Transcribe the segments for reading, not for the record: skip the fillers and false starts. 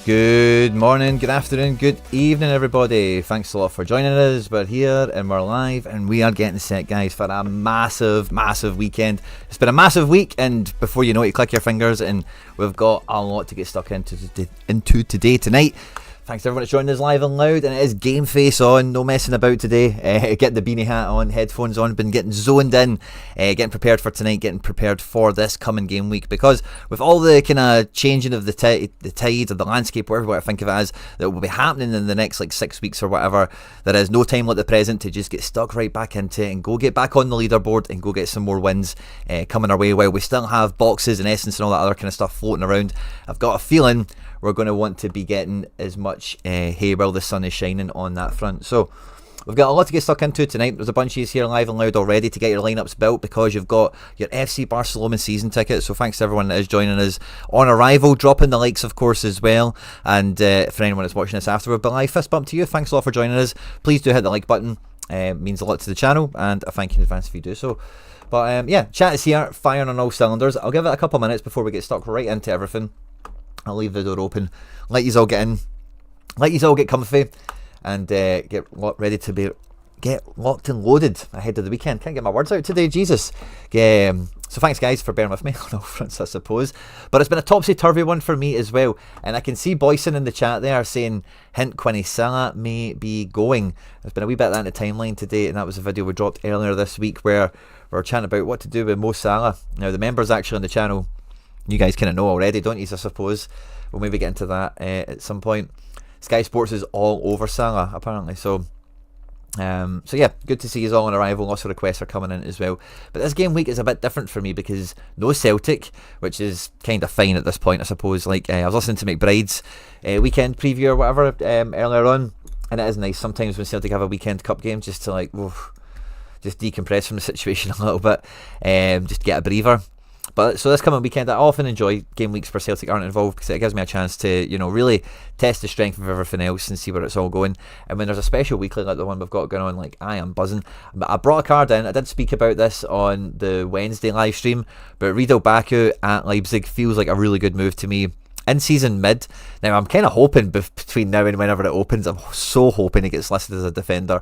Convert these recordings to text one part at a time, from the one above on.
Good morning, good afternoon, good evening, everybody. Thanks a lot for joining us. We're here and we're live, and we are getting set, guys, for a massive weekend. It's been a massive week, and before you know it, you click your fingers, and we've got a lot to get stuck into today, tonight. Thanks to everyone that's joined us live and loud, and it is game face on, no messing about today. Get the beanie hat on, headphones on, been getting zoned in, getting prepared for tonight, getting prepared for this coming game week, because with all the kind of changing of the tide of the landscape, whatever I think of it as, that will be happening in the next 6 weeks or whatever, there is no time like the present to just get stuck right back into it and go get back on the leaderboard and go get some more wins coming our way, while we still have boxes and essence and all that other kind of stuff floating around. I've got a feeling we're going to want to be getting as much hay while the sun is shining on that front. So we've got a lot to get stuck into tonight. There's a bunch of you here live and loud already to get your lineups built, because you've got your FC Barcelona season tickets. So thanks to everyone that is joining us on arrival, dropping the likes of course as well, and for anyone that's watching this afterward, but live fist bump to you. Thanks a lot for joining us. Please do hit the like button. It means a lot to the channel, and I thank you in advance if you do so. But yeah, chat is here, firing on all cylinders. I'll give it a couple minutes before we get stuck right into everything. I'll leave the door open, let you all get in, let you all get comfy, and get ready to get locked and loaded ahead of the weekend. Can't get my words out today, Jesus. So thanks guys for bearing with me on all fronts, I suppose. But it's been a topsy-turvy one for me as well, and I can see Boyson in the chat there saying, hint Quinny, Salah may be going. There's been a wee bit of that in the timeline today, and that was a video we dropped earlier this week where we were chatting about what to do with Mo Salah. Now the members actually on the channel, you guys kind of know already, don't you, I suppose. We'll maybe get into that at some point. Sky Sports is all over Salah, apparently. So yeah, good to see you all on arrival. Lots of requests are coming in as well. But this game week is a bit different for me because no Celtic, which is kind of fine at this point, I suppose. Like I was listening to McBride's weekend preview or whatever earlier on, and it is nice sometimes when Celtic have a weekend cup game just to just decompress from the situation a little bit, just get a breather. But so this coming weekend, I often enjoy game weeks where Celtic aren't involved, because it gives me a chance to, really test the strength of everything else and see where it's all going. And when there's a special weekly like the one we've got going on, I am buzzing. But I brought a card in. I did speak about this on the Wednesday live stream, but Riedel Baku at Leipzig feels like a really good move to me. In season mid. Now I'm kind of hoping between now and whenever it opens, I'm so hoping it gets listed as a defender.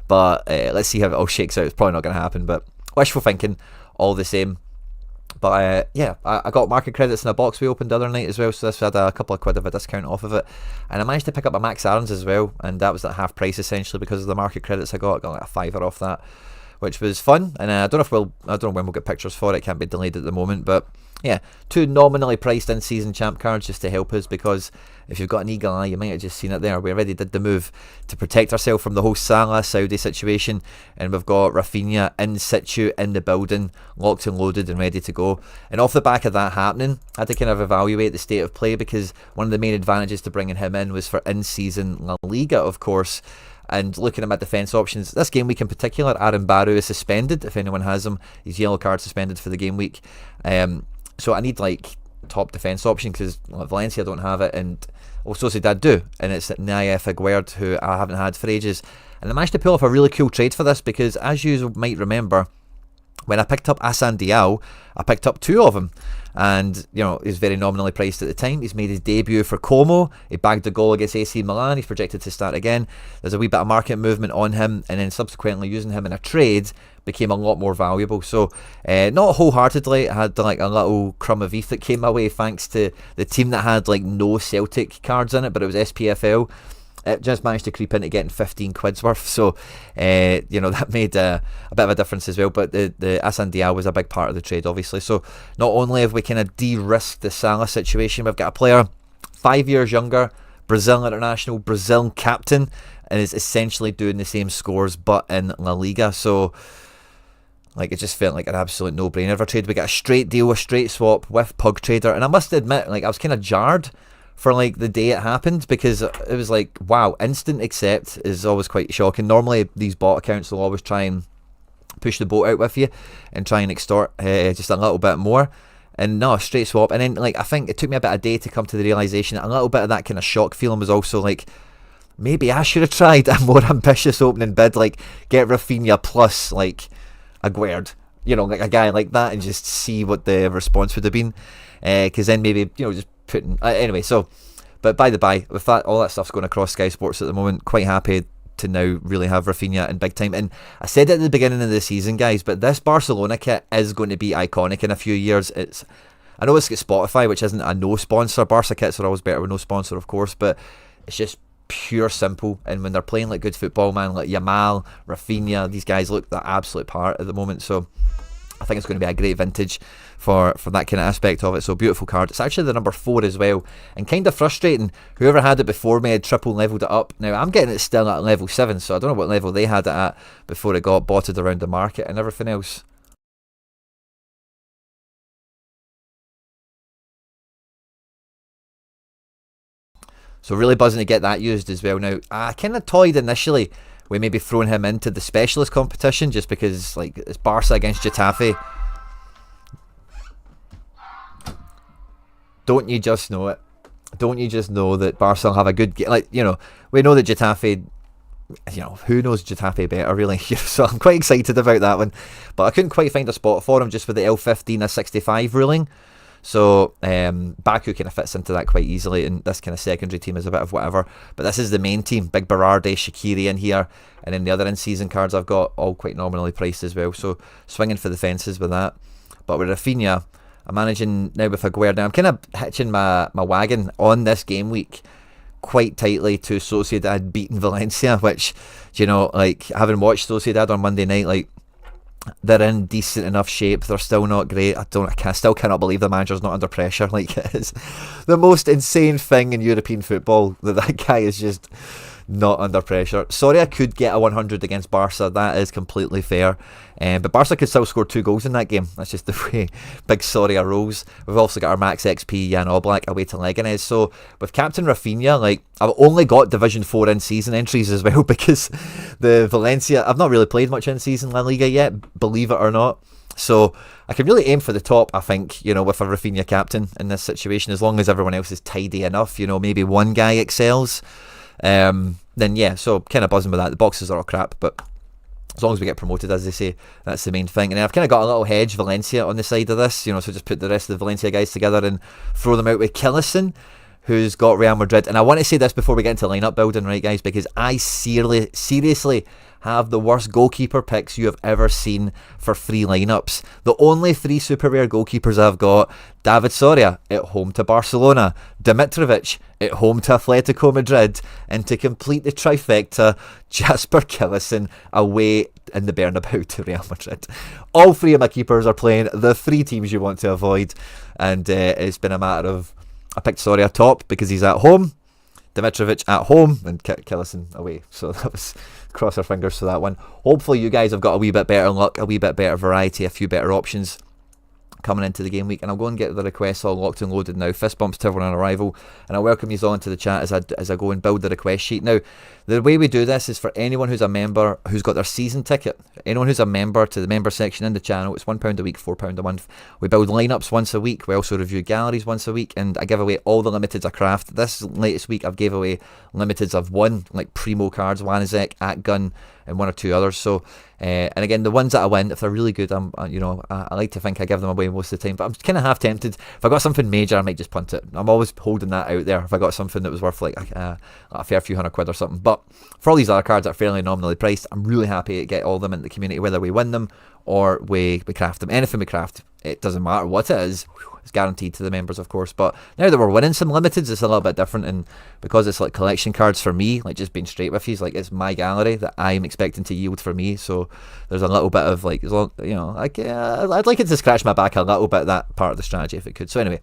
But let's see how it all shakes out. It's probably not going to happen, but wishful thinking all the same. But yeah, I got market credits in a box we opened the other night as well, so this had a couple of quid of a discount off of it, and I managed to pick up a Max Aarons as well, and that was at half price essentially because of the market credits I got like a fiver off that, which was fun. And I don't know when we'll get pictures for it. Can't be delayed at the moment, but yeah, 2 nominally priced in season champ cards just to help us, because if you've got an eagle eye, you might have just seen it there. We already did the move to protect ourselves from the whole Salah Saudi situation, and we've got Rafinha in situ in the building, locked and loaded and ready to go. And off the back of that happening, I had to kind of evaluate the state of play, because one of the main advantages to bringing him in was for in-season La Liga, of course. And looking at my defence options, this game week in particular, Aaron Barrow is suspended. If anyone has him, he's yellow card suspended for the game week. So I need top defence option, because Valencia don't have it, and Sociedad do, and it's Naif Aguerd, who I haven't had for ages. And I managed to pull off a really cool trade for this, because as you might remember, when I picked up Assane Diao, I picked up 2 of them, and he's very nominally priced at the time. He's made his debut for Como, he bagged a goal against AC Milan, he's projected to start again. There's a wee bit of market movement on him, and then subsequently using him in a trade became a lot more valuable. So not wholeheartedly, I had a little crumb of beef that came my way thanks to the team that had no Celtic cards in it, but it was SPFL. It just managed to creep into getting 15 quid's worth, so that made a bit of a difference as well. But the Assane Diao was a big part of the trade, obviously. So not only have we kind of de-risked the Salah situation, we've got a player 5 years younger, Brazil international, Brazil captain, and is essentially doing the same scores but in La Liga. So it just felt like an absolute no-brainer for trade. We got a straight deal, a straight swap with Pug Trader, and I must admit, I was kind of jarred for the day it happened, because it was wow, instant accept is always quite shocking. Normally these bot accounts will always try and push the boat out with you and try and extort just a little bit more, and no, straight swap. And then I think it took me a bit of a day to come to the realisation that a little bit of that kind of shock feeling was also maybe I should have tried a more ambitious opening bid, get Rafinha plus Aguerd, a guy like that, and just see what the response would have been, because then maybe just putting anyway. So But by the by, with that, all that stuff's going across Sky Sports at the moment, quite happy to now really have Rafinha in big time. And I said it at the beginning of the season, guys, but this Barcelona kit is going to be iconic in a few years. I know it's got Spotify, which isn't a no sponsor. Barca kits are always better with no sponsor, of course, but it's just pure simple. And when they're playing like good football, man, like Yamal, Rafinha, these guys look the absolute part at the moment. So I think it's going to be a great vintage for that kind of aspect of it. So beautiful card. It's actually the number 4 as well, and kind of frustrating. Whoever had it before me had triple leveled it up. Now I'm getting it still at level 7, so I don't know what level they had it at before it got botted around the market and everything else. So really buzzing to get that used as well. Now I kind of toyed initially with maybe throwing him into the specialist competition, just because like it's Barca against Getafe. Don't you just know it? Don't you just know that Barca will have a good game? Like, you know, we know that Getafe, you know, who knows Getafe better, really? So I'm quite excited about that one. But I couldn't quite find a spot for him just with the L15 a 65 ruling. So Baku kind of fits into that quite easily, and this kind of secondary team is a bit of whatever. But this is the main team. Big Berardi, Shaqiri in here, and then the other in-season cards I've got all quite nominally priced as well. So swinging for the fences with that. But with Rafinha, I'm managing now with Aguero. Now I'm kind of hitching my wagon on this game week quite tightly to Sociedad beating Valencia, which, you know, like having watched Sociedad on Monday night, like they're in decent enough shape. They're still not great. I still cannot believe the manager's not under pressure. Like, it is the most insane thing in European football that guy is just not under pressure. Sorry, I could get a 100 against Barca. That is completely fair. But Barca could still score 2 goals in that game. That's just the way big Soria rolls. We've also got our max XP Jan Oblak away to Leganés. So with Captain Rafinha, like, I've only got Division 4 in-season entries as well, because the Valencia, I've not really played much in-season La Liga yet, believe it or not. So I can really aim for the top, I think, you know, with a Rafinha captain in this situation, as long as everyone else is tidy enough. You know, maybe one guy excels. Then yeah, so kind of buzzing with that. The boxes are all crap, but as long as we get promoted, as they say, that's the main thing. And I've kind of got a little hedge Valencia on the side of this, you know, so just put the rest of the Valencia guys together and throw them out with Killison, who's got Real Madrid. And I want to say this before we get into lineup building, right, guys, because I seriously have the worst goalkeeper picks you have ever seen for 3 lineups. The only 3 super rare goalkeepers I've got: David Soria at home to Barcelona, Dimitrovic at home to Atletico Madrid, and to complete the trifecta, Jasper Killison away in the Bernabeu to Real Madrid. All 3 of my keepers are playing the 3 teams you want to avoid, and it's been a matter of, I picked Soria top because he's at home, Dimitrovic at home, and Killison away. So that was, cross our fingers for that one. Hopefully you guys have got a wee bit better luck, a wee bit better variety, a few better options coming into the game week. And I'll go and get the requests all locked and loaded now. Fist bumps to everyone on arrival, and I'll welcome you all into the chat as I go and build the request sheet. Now, the way we do this is for anyone who's a member, who's got their season ticket, anyone who's a member to the member section in the channel. It's £1 a week, £4 a month. We build lineups once a week. We also review galleries once a week, and I give away all the limiteds I craft. This latest week I've gave away limiteds of 1, like Primo cards, Wanizek, Atgun, and 1 or 2 others. So and again, the ones that I win, if they're really good, I like to think I give them away most of the time, but I'm kind of half tempted. If I got something major, I might just punt it. I'm always holding that out there if I got something that was worth like a fair few £100 or something. But for all these other cards that are fairly nominally priced, I'm really happy to get all of them in the community, whether we win them or we craft them. Anything we craft, it doesn't matter what it is, it's guaranteed to the members, of course. But now that we're winning some limiteds, it's a little bit different, and because it's like collection cards for me, like just being straight with you, like it's my gallery that I'm expecting to yield for me. So there's a little bit of like, as long, you know, like I'd like it to scratch my back a little bit, that part of the strategy, if it could. So anyway,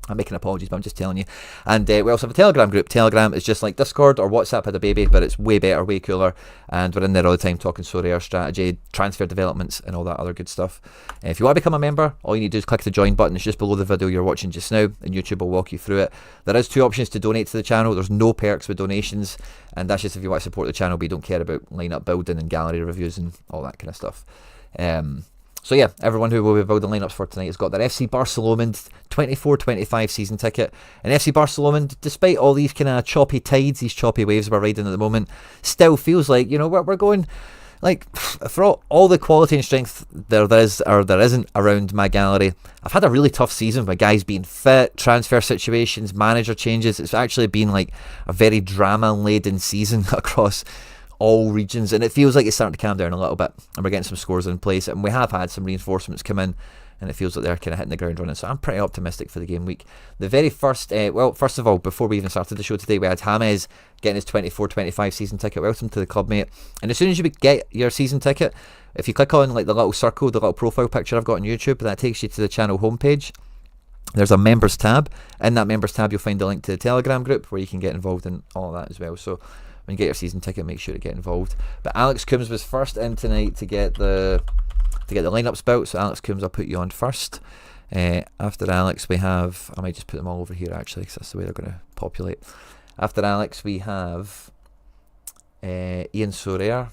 I'm making apologies, but I'm just telling you. And we also have a Telegram group. Telegram is just like Discord or WhatsApp had a baby, but it's way better, way cooler. And we're in there all the time talking Sorare strategy, transfer developments, and all that other good stuff. If you want to become a member, all you need to do is click the join button. It's just below the video you're watching just now, and YouTube will walk you through it. There is 2 options to donate to the channel. There's no perks with donations, and that's just if you want to support the channel but you don't care about lineup building and gallery reviews and all that kind of stuff. So yeah, everyone who will be building lineups for tonight has got their FC Barcelona 24-25 season ticket. And FC Barcelona, despite all these kind of choppy tides, these choppy waves we're riding at the moment, still feels like, you know, we're going like, for all the quality and strength there is or there isn't around my gallery, I've had a really tough season with guys being fit, transfer situations, manager changes. It's actually been like a very drama-laden season across all regions, and it feels like it's starting to calm down a little bit, and we're getting some scores in place, and we have had some reinforcements come in, and it feels like they're kind of hitting the ground running. So I'm pretty optimistic for the game week. The very first, first of all, before we even started the show today, we had James getting his 24-25 season ticket. Welcome to the club, mate. And as soon as you get your season ticket, if you click on like the little circle, the little profile picture I've got on YouTube, that takes you to the channel homepage. There's a members tab. In that members tab, you'll find a link to the Telegram group where you can get involved in all of that as well. So when you get your season ticket, make sure to get involved. But Alex Coombs was first in tonight to get the lineups built. So Alex Coombs, I'll put you on first. After Alex, we have, I might just put them all over here actually, because that's the way they're going to populate. After Alex, we have Ian Sorare.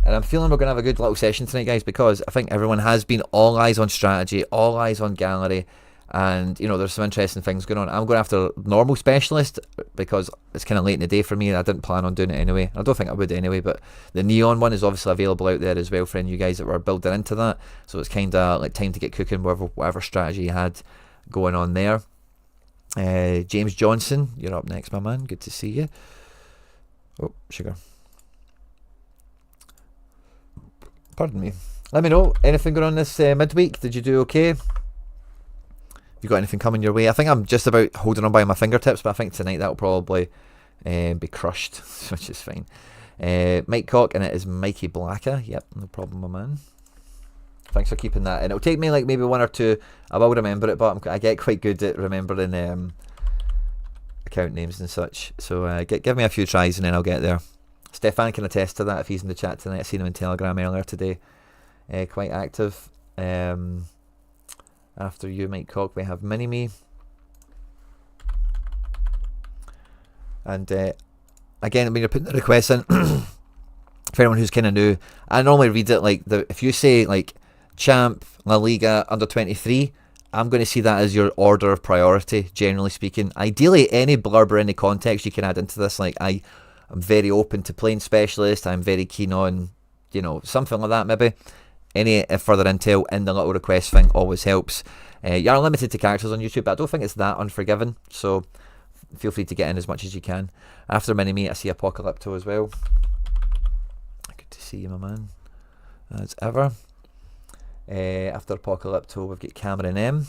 And I'm feeling we're going to have a good little session tonight, guys, because I think everyone has been all eyes on strategy, all eyes on gallery, and you know, there's some interesting things going on. I'm going after normal specialist because it's kind of late in the day for me, and I didn't plan on doing it anyway. I don't think I would anyway, but the neon one is obviously available out there as well for any of you guys that were building into that. So it's kind of like time to get cooking, whatever strategy you had going on there. James Johnson, you're up next, my man. Good to see you. Oh, sugar. Pardon me. Let me know, anything going on this midweek? Did you do okay? You got anything coming your way? I think I'm just about holding on by my fingertips, but I think tonight that'll probably be crushed, which is fine. Mike Cock, and it is Mikey Blacker. Yep, no problem, my man. Thanks for keeping that. And it'll take me like maybe one or two. I will remember it, but I get quite good at remembering account names and such. So give me a few tries and then I'll get there. Stefan can attest to that if he's in the chat tonight. I seen him in Telegram earlier today. Quite active. After you, Mike Cock, we have Mini-Me. And again, when you're putting the requests in, for anyone who's kind of new, I normally read it like, if you say like Champ, La Liga, Under 23, I'm going to see that as your order of priority, generally speaking. Ideally, any blurb or any context you can add into this, like I'm very open to playing specialist, I'm very keen on, you know, something like that maybe. Any further intel in the little request thing always helps. You're limited to characters on YouTube, but I don't think it's that unforgiving, so feel free to get in as much as you can. After Mini-Me, I see Apocalypto as well. Good to see you, my man, as ever. After Apocalypto, we've got Cameron M.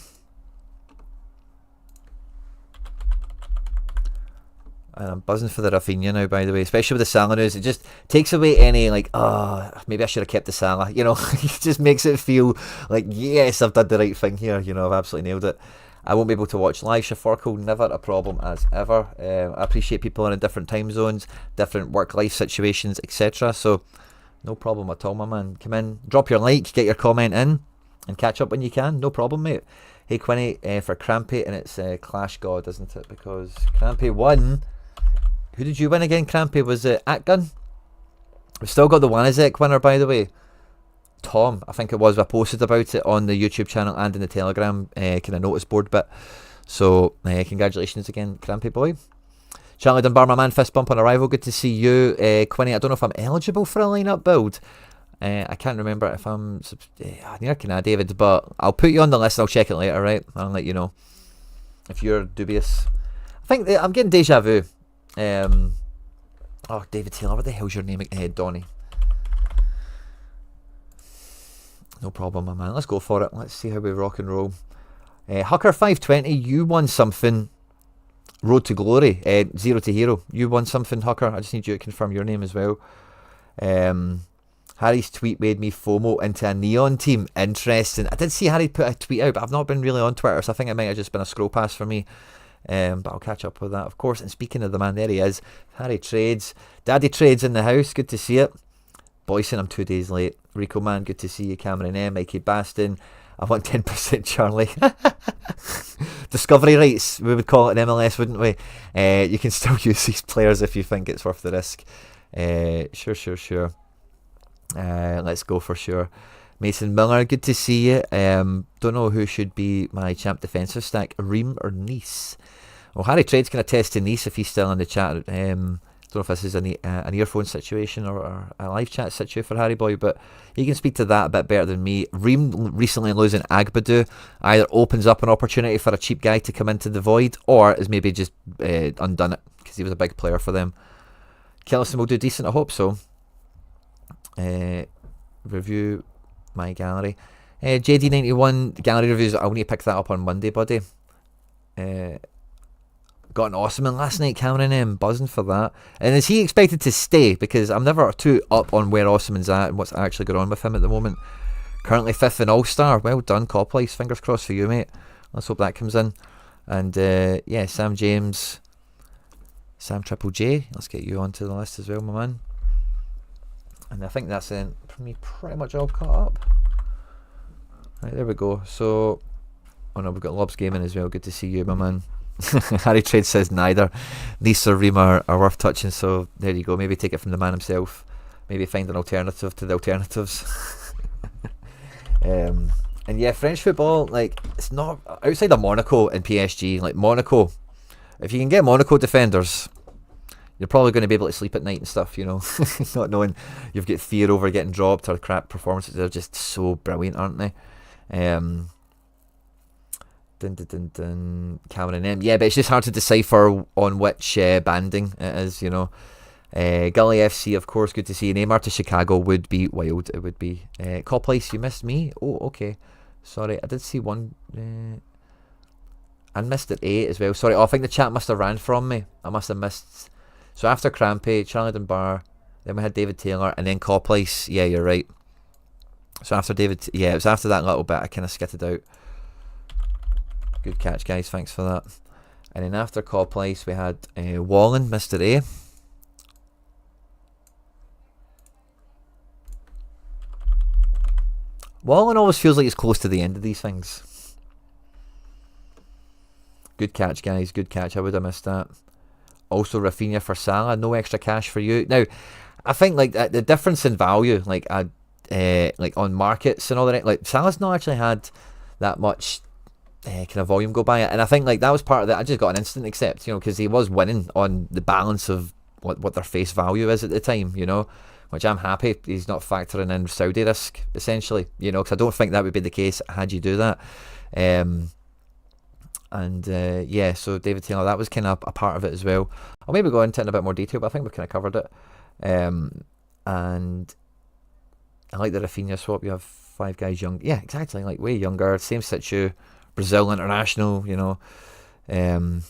And I'm buzzing for the Rafinha now, by the way, especially with the Salah news. It just takes away any, like, maybe I should have kept the Salah, you know. It just makes it feel like, yes, I've done the right thing here, you know, I've absolutely nailed it. I won't be able to watch live. Shaforko, never a problem as ever. I appreciate people in different time zones, different work-life situations, etc. So, no problem at all, my man. Come in, drop your like, get your comment in, and catch up when you can. No problem, mate. Hey, Quinny, for Crampy, and it's Clash God, isn't it? Because Crampy won. Who did you win again, Crampy? Was it Atgun? We've still got the Wanizek winner, by the way. Tom, I think it was. I posted about it on the YouTube channel and in the Telegram kind of notice board bit. So, congratulations again, Crampy boy. Charlie Dunbar, my man, fist bump on arrival. Good to see you. Quinny, I don't know if I'm eligible for a lineup build. I can't remember if I'm near Canada, David, but I'll put you on the list. I'll check it later, right? I'll let you know if you're dubious. I think I'm getting deja vu. David Taylor, what the hell's your name? Donny. No problem, my man. Let's go for it. Let's see how we rock and roll. Hucker 520, you won something. Road to Glory, 0 to Hero. You won something, Hucker. I just need you to confirm your name as well. Harry's tweet made me FOMO into a Neon team. Interesting. I did see Harry put a tweet out, but I've not been really on Twitter, so I think it might have just been a scroll pass for me. But I'll catch up with that, of course. And speaking of the man, there he is. Harry Trades. Daddy Trades in the house. Good to see it. Boyson, I'm 2 days late. Rico man, good to see you. Cameron M. Mikey Baston. I want 10% Charlie. Discovery rights, we would call it in MLS, wouldn't we? You can still use these players if you think it's worth the risk. Sure. Let's go for sure. Mason Miller, good to see you. Don't know who should be my champ defensive stack, Ream or Nice. Well, Harry Trade's going to test to Nice if he's still in the chat. Don't know if this is an earphone situation or a live chat situation for Harry Boy, but he can speak to that a bit better than me. Reem recently losing Agbadu either opens up an opportunity for a cheap guy to come into the void, or is maybe just undone it because he was a big player for them. Killison will do decent, I hope so. Review my gallery. JD91 gallery reviews, I'll need to pick that up on Monday, buddy. Got an awesome one last night, Cameron M. Buzzing for that. And is he expected to stay? Because I'm never too up on where Osman's at and what's actually going on with him at the moment. Currently 5th in All-Star. Well done, Coplice. Fingers crossed for you, mate. Let's hope that comes in. And yeah, Sam James. Sam Triple J. Let's get you onto the list as well, my man. And I think that's then for me pretty much all caught up. Right, there we go. So, oh no, we've got Lobs Gaming as well. Good to see you, my man. Harry Trade says neither. Nice or Reem are worth touching, so there you go. Maybe take it from the man himself. Maybe find an alternative to the alternatives. And yeah, French football, like, it's not outside of Monaco and PSG. Like Monaco, if you can get Monaco defenders, you're probably going to be able to sleep at night and stuff, you know. Not knowing you've got fear over getting dropped or crap performances. They're just so brilliant, aren't they? Cameron M. Yeah, but it's just hard to decipher on which banding it is, you know. Gully FC, of course, good to see you. Neymar to Chicago would be wild. It would be. Coplice, you missed me? Oh, okay. Sorry, I did see one. I missed at 8 as well. Sorry, I think the chat must have ran from me. I must have missed. So after Crampy, Charlie Dunbar, then we had David Taylor, and then Coplice. Yeah, you're right. So after David, yeah, it was after that little bit I kind of skitted out. Good catch, guys. Thanks for that. And then after Coplice, we had Wallen, Mr. A. Wallen always feels like he's close to the end of these things. Good catch, guys. Good catch. I would have missed that. Also, Rafinha for Salah. No extra cash for you. Now, I think like the difference in value, like on markets and all that, like Salah's not actually had that much kind of volume go by it, and I think like that was part of that. I just got an instant accept, you know, because he was winning on the balance of what their face value is at the time, you know, which I'm happy he's not factoring in Saudi risk essentially, you know, because I don't think that would be the case had you do that. Yeah, so David Taylor, that was kind of a part of it as well. I'll maybe go into it in a bit more detail, but I think we've kind of covered it. And I like the Rafinha swap. You have 5 guys young, yeah, exactly, like way younger, same situ. Brazil international, you know, and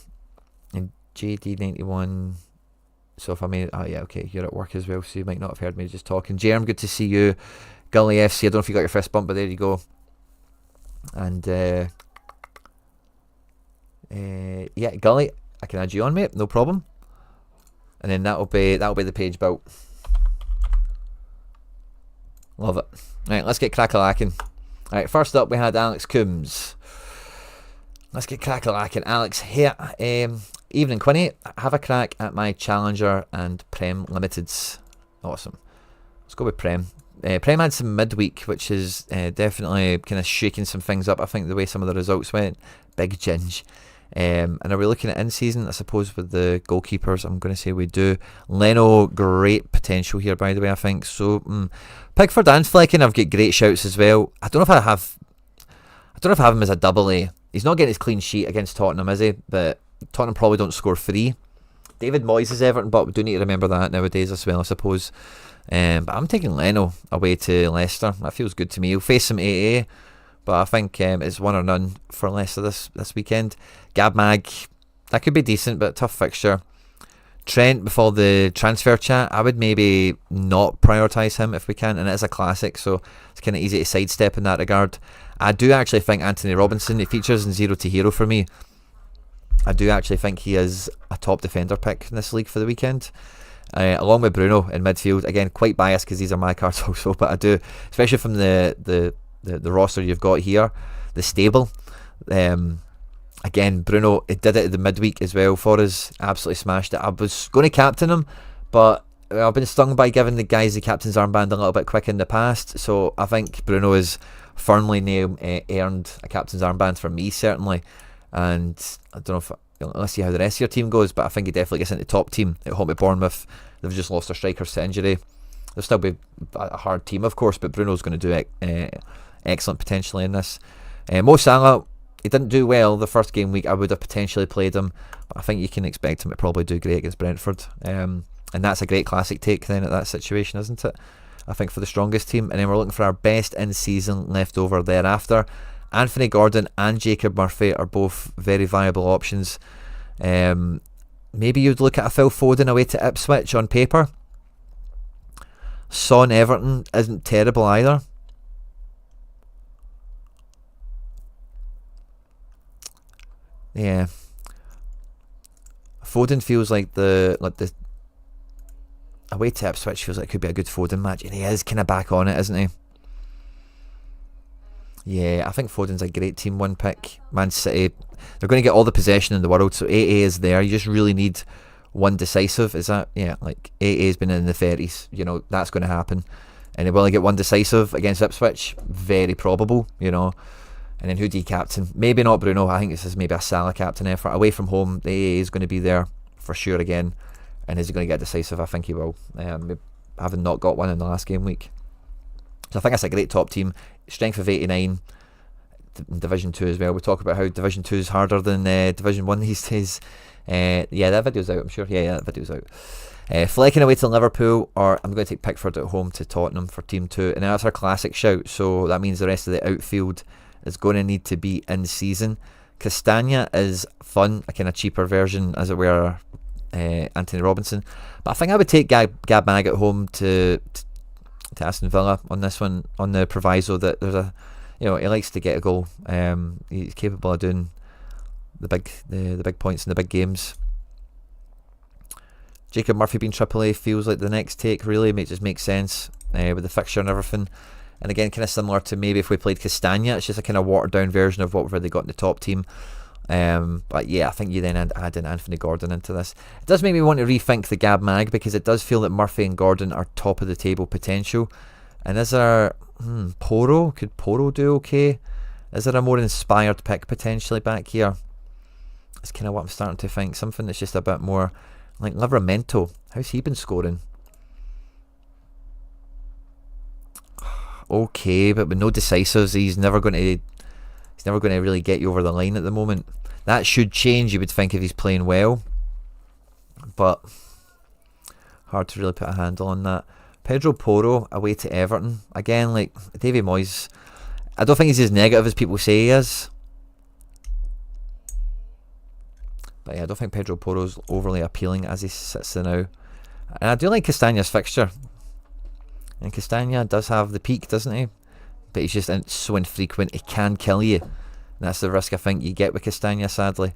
JD91. So if I mean, oh yeah, okay, you're at work as well, so you might not have heard me just talking. Jerem, good to see you. Gully FC, I don't know if you got your first bump, but there you go. And yeah, Gully, I can add you on, mate, no problem. And then that'll be the page built. Love it. Right, let's get crack-a-lacking. Alright, first up we had Alex Coombs. Let's get crack-a-lacking. Alex here. Evening, Quinny. Have a crack at my Challenger and Prem Limiteds. Awesome. Let's go with Prem. Prem had some midweek, which is definitely kind of shaking some things up. I think the way some of the results went. Big ginge. And are we looking at in-season? I suppose with the goalkeepers, I'm going to say we do. Leno, great potential here, by the way, I think. So, Pickford and Flecken, I've got great shouts as well. I don't know if I have him as a double A. He's not getting his clean sheet against Tottenham, is he? But Tottenham probably don't score 3. David Moyes is Everton, but we do need to remember that nowadays as well, I suppose. But I'm taking Leno away to Leicester. That feels good to me. He'll face some AA, but I think it's 1 or none for Leicester this weekend. Gab Mag, that could be decent, but tough fixture. Trent, before the transfer chat, I would maybe not prioritise him if we can, and it is a classic, so it's kind of easy to sidestep in that regard. I do actually think Anthony Robinson, he features in 0 to Hero for me. I do actually think he is a top defender pick in this league for the weekend, along with Bruno in midfield. Again, quite biased because these are my cards also, but I do, especially from the roster you've got here, the stable. Again, Bruno, it did it at the midweek as well for us. Absolutely smashed it. I was going to captain him, but I've been stung by giving the guys the captain's armband a little bit quick in the past. So I think Bruno has firmly earned a captain's armband for me, certainly. And I don't know if, let's see how the rest of your team goes, but I think he definitely gets into top team at home to Bournemouth. They've just lost their strikers to injury. They'll still be a hard team, of course, but Bruno's going to do excellent potentially in this. Mo Salah, he didn't do well the first game week. I would have potentially played him, but I think you can expect him to probably do great against Brentford. And that's a great classic take then at that situation, isn't it? I think for the strongest team. And then we're looking for our best in-season left over thereafter. Anthony Gordon and Jacob Murphy are both very viable options. Maybe you'd look at a Phil Foden away to Ipswich on paper. Son Everton isn't terrible either. Yeah. Foden feels like the away to Ipswich feels like it could be a good Foden match, and he is kind of back on it, isn't he? Yeah, I think Foden's a great team one pick. Man City, they're going to get all the possession in the world, so AA is there. You just really need one decisive. Is that, yeah, like AA's been in the 30s, you know, that's going to happen. And will he get one decisive against Ipswich? Very probable, you know. And then who do you captain? Maybe not Bruno. I think this is maybe a Salah captain effort. Away from home, the AA is going to be there for sure again. And is he going to get decisive? I think he will. Having not got one in the last game week. So I think that's a great top team. Strength of 89. Division 2 as well. We talk about how Division 2 is harder than Division 1 these days. Yeah, that video's out, I'm sure. Yeah, that video's out. Flecking away to Liverpool, or I'm going to take Pickford at home to Tottenham for Team 2. And that's our classic shout. So that means the rest of the outfield is going to need to be in season. Castagna is fun, a kind of cheaper version, as it were, Anthony Robinson. But I think I would take Gab Mag at home to Aston Villa on this one, on the proviso that there's a, you know, he likes to get a goal. He's capable of doing the big points in the big games. Jacob Murphy being AAA feels like the next take, really. It just makes sense with the fixture and everything. And again, kind of similar to maybe if we played Castagna, it's just a kind of watered down version of what we've already got in the top team. But yeah, I think you then add in Anthony Gordon into this. It does make me want to rethink the Gab Mag, because it does feel that Murphy and Gordon are top of the table potential. And is there Poro? Could Poro do okay? Is there a more inspired pick potentially back here? That's kind of what I'm starting to think. Something that's just a bit more like Livramento. How's he been scoring? Okay, but with no decisives, he's never going to really get you over the line at the moment. That should change, you would think, if he's playing well, but hard to really put a handle on that. Pedro Porro away to Everton again. Like Davy Moyes, I don't think he's as negative as people say he is, but yeah, I don't think Pedro Porro's overly appealing as he sits there now. And I do like Castagna's fixture, and Castagna does have the peak, doesn't he? But he's just so infrequent, he can kill you. And that's the risk I think you get with Castagna, sadly.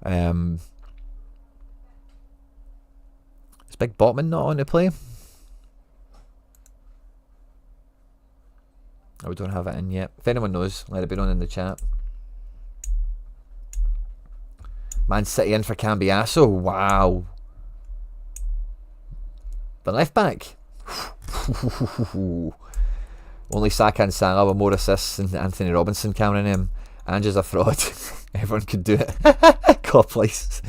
Is Big Botman not on to play? Oh, we don't have it in yet. If anyone knows, let it be known in the chat. Man City in for Cambiasso. Wow. The left back. Only Saka and Salah with more assists than Anthony Robinson carrying him. Ange's a fraud. Everyone could do it. God, please.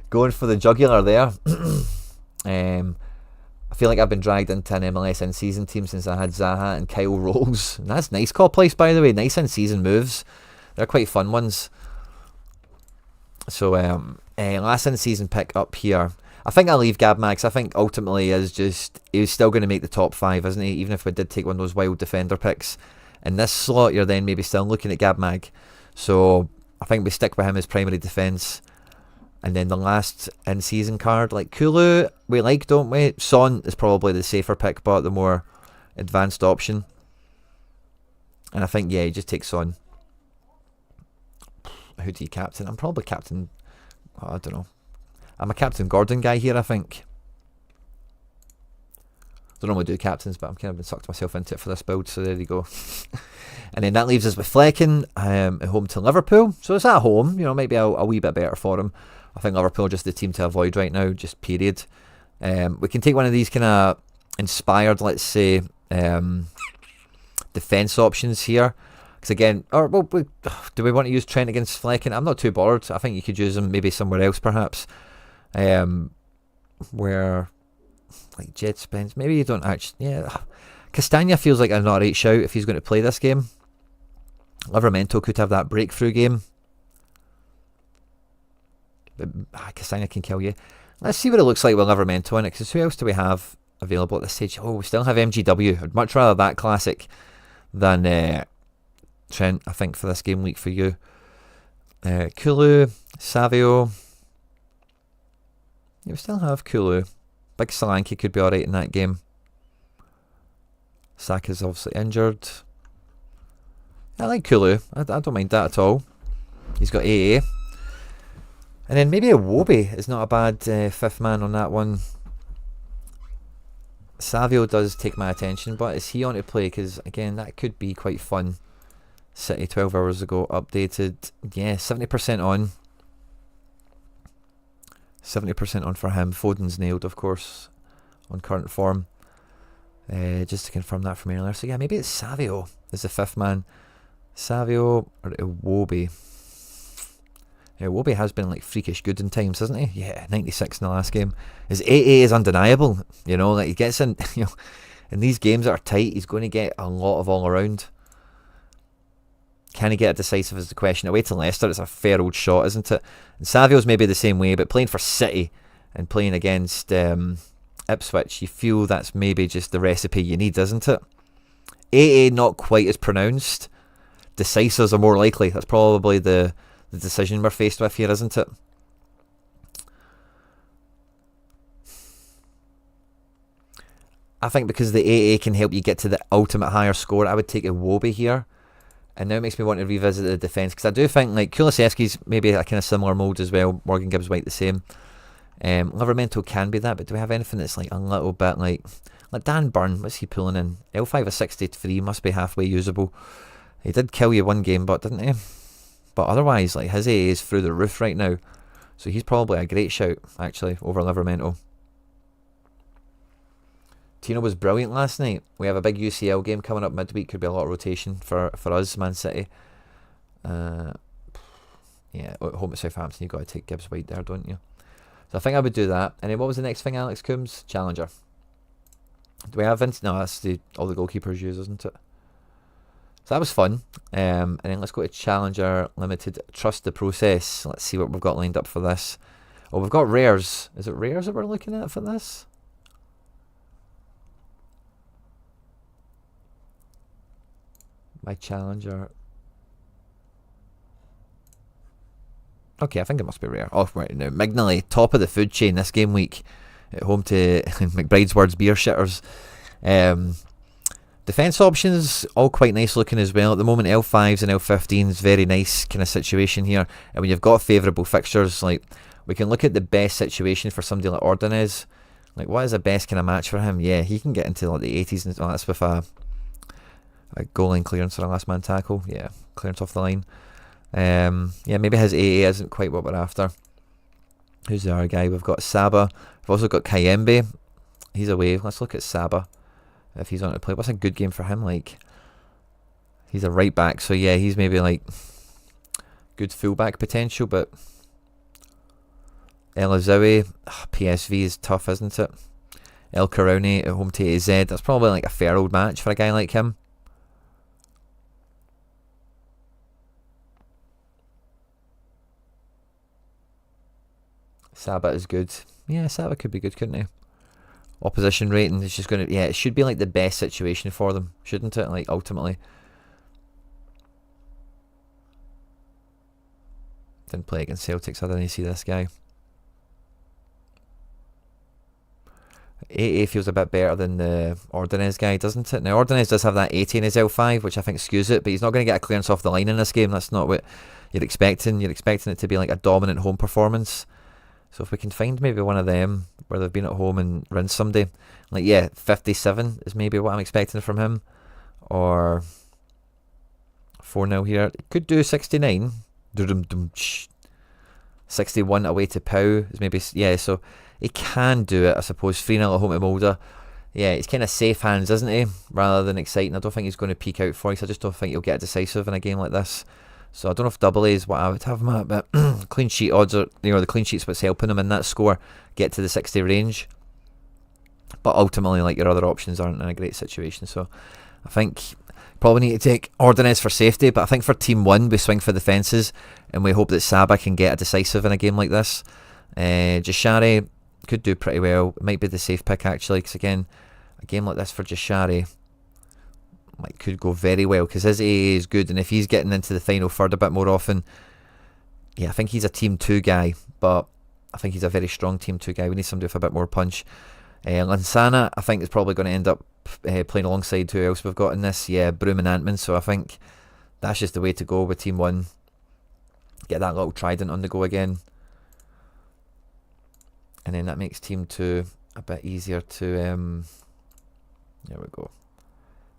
Going for the jugular there. I feel like I've been dragged into an MLS in-season team since I had Zaha and Kyle Rolls. And that's nice call place, by the way. Nice in-season moves. They're quite fun ones. So, last in-season pick up here. I think I'll leave Gab Max. I think ultimately he's still going to make the top 5, isn't he? Even if we did take one of those wild defender picks. In this slot, you're then maybe still looking at Gab Mag. So I think we stick with him as primary defence. And then the last in-season card, like Kulu, we like, don't we? Son is probably the safer pick, but the more advanced option. And I think, yeah, you just take Son. Who do you captain? I'm probably captain... I don't know. I'm a Captain Gordon guy here, I think. Don't normally do captains, but I'm kind of been sucked myself into it for this build, so there you go. And then that leaves us with Flecken, at home to Liverpool. So it's at home, you know, maybe a wee bit better for him. I think Liverpool are just the team to avoid right now, just period. We can take one of these kind of inspired, let's say, defence options here. Because again, or well, do we want to use Trent against Flecken? I'm not too bothered. I think you could use him maybe somewhere else, perhaps. Where, like Jed Spence, maybe you don't actually. Yeah, Castagna feels like a not right shout if he's going to play this game. Livramento could have that breakthrough game. But Castagna can kill you. Let's see what it looks like with Livramento in it, because who else do we have available at this stage? Oh, we still have MGW. I'd much rather that classic than Trent, I think, for this game week for you. Kulu, Savio. Yeah, we still have Kulu. Big Solanke could be alright in that game. Saka's obviously injured. I like Kulu. I don't mind that at all. He's got AA. And then maybe a Iwobi is not a bad fifth man on that one. Savio does take my attention, but is he on to play? Because again, that could be quite fun. City 12 hours ago updated. Yeah, 70% on. 70% on for him. Foden's nailed, of course, on current form. Just to confirm that from earlier. So yeah, maybe it's Savio as the fifth man. Savio or Iwobi. Iwobi has been like freakish good in times, hasn't he? Yeah, 96 in the last game. His AA is undeniable. You know, like he gets in. You know, in these games that are tight, he's going to get a lot of all around. Can he get it decisive is the question. Away to Leicester, it's a fair old shot, isn't it? And Savio's maybe the same way, but playing for City and playing against Ipswich, you feel that's maybe just the recipe you need, isn't it? AA not quite as pronounced. Decisors are more likely. That's probably the decision we're faced with here, isn't it? I think because the AA can help you get to the ultimate higher score, I would take Iwobi here. And now it makes me want to revisit the defence, because I do think like Kulusevski's maybe a kind of similar mould as well. Morgan Gibbs White the same. Livramento can be that, but do we have anything that's like a little bit like Dan Burn? What's he pulling in? L5 of 63 must be halfway usable. He did kill you one game, but didn't he? But otherwise, like his AA is through the roof right now, so he's probably a great shout actually over Livramento. Tino was brilliant last night. We have a big UCL game coming up midweek. Could be a lot of rotation for us, Man City. Yeah, at home at Southampton, you've got to take Gibbs White there, don't you? So I think I would do that. And then what was the next thing, Alex Coombs? Challenger. Do we have Vince? No, that's all the goalkeepers use, isn't it? So that was fun. And then let's go to Challenger Limited. Trust the process. Let's see what we've got lined up for this. Oh, we've got rares. Is it rares that we're looking at for this? My Challenger. Okay, I think it must be rare. Oh, right now. Mignally, top of the food chain this game week. At home to McBride's Words Beer Shitters. Defence options, all quite nice looking as well. At the moment, L5s and L15s, very nice kind of situation here. And when you've got favourable fixtures, like we can look at the best situation for somebody like Ordonez. Like, what is the best kind of match for him? Yeah, he can get into like the 80s, and that's with a goal line clearance or a last man tackle. Yeah, clearance off the line. Yeah, maybe his AA isn't quite what we're after. Who's the other guy? We've got Saba. We've also got Kayembe. He's away. Let's look at Saba. If he's on to play. What's a good game for him like? He's a right back, so yeah, he's maybe like good fullback potential, but El Azawi, PSV is tough, isn't it? El Karauni at home to AZ. That's probably like a fair old match for a guy like him. Saba is good. Yeah, Saba could be good, couldn't he? Opposition rating is just going to... Yeah, it should be like the best situation for them, shouldn't it? Like, ultimately. Didn't play against Celtics, I didn't see this guy. AA feels a bit better than the Ordonez guy, doesn't it? Now, Ordonez does have that 80 in his L5, which I think skews it, but he's not going to get a clearance off the line in this game. That's not what you're expecting. You're expecting it to be like a dominant home performance. So if we can find maybe one of them where they've been at home and rinsed somebody, like, yeah, 57 is maybe what I'm expecting from him, or 4-0 here. It could do 69. 61 away to Pau is maybe, yeah, so he can do it, I suppose. 3-0 at home to Mulder. yeah, he's kind of safe hands, isn't he? Rather than exciting. I don't think he's going to peak out for us. I just don't think he'll get decisive in a game like this. So I don't know if double A is what I would have him at, but clean sheet odds are, the clean sheet's what's helping him in that score get to the 60 range. But ultimately, like, your other options aren't in a great situation. So I think probably need to take Ordonez for safety, but I think for Team 1 we swing for the fences and we hope that Saba can get a decisive in a game like this. Jashari could do pretty well. It might be the safe pick actually, because again, a game like this for Jashari could go very well because his AA is good, and if he's getting into the final third a bit more often, yeah, I think he's a Team 2 guy, but I think he's a very strong Team 2 guy. We need somebody with a bit more punch. Lansana, I think, is probably going to end up playing alongside who else we've got in this. Yeah, Broom and Antman. So I think that's just the way to go with Team 1. Get that little trident on the go again. And then that makes Team 2 a bit easier to... there we go.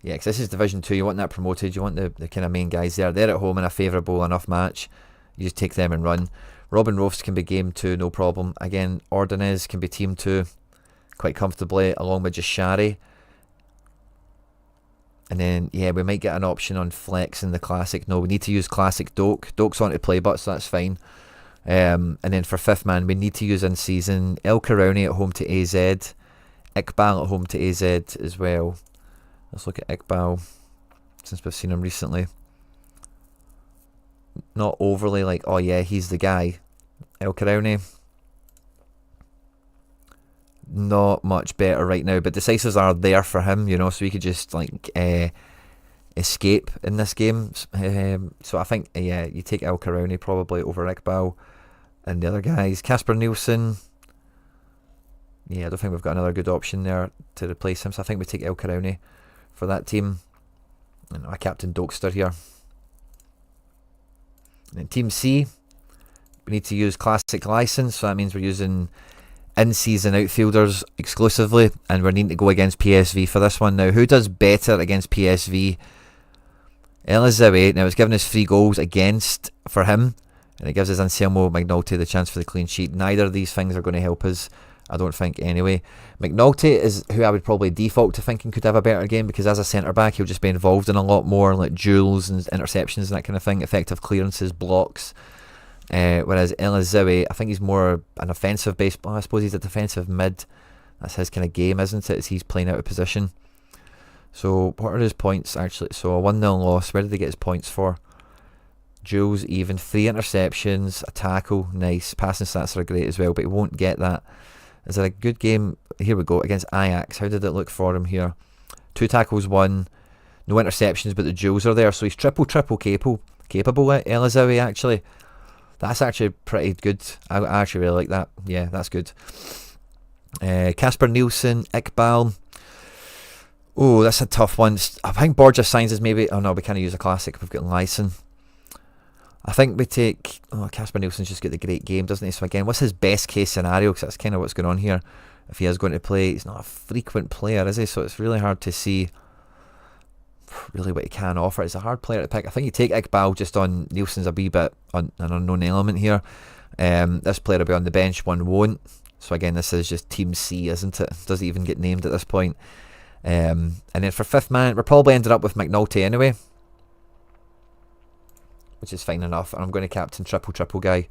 Yeah, because this is Division 2. You want that promoted. You want the kind of main guys there. They're at home in a favourable enough match. You just take them and run. Robin Rofs can be Game 2, no problem. Again, Ordonez can be Team 2. Quite comfortably, along with Jashari. And then, yeah, we might get an option on Flex in the Classic. No, we need to use Classic Doak. Doak's on to play, but so that's fine. And then for 5th man, we need to use in season El Karouni at home to AZ. Iqbal at home to AZ as well. Let's look at Iqbal, since we've seen him recently. Not overly like, oh yeah, he's the guy. El Karouni, not much better right now, but decisives are there for him, so he could just escape in this game. So I think, yeah, you take El Karouni probably over Iqbal and the other guys. Casper Nielsen, yeah, I don't think we've got another good option there to replace him, so I think we take El Karouni for that team. And our captain Dokester here. And then Team C, we need to use Classic License, so that means we're using in-season outfielders exclusively, and we're needing to go against PSV for this one. Now, who does better against PSV? Elizawi. Now, it's given us 3 goals against for him, and it gives us Anselmo McNulty the chance for the clean sheet. Neither of these things are going to help us, I don't think, anyway. McNulty is who I would probably default to thinking could have a better game, because as a centre-back, he'll just be involved in a lot more, like duels and interceptions and that kind of thing, effective clearances, blocks. Whereas Elizawi, I think he's more an offensive base. I suppose he's a defensive mid. That's his kind of game, isn't it? As he's playing out of position. So what are his points actually? So a 1-0 loss. Where did he get his points for? Jules even. 3 interceptions, a tackle, nice. Passing stats are great as well, but he won't get that. Is it a good game? Here we go, against Ajax. How did it look for him here? 2 tackles, 1. No interceptions, but the Jules are there. So he's triple capable Elizawi actually. That's actually pretty good. I actually really like that. Yeah, that's good. Casper Nielsen, Iqbal. Oh, that's a tough one. I think Borja Signs is maybe... Oh no, we can't use a Classic. We've got Lyson. I think we take... Oh, Casper Nielsen's just got the great game, doesn't he? So again, what's his best case scenario? Because that's kind of what's going on here. If he is going to play, he's not a frequent player, is he? So it's really hard to see really what he can offer. It's a hard player to pick. I think you take Iqbal just on Nielsen's a wee bit on an unknown element here. This player will be on the bench, one won't. So again, this is just Team C, isn't it? Doesn't even get named at this point. And then for 5th man, we're probably ended up with McNulty anyway, which is fine enough. And I'm going to captain triple guy.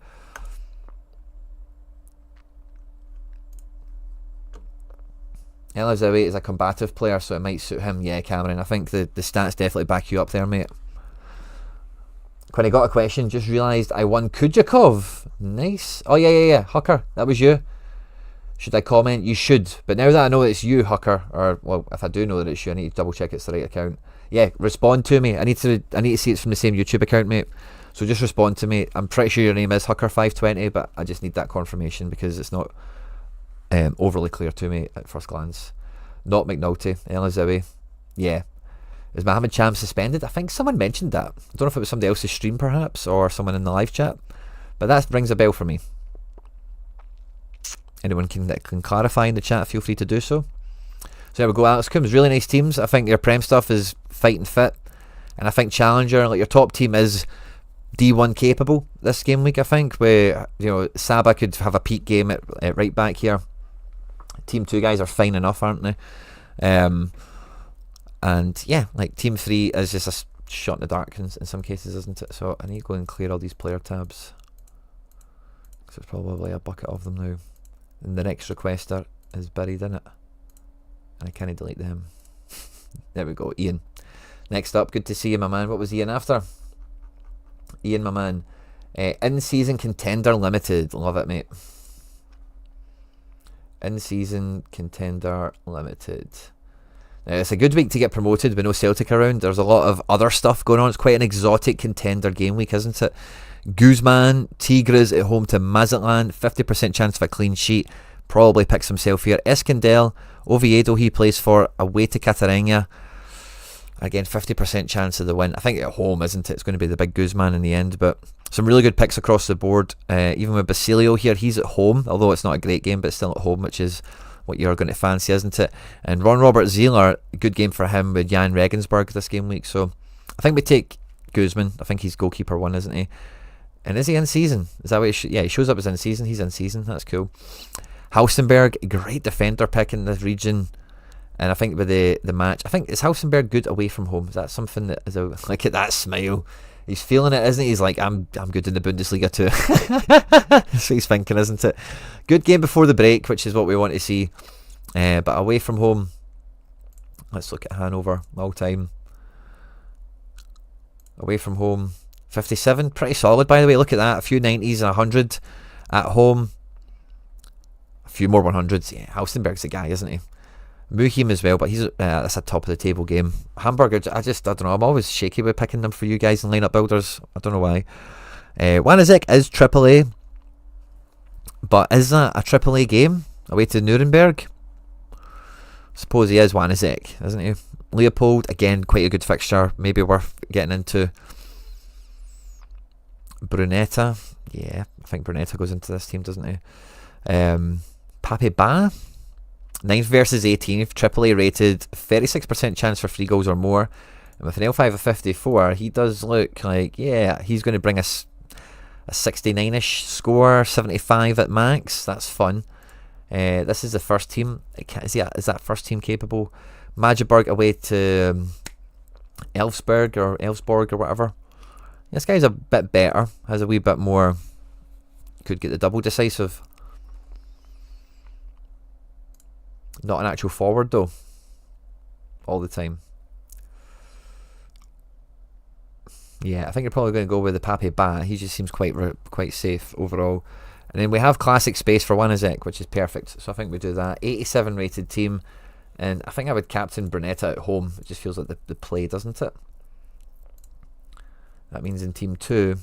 Elizawi is a combative player, so it might suit him. Yeah, Cameron, I think the stats definitely back you up there, mate. Quinny got a question, just realised I won Kujakov. Nice. Oh, yeah. Hucker, that was you. Should I comment? You should. But now that I know it's you, Hucker, or, well, if I do know that it's you, I need to double check it's the right account. Yeah, respond to me. I need to see it's from the same YouTube account, mate. So just respond to me. I'm pretty sure your name is Hucker520, but I just need that confirmation because it's not overly clear to me at first glance. Not McNulty, Elizawi. Yeah. Is Mohamed Cham suspended? I think someone mentioned that. I don't know if it was somebody else's stream perhaps, or someone in the live chat, but that rings a bell for me. Anyone that can clarify in the chat, feel free to do so. So there we go, Alex Coombs. Really nice teams. I think your Prem stuff is fight and fit, and I think Challenger, like your top team, is D1 capable this game week. I think where Saba could have a peak game at right back here. Team 2 guys are fine enough, aren't they? And yeah, like Team 3 is just a shot in the dark in some cases, isn't it? So I need to go and clear all these player tabs, because there's probably a bucket of them now. And the next requester is buried in it, and I can't delete them. There we go, Ian. Next up, good to see you, my man. What was Ian after? Ian, my man. In-season Contender Limited. Love it, mate. In-season Contender Limited. Now, it's a good week to get promoted with no Celtic around. There's a lot of other stuff going on. It's quite an exotic Contender game week, isn't it? Guzman, Tigres at home to Mazatlan. 50% chance of a clean sheet. Probably picks himself here. Escondel, Oviedo he plays for, away to Catarina. Again, 50% chance of the win. I think at home, isn't it? It's going to be the big Guzman in the end. But some really good picks across the board. Even with Basilio here, he's at home. Although it's not a great game, but still at home, which is what you're going to fancy, isn't it? And Ron Robert Zieler, good game for him with Jan Regensburg this game week. So I think we take Guzman. I think he's goalkeeper 1, isn't he? And is he in season? Is that what yeah, he shows up as in season. He's in season. That's cool. Hausenberg, great defender pick in this region. And I think with the match, I think, is Hausenberg good away from home? Is that something that is a, look at that smile. He's feeling it, isn't he? He's like, I'm good in the Bundesliga too. That's what he's thinking, isn't it? Good game before the break, which is what we want to see. But away from home, let's look at Hanover, all time. Away from home, 57, pretty solid by the way. Look at that, a few 90s and 100 at home. A few more 100s. Yeah, Hausenberg's the guy, isn't he? Muhim as well, but he's that's a top of the table game. Hamburger, I don't know, I'm always shaky with picking them for you guys in lineup builders. I don't know why. Wanizek is AAA, but is that a AAA game away to Nuremberg? Suppose he is Wanizek, isn't he? Leopold, again, quite a good fixture, maybe worth getting into. Brunetta, yeah, I think Brunetta goes into this team, doesn't he? Pape Ba, 9th versus 18th, AAA rated, 36% chance for 3 goals or more. And with an L5 of 54, he does look like, yeah, he's going to bring us a 69-ish score, 75 at max. That's fun. This is the first team. Is that first team capable? Magdeburg away to Elfsborg or whatever. This guy's a bit better, has a wee bit more, could get the double decisive. Not an actual forward though, all the time. Yeah, I think you're probably going to go with the Pape Ba. He just seems quite safe overall. And then we have classic space for Wanizek, which is perfect. So I think we do that. 87 rated team. And I think I would captain Brunetta at home. It just feels like the play, doesn't it? That means in team 2,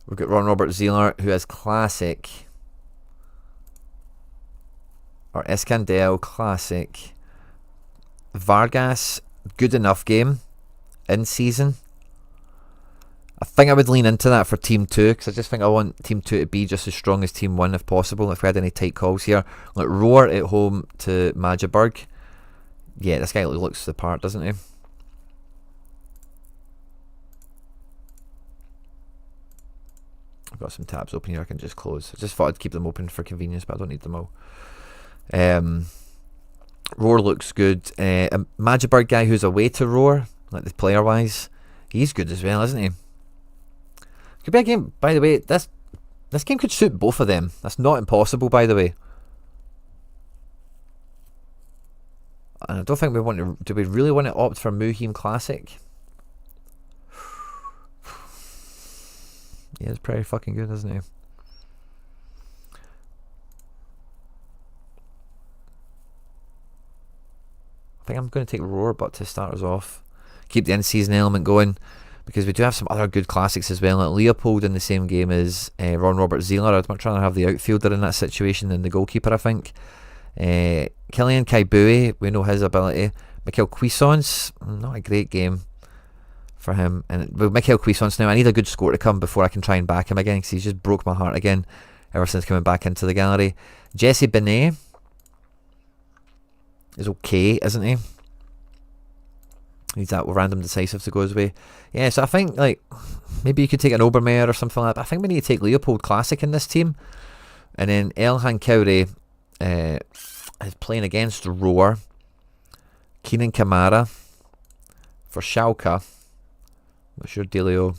we've got Ron Robert Zieler, who has classic. Or Escandel, classic. Vargas, good enough game. In season. I think I would lean into that for Team 2, because I just think I want Team 2 to be just as strong as Team 1 if possible, if we had any tight calls here. Like Roar at home to Magdeburg. Yeah, this guy looks the part, doesn't he? I've got some tabs open here I can just close. I just thought I'd keep them open for convenience, but I don't need them all. Roar looks good. A Magdeburg guy who's away to Roar, like the player wise, he's good as well, isn't he? Could be a game, by the way, this game could suit both of them. That's not impossible, by the way. And I don't think we want to, do we really want to opt for Muhim Classic? Yeah, it's pretty fucking good, isn't he? I think I'm going to take Roar, but to start us off, keep the in-season element going, because we do have some other good classics as well. Like Leopold in the same game as Ron Robert Zieler. I'd much rather have the outfielder in that situation than the goalkeeper, I think. Kylian Kaibue, we know his ability. Mikel Cuisance, not a great game for him. And with Mikel Cuisance now, I need a good score to come before I can try and back him again, because he's just broke my heart again ever since coming back into the gallery. Jesse Benet is okay, isn't he? Needs that random decisive to go his way. Yeah, so I think like maybe you could take an Obermeier or something like that. But I think we need to take Leopold Classic in this team. And then Elhan Kauri is playing against Roar. Keenan Kamara for Schalke. What's your dealio?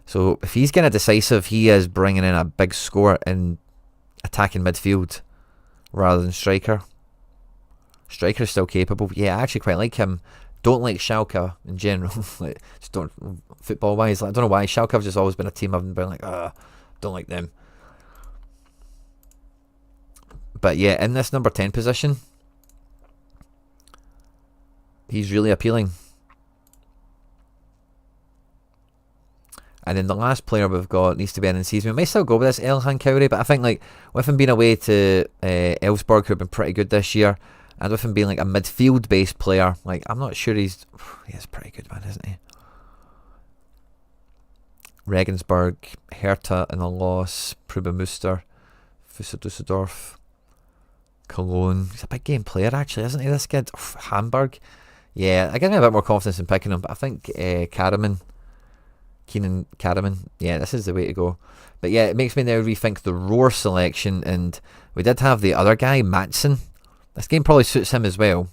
So if he's getting a decisive, he is bringing in a big score in attacking midfield rather than striker. Striker is still capable. Yeah, I actually quite like him. Don't like Schalke in general. Like, just don't, football wise. Like, I don't know why. Schalke have just always been a team I've been like, don't like them. But yeah, in this number 10 position, he's really appealing. And then the last player we've got needs to be in season. We might still go with this Elhan Kauri, but I think like with him being away to Elfsborg, who've been pretty good this year, and with him being like a midfield based player, like I'm not sure he's pretty good, man, isn't he? Regensburg, Hertha in a loss, Muster, Fusa Dusseldorf, Cologne. He's a big game player actually, isn't he, this kid? Hamburg. Yeah, I give me a bit more confidence in picking him, but I think Keenan Karaman, yeah, this is the way to go. But yeah, it makes me now rethink the Roar selection, and we did have the other guy, Matson. This game probably suits him as well,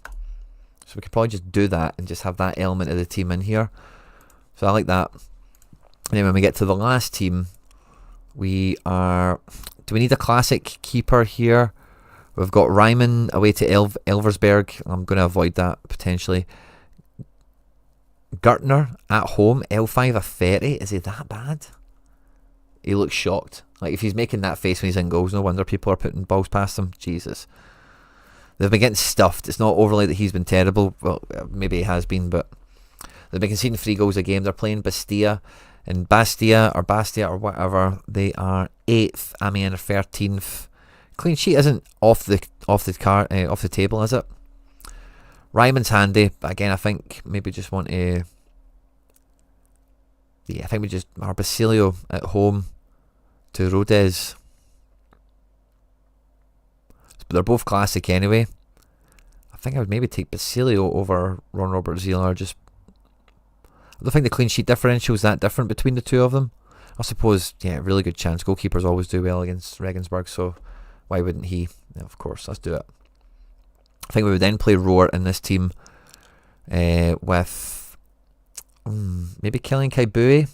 so we could probably just do that and just have that element of the team in here. So I like that. And then when we get to the last team, do we need a classic keeper here? We've got Ryman away to Elversberg. I'm going to avoid that potentially. Gertner at home, L5 a 30. Is he that bad? He looks shocked. Like if he's making that face when he's in goals, no wonder people are putting balls past him. Jesus. They've been getting stuffed. It's not overly that he's been terrible. Well, maybe he has been, but they've been conceding 3 goals a game. They're playing Bastia or whatever. They are 8th. Amiens are 13th. Clean sheet isn't off the table, is it? Ryman's handy, but again, I think maybe just want to. Yeah, I think we just are Basilio at home to Rodez. But they're both classic anyway. I think I would maybe take Basilio over Ron Robert Zieler. I don't think the clean sheet differential is that different between the two of them. I suppose, yeah, really good chance. Goalkeepers always do well against Regensburg, so why wouldn't he? Yeah, of course, let's do it. I think we would then play Roar in this team with maybe Kylian Kaibue.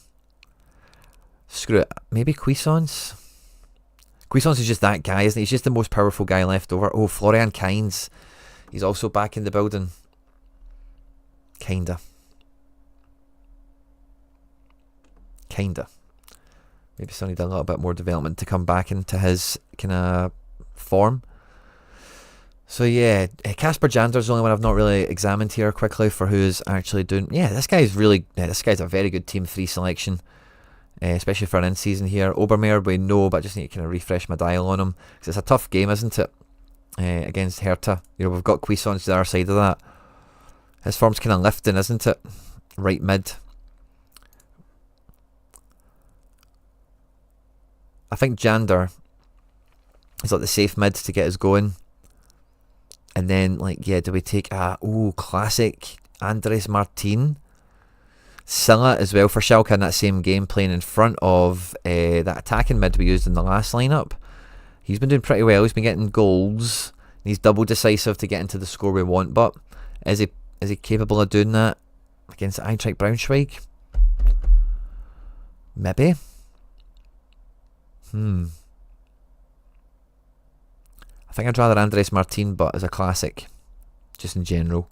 Screw it. Maybe Cuisance. Cuisance is just that guy, isn't he? He's just the most powerful guy left over. Oh, Florian Kainz. He's also back in the building. Kinda. Maybe still need a little bit more development to come back into his kind of form. So yeah, Casper Jander's the only one I've not really examined here quickly for who's actually doing. Yeah, this guy's a very good Team 3 selection, especially for an in-season here. Obermeier we know, but I just need to kind of refresh my dial on him, because it's a tough game, isn't it, against Hertha. You know, we've got Cuisance to the other side of that. His form's kind of lifting, isn't it? Right mid. I think Jander is like the safe mid to get us going. And then, like, yeah, do we take classic Andres Martin? Silla as well for Schalke in that same game, playing in front of that attacking mid we used in the last lineup. He's been doing pretty well. He's been getting goals. He's double decisive to get into the score we want. But is he capable of doing that against Eintracht Braunschweig? Maybe. I think I'd rather Andres Martin, but as a classic, just in general.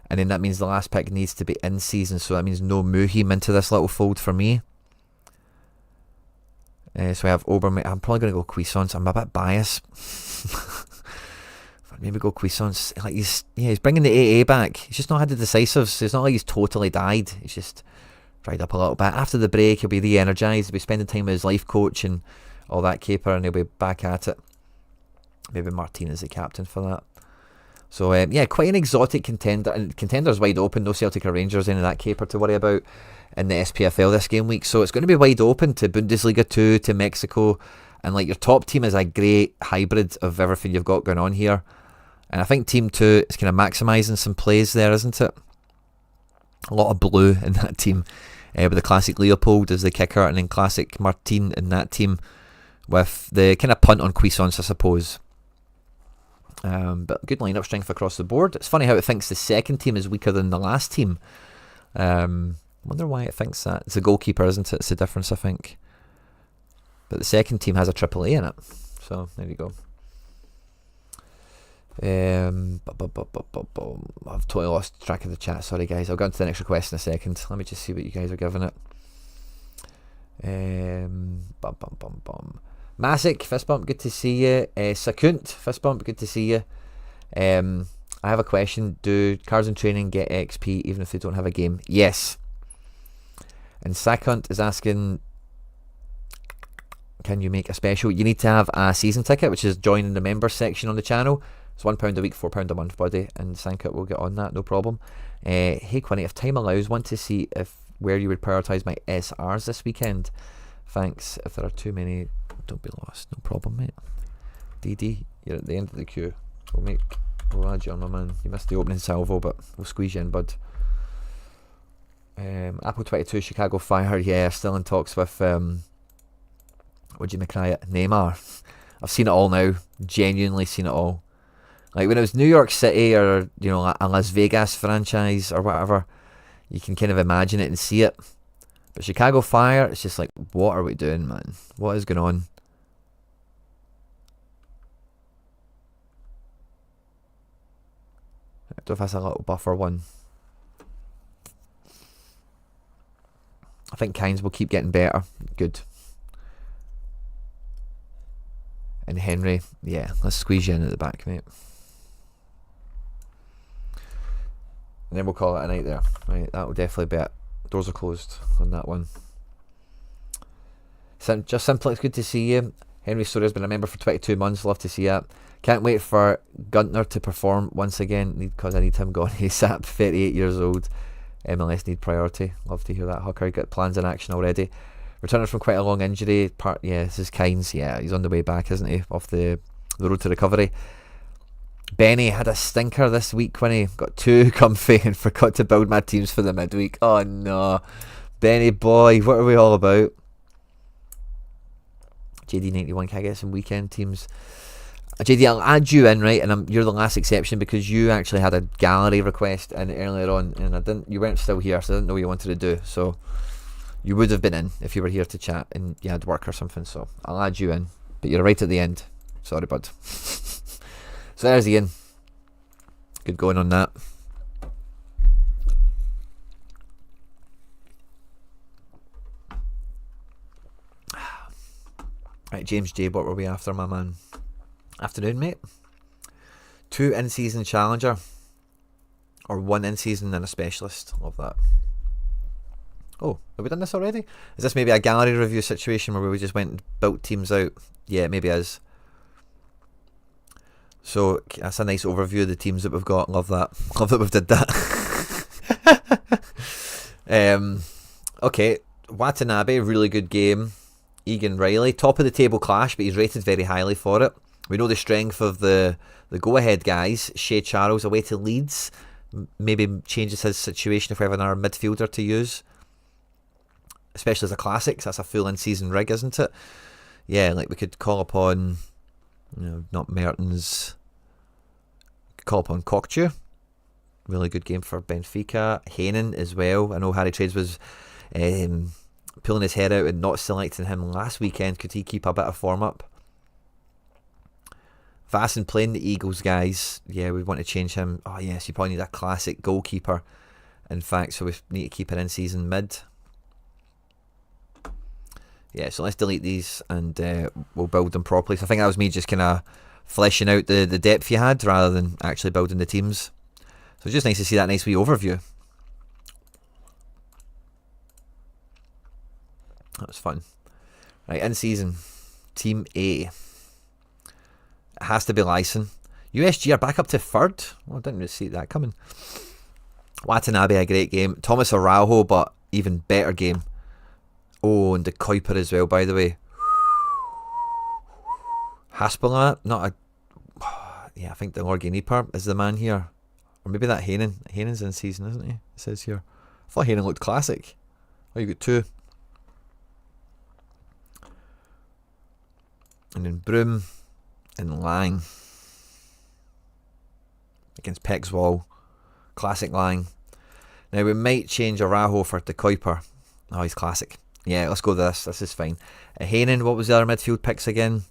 And then that means the last pick needs to be in season, so that means no Muhim into this little fold for me. So I have Obermeier. I'm probably going to go Cuisance. I'm a bit biased. Maybe go Cuisance. Like he's bringing the AA back. He's just not had the decisives. So it's not like he's totally died. He's just dried up a little bit. After the break, he'll be re-energised. He'll be spending time with his life coach and all that caper, and he'll be back at it. Maybe Martin is the captain for that. So yeah, quite an exotic contender, and Contender's wide open. No Celtic or Rangers, any of that caper to worry about in the SPFL this game week. So it's going to be wide open to Bundesliga 2, to Mexico, and like your top team is a great hybrid of everything you've got going on here. And I think Team 2 is kind of maximising some plays there, isn't it? A lot of blue in that team, with the classic Leopold as the kicker, and then classic Martin in that team with the kind of punt on Cuisance, I suppose. But good lineup strength across the board. It's funny how it thinks the second team is weaker than the last team. Wonder why it thinks that. It's the goalkeeper, isn't it? It's the difference, I think. But the second team has a triple A in it. So, there you go. I've totally lost track of the chat. Sorry, guys. I'll get on to the next request in a second. Let me just see what you guys are giving it. Masic, fist bump, good to see you. Sakunt, fist bump, good to see you. I have a question. Do cards in training get XP even if they don't have a game? Yes. And Sakunt is asking, can you make a special? You need to have a season ticket, which is joining the members section on the channel. It's £1 a week, £4 a month, buddy. And Sankut will get on that, no problem. Hey Quinny, if time allows, want to see where you would prioritise my SRs this weekend. Thanks. If there are too many, don't be lost. No problem, mate. DD, you're at the end of the queue. We'll add you on, my man. You missed the opening salvo, but we'll squeeze you in, bud. Apple 22, Chicago Fire. Yeah, still in talks with would you make it? Neymar. I've seen it all now. Genuinely seen it all. Like when it was New York City or a Las Vegas franchise or whatever, you can kind of imagine it and see it. But Chicago Fire, it's just like, what are we doing, man? What is going on? I don't know if that's a little buffer one. I think Kynes will keep getting better. Good. And Henry, yeah, let's squeeze you in at the back, mate. And then we'll call it a night there. Right, that will definitely be it. Doors are closed on that one. Just Simple, it's good to see you. Henry Sorare has been a member for 22 months. Love to see that. Can't wait for Gunter to perform once again. Because I need him gone ASAP. 38 years old. MLS need priority. Love to hear that. Hooker got plans in action already. Returning from quite a long injury. Yeah, this is Kynes. Yeah, he's on the way back, isn't he? Off the road to recovery. Benny had a stinker this week when he got too comfy and forgot to build my teams for the midweek. Oh no. Benny boy, what are we all about? JD91, can I get some weekend teams? JD, I'll add you in, right? And you're the last exception because you actually had a gallery request in earlier on and you weren't still here, so I didn't know what you wanted to do. So you would have been in if you were here to chat and you had work or something, so I'll add you in. But you're right at the end. Sorry, bud. So there's Ian. Good going on that. Right, James J, what were we after, my man? Afternoon, mate. 2 in-season challenger. Or 1 in-season and a specialist. Love that. Oh, have we done this already? Is this maybe a gallery review situation where we just went and built teams out? Yeah, it maybe is. So that's a nice overview of the teams that we've got. Love that. Love that we've did that. Okay, Watanabe, really good game. Egan Riley, top of the table clash, but he's rated very highly for it. We know the strength of the go-ahead guys. Shea Charles away to Leeds. Maybe changes his situation if we have another midfielder to use. Especially as a classic, 'cause that's a full in-season rig, isn't it? Yeah, like we could call upon... not Mertens. Call upon Cockchew. Really good game for Benfica. Hainan as well. I know Harry Trades was pulling his head out and not selecting him last weekend. Could he keep a bit of form up? Vassen playing the Eagles, guys. Yeah, we want to change him. Oh yes, you probably need a classic goalkeeper. In fact, so we need to keep it in season mid. Yeah, so let's delete these and we'll build them properly. So I think that was me just kind of fleshing out the depth you had rather than actually building the teams. So it's just nice to see that nice wee overview. That was fun. Right, in season, Team A. It has to be Lyson. USG are back up to 3rd. Well, I didn't really see that coming. Watanabe, a great game. Thomas Araujo, but even better game. Oh, and the Kuiper as well, by the way. Haspelat, not a... Yeah, I think the Lorganiper is the man here. Or maybe that Hainan. Hainan's in season, isn't he? It says here. I thought Hainan looked classic. Oh, you got 2. And then Broom and Lang. against Pexwall. Classic line. Now we might change Araho for De Kuiper. Oh, he's classic. Yeah, let's go with this. This is fine. Hainen, what was the other midfield picks again?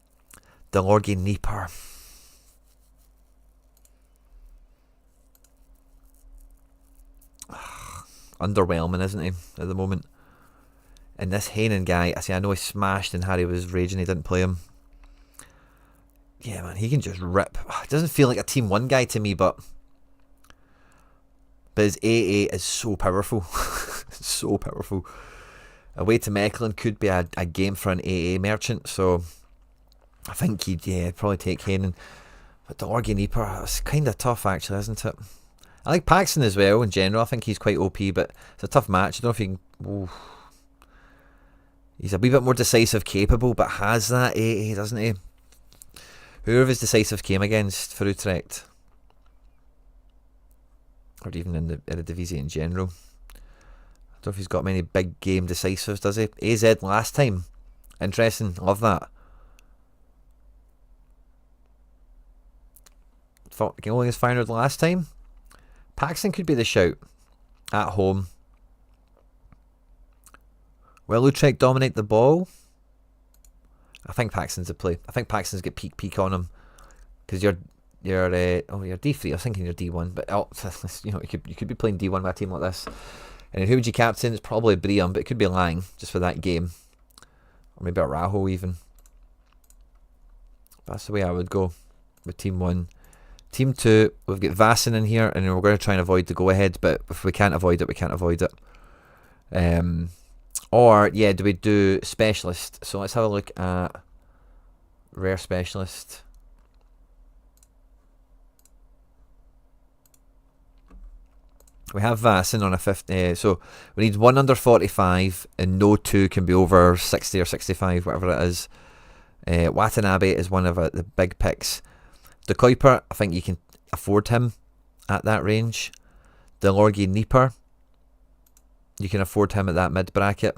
Delorgi Nieper. Underwhelming, isn't he, at the moment? And this Hainen guy, I know he smashed and Harry was raging he didn't play him. Yeah, man, he can just rip. It doesn't feel like a Team 1 guy to me, but his AA is so powerful. So powerful. Away to Mechelen could be a game for an AA merchant, so I think he'd probably take Hainen. But the Organeeper, it's kind of tough actually, isn't it? I like Paxton as well in general. I think he's quite OP, but it's a tough match. I don't know if he can... Ooh. He's a wee bit more decisive capable, but has that AA, doesn't he? Whoever his decisive came against for Utrecht, or even in the Eredivisie in general. I don't know if he's got many big game decisives, does he? AZ last time. Interesting. Love that. Thought only his Feyenoord last time. Paxton could be the shout. At home. Will Utrecht dominate the ball? I think Paxton's a play. I think Paxton's got peak on him. Because you're D3. I was thinking you're D1, but you could be playing D1 with a team like this. And who would you captain? It's probably Briam, but it could be Lang just for that game, or maybe a Raho even. That's the way I would go with Team 1. Team 2, we've got Vassen in here, and we're going to try and avoid the go ahead. But if we can't avoid it, we can't avoid it. Or yeah, do we do specialist? So let's have a look at rare specialist. We have Vassen on a 50, so we need 1 under 45 and no 2 can be over 60 or 65, whatever it is. Watanabe is one of the big picks. De Kuiper, I think you can afford him at that range. Delorgi Nieper, you can afford him at that mid bracket.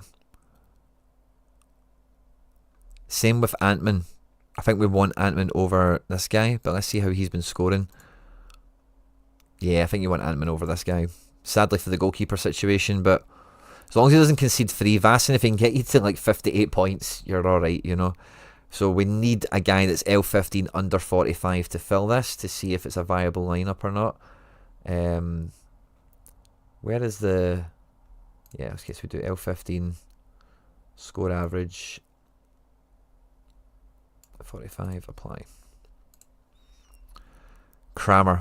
Same with Antman. I think we want Antman over this guy, but let's see how he's been scoring. Yeah, I think you want Antman over this guy. Sadly for the goalkeeper situation, but as long as he doesn't concede 3, Vassen, if he can get you to like 58 points, you're alright, you know. So we need a guy that's L15 under 45 to fill this, to see if it's a viable lineup or not. Where is the... Yeah, I guess we do L15, score average, 45, apply. Kramer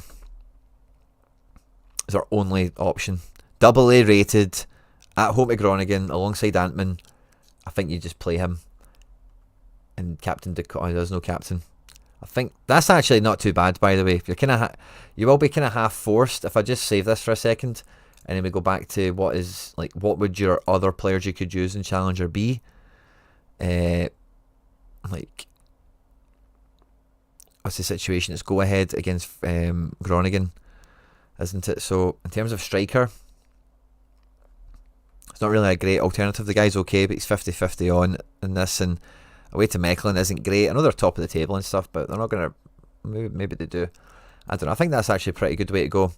is our only option. Double A rated, at home to Groningen, alongside Antman. I think you just play him. And Captain there's no captain. I think that's actually not too bad, by the way. You're you will be kind of half forced if I just save this for a second, and then we go back to what would your other players you could use in Challenger be? What's the situation? It's go ahead against Groningen, isn't it? So in terms of striker, it's not really a great alternative. The guy's okay, but he's 50-50 on in this, and away to Mechelen isn't great. I know they're top of the table and stuff, but they're not going to... Maybe they do. I don't know. I think that's actually a pretty good way to go.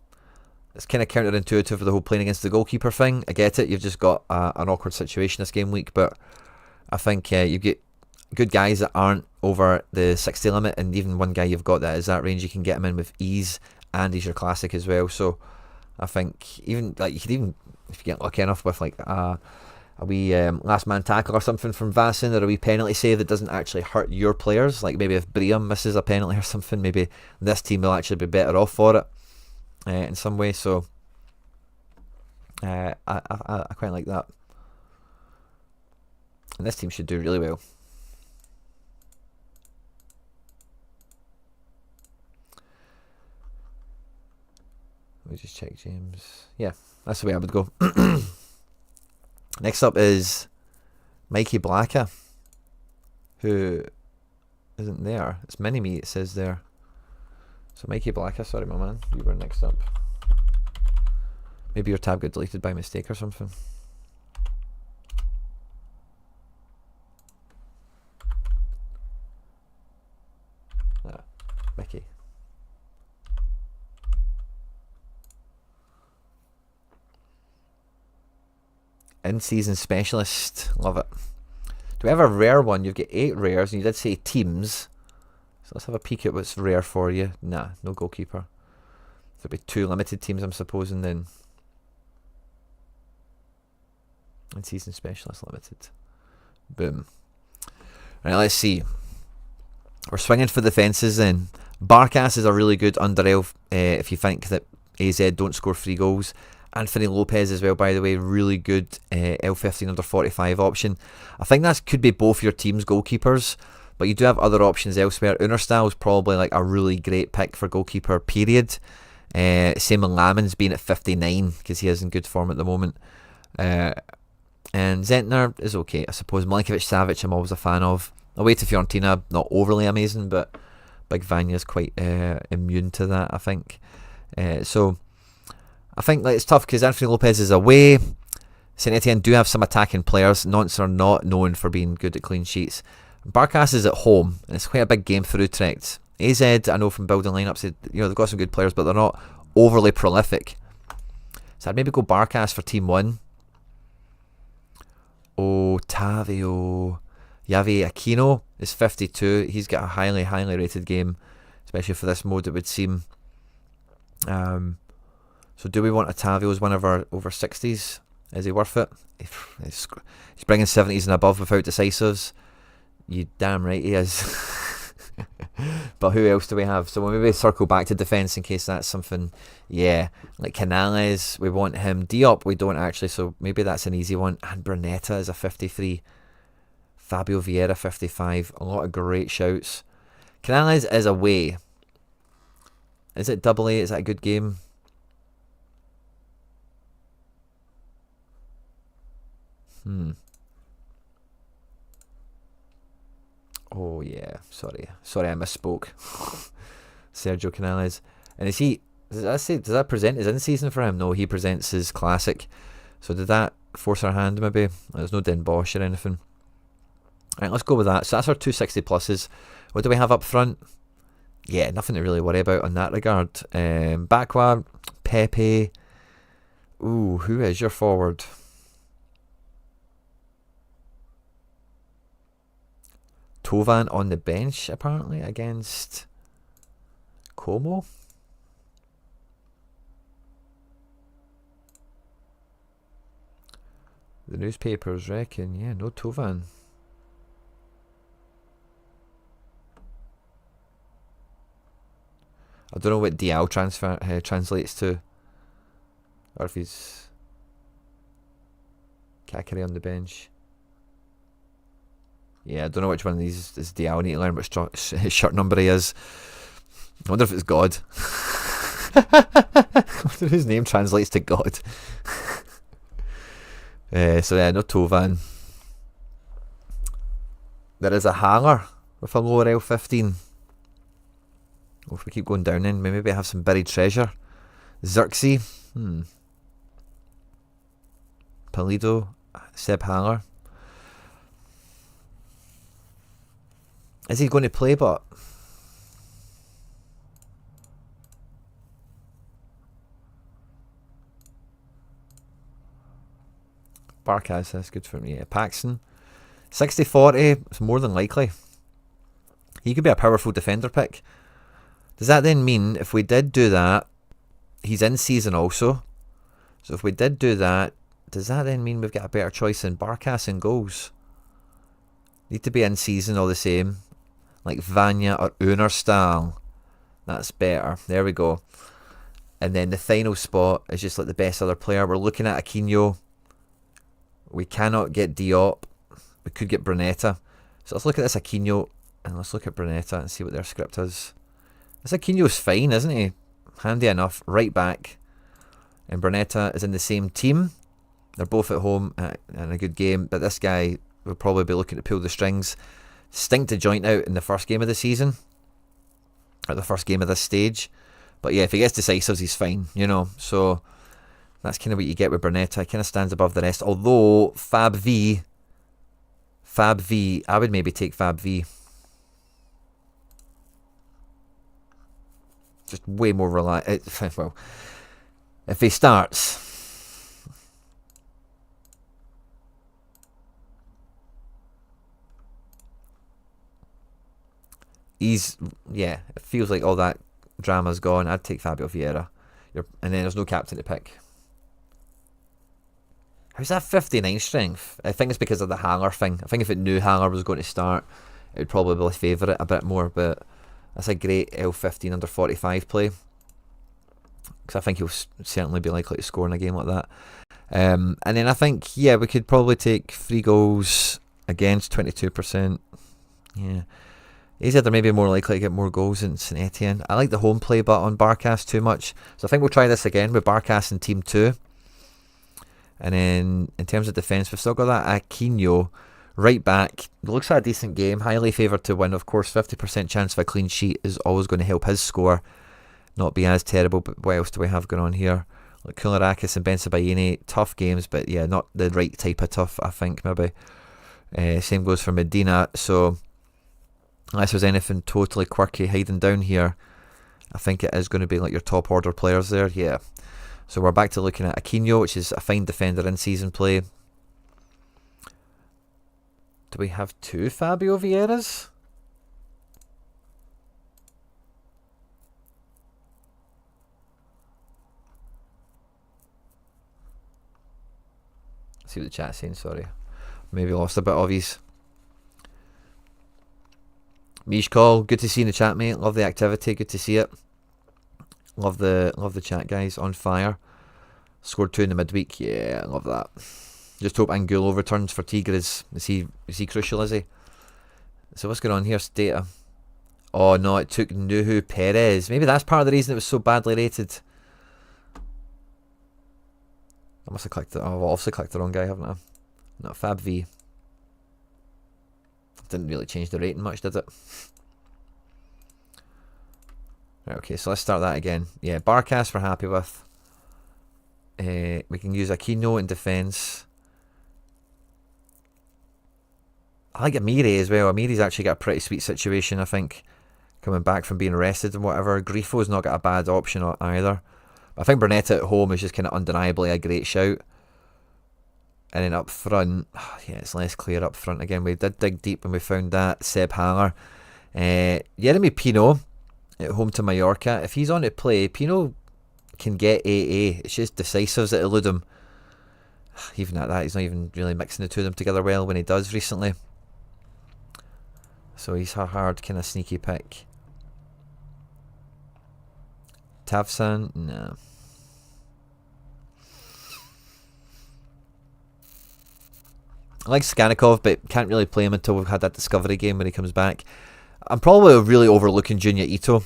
It's kind of counterintuitive for the whole playing against the goalkeeper thing. I get it. You've just got an awkward situation this game week, but I think you get good guys that aren't over the 60 limit, and even one guy you've got that is that range, you can get him in with ease, and he's your classic as well. So I think even you could even, if you get lucky enough with like a wee last man tackle or something from Vassen, or a wee penalty save that doesn't actually hurt your players, like maybe if Briam misses a penalty or something, maybe this team will actually be better off for it in some way. So I quite like that, and this team should do really well. Let me just check James. Yeah, that's the way I would go. Next up is Mikey Blacka, who isn't there. It's Mini-Me, it says there. So Mikey Blacka, sorry my man, you were next up. Maybe your tab got deleted by mistake or something. Mickey. In-season specialist. Love it. Do we have a rare one? You've got 8 rares, and you did say teams. So let's have a peek at what's rare for you. Nah, no goalkeeper. There'll be 2 limited teams, I'm supposing, then. In-season specialist limited. Boom. Right, let's see. We're swinging for the fences then. Barkas is a really good under elf if you think that AZ don't score 3 goals. Anthony Lopez as well, by the way, really good L15 under 45 option. I think that could be both your team's goalkeepers, but you do have other options elsewhere. Unerstal is probably like a really great pick for goalkeeper, period. Same with Lammens being at 59 because he is in good form at the moment. And Zentner is okay, I suppose. Milinkovic-Savic I'm always a fan of. Away to Fiorentina, not overly amazing, but Big Vanya's quite immune to that, I think. So I think like, it's tough because Anthony Lopez is away. Saint Etienne do have some attacking players. Nantes are not known for being good at clean sheets. Barkas is at home, and it's quite a big game for Utrecht. AZ, I know from building lineups, they've got some good players, but they're not overly prolific. So I'd maybe go Barkas for team 1. Otavio Yavi Aquino is 52. He's got a highly, highly rated game, especially for this mode, it would seem. So do we want Otavio as one of our over 60s? Is he worth it? He's bringing 70s and above without decisives. You damn right he is. But who else do we have? So we'll maybe circle back to defence in case that's something. Yeah, like Canales, we want him. Diop, we don't actually, so maybe that's an easy one. And Brunetta is a 53. Fabio Vieira, 55. A lot of great shouts. Canales is away. Is it double A? Is that a good game? Oh yeah, sorry I misspoke. Sergio Canales. And is he, does that present his in-season for him? No, he presents his classic. So did that force our hand maybe? There's no Den Bosch or anything. Alright, let's go with that. So that's our 260 pluses. What do we have up front? Yeah, nothing to really worry about on that regard. Bakwa, Pepe. Ooh, who is your forward? Tovan on the bench, apparently, against Como. The newspapers reckon, yeah, no Tovan. I don't know what DL translates to, or if he's Kakari on the bench. Yeah, I don't know which one of these is DL. I need to learn which his shirt number he is. I wonder if it's God. I wonder if his name translates to God. So yeah, no Tovan. There is a Haller with a lower L15. Well, if we keep going down then, maybe I have some buried treasure. Xerxes. Polido. Seb Haller. Is he going to play, but... Barkas, that's good for me. Yeah, Paxson. 60-40, it's more than likely. He could be a powerful defender pick. Does that then mean, if we did do that, he's in season also? So if we did do that, does that then mean we've got a better choice in Barkas and goals? Need to be in season all the same. Like Vanya or Unerstal. That's better. There we go. And then the final spot is just like the best other player. We're looking at Aquino. We cannot get Diop. We could get Brunetta. So let's look at this Aquino and let's look at Brunetta and see what their script is. This Aquino's fine, isn't he? Handy enough. Right back. And Brunetta is in the same team. They're both at home and a good game. But this guy will probably be looking to pull the strings. Stink to joint out in the first game of the season. Or the first game of this stage. But yeah, if he gets decisives, he's fine, you know. So that's kind of what you get with Brunetta. He kind of stands above the rest. Although Fab V, I would maybe take Fab V. Just way more reliable. Well, if he starts, Yeah, it feels like all that drama's gone. I'd take Fabio Vieira. And then there's no captain to pick. How's that 59 strength? I think it's because of the hanger thing. I think if it knew hanger was going to start, it would probably favour it a bit more, but that's a great L15 under 45 play. Because I think he'll certainly be likely to score in a game like that. And then I think, yeah, we could probably take 3 goals against 22%. Yeah. AZ are maybe more likely to get more goals than St Etienne. I like the home play but on Barkas too much. So I think we'll try this again with Barkas in Team 2. And then in terms of defence, we've still got that Aquino right back. It looks like a decent game. Highly favoured to win. Of course, 50% chance of a clean sheet is always going to help his score not be as terrible. But what else do we have going on here? Like Koulirakis and Bensebaini, tough games, but yeah, not the right type of tough, I think, maybe. Same goes for Medina. So unless there's anything totally quirky hiding down here, I think it is going to be like your top order players there. Yeah. So we're back to looking at Aquino, which is a fine defender in season play. Do we have 2 Fabio Vieiras? Let's see what the chat's saying, sorry. Maybe lost a bit of his. Mish Call, good to see in the chat, mate. Love the activity, good to see it. Love the chat, guys. On fire. Scored 2 in the midweek. Yeah, I love that. Just hope Angulo returns for Tigres. Is he crucial, is he? So what's going on here? Stata. Oh no, it took Nuhu Perez. Maybe that's part of the reason it was so badly rated. I must have clicked it. Oh, I've obviously clicked the wrong guy, haven't I? Not Fab V. Didn't really change the rating much, did it? Right, okay, so let's start that again. Yeah, Barkas we're happy with. We can use Aquino in defence. I like Amiri as well. Amiri's actually got a pretty sweet situation, I think. Coming back from being arrested and whatever. Grifo's not got a bad option either. I think Bernetta at home is just kind of undeniably a great shout. And then up front, yeah, it's less clear up front again. We did dig deep and we found that Seb Hanger. Jeremy Pino at home to Mallorca. If he's on to play, Pino can get AA. It's just decisives that elude him. Even at that, he's not even really mixing the two of them together well when he does recently. So he's a hard kind of sneaky pick. Tavsan, no. I like Skanikov, but can't really play him until we've had that discovery game when he comes back. I'm probably really overlooking Junior Ito.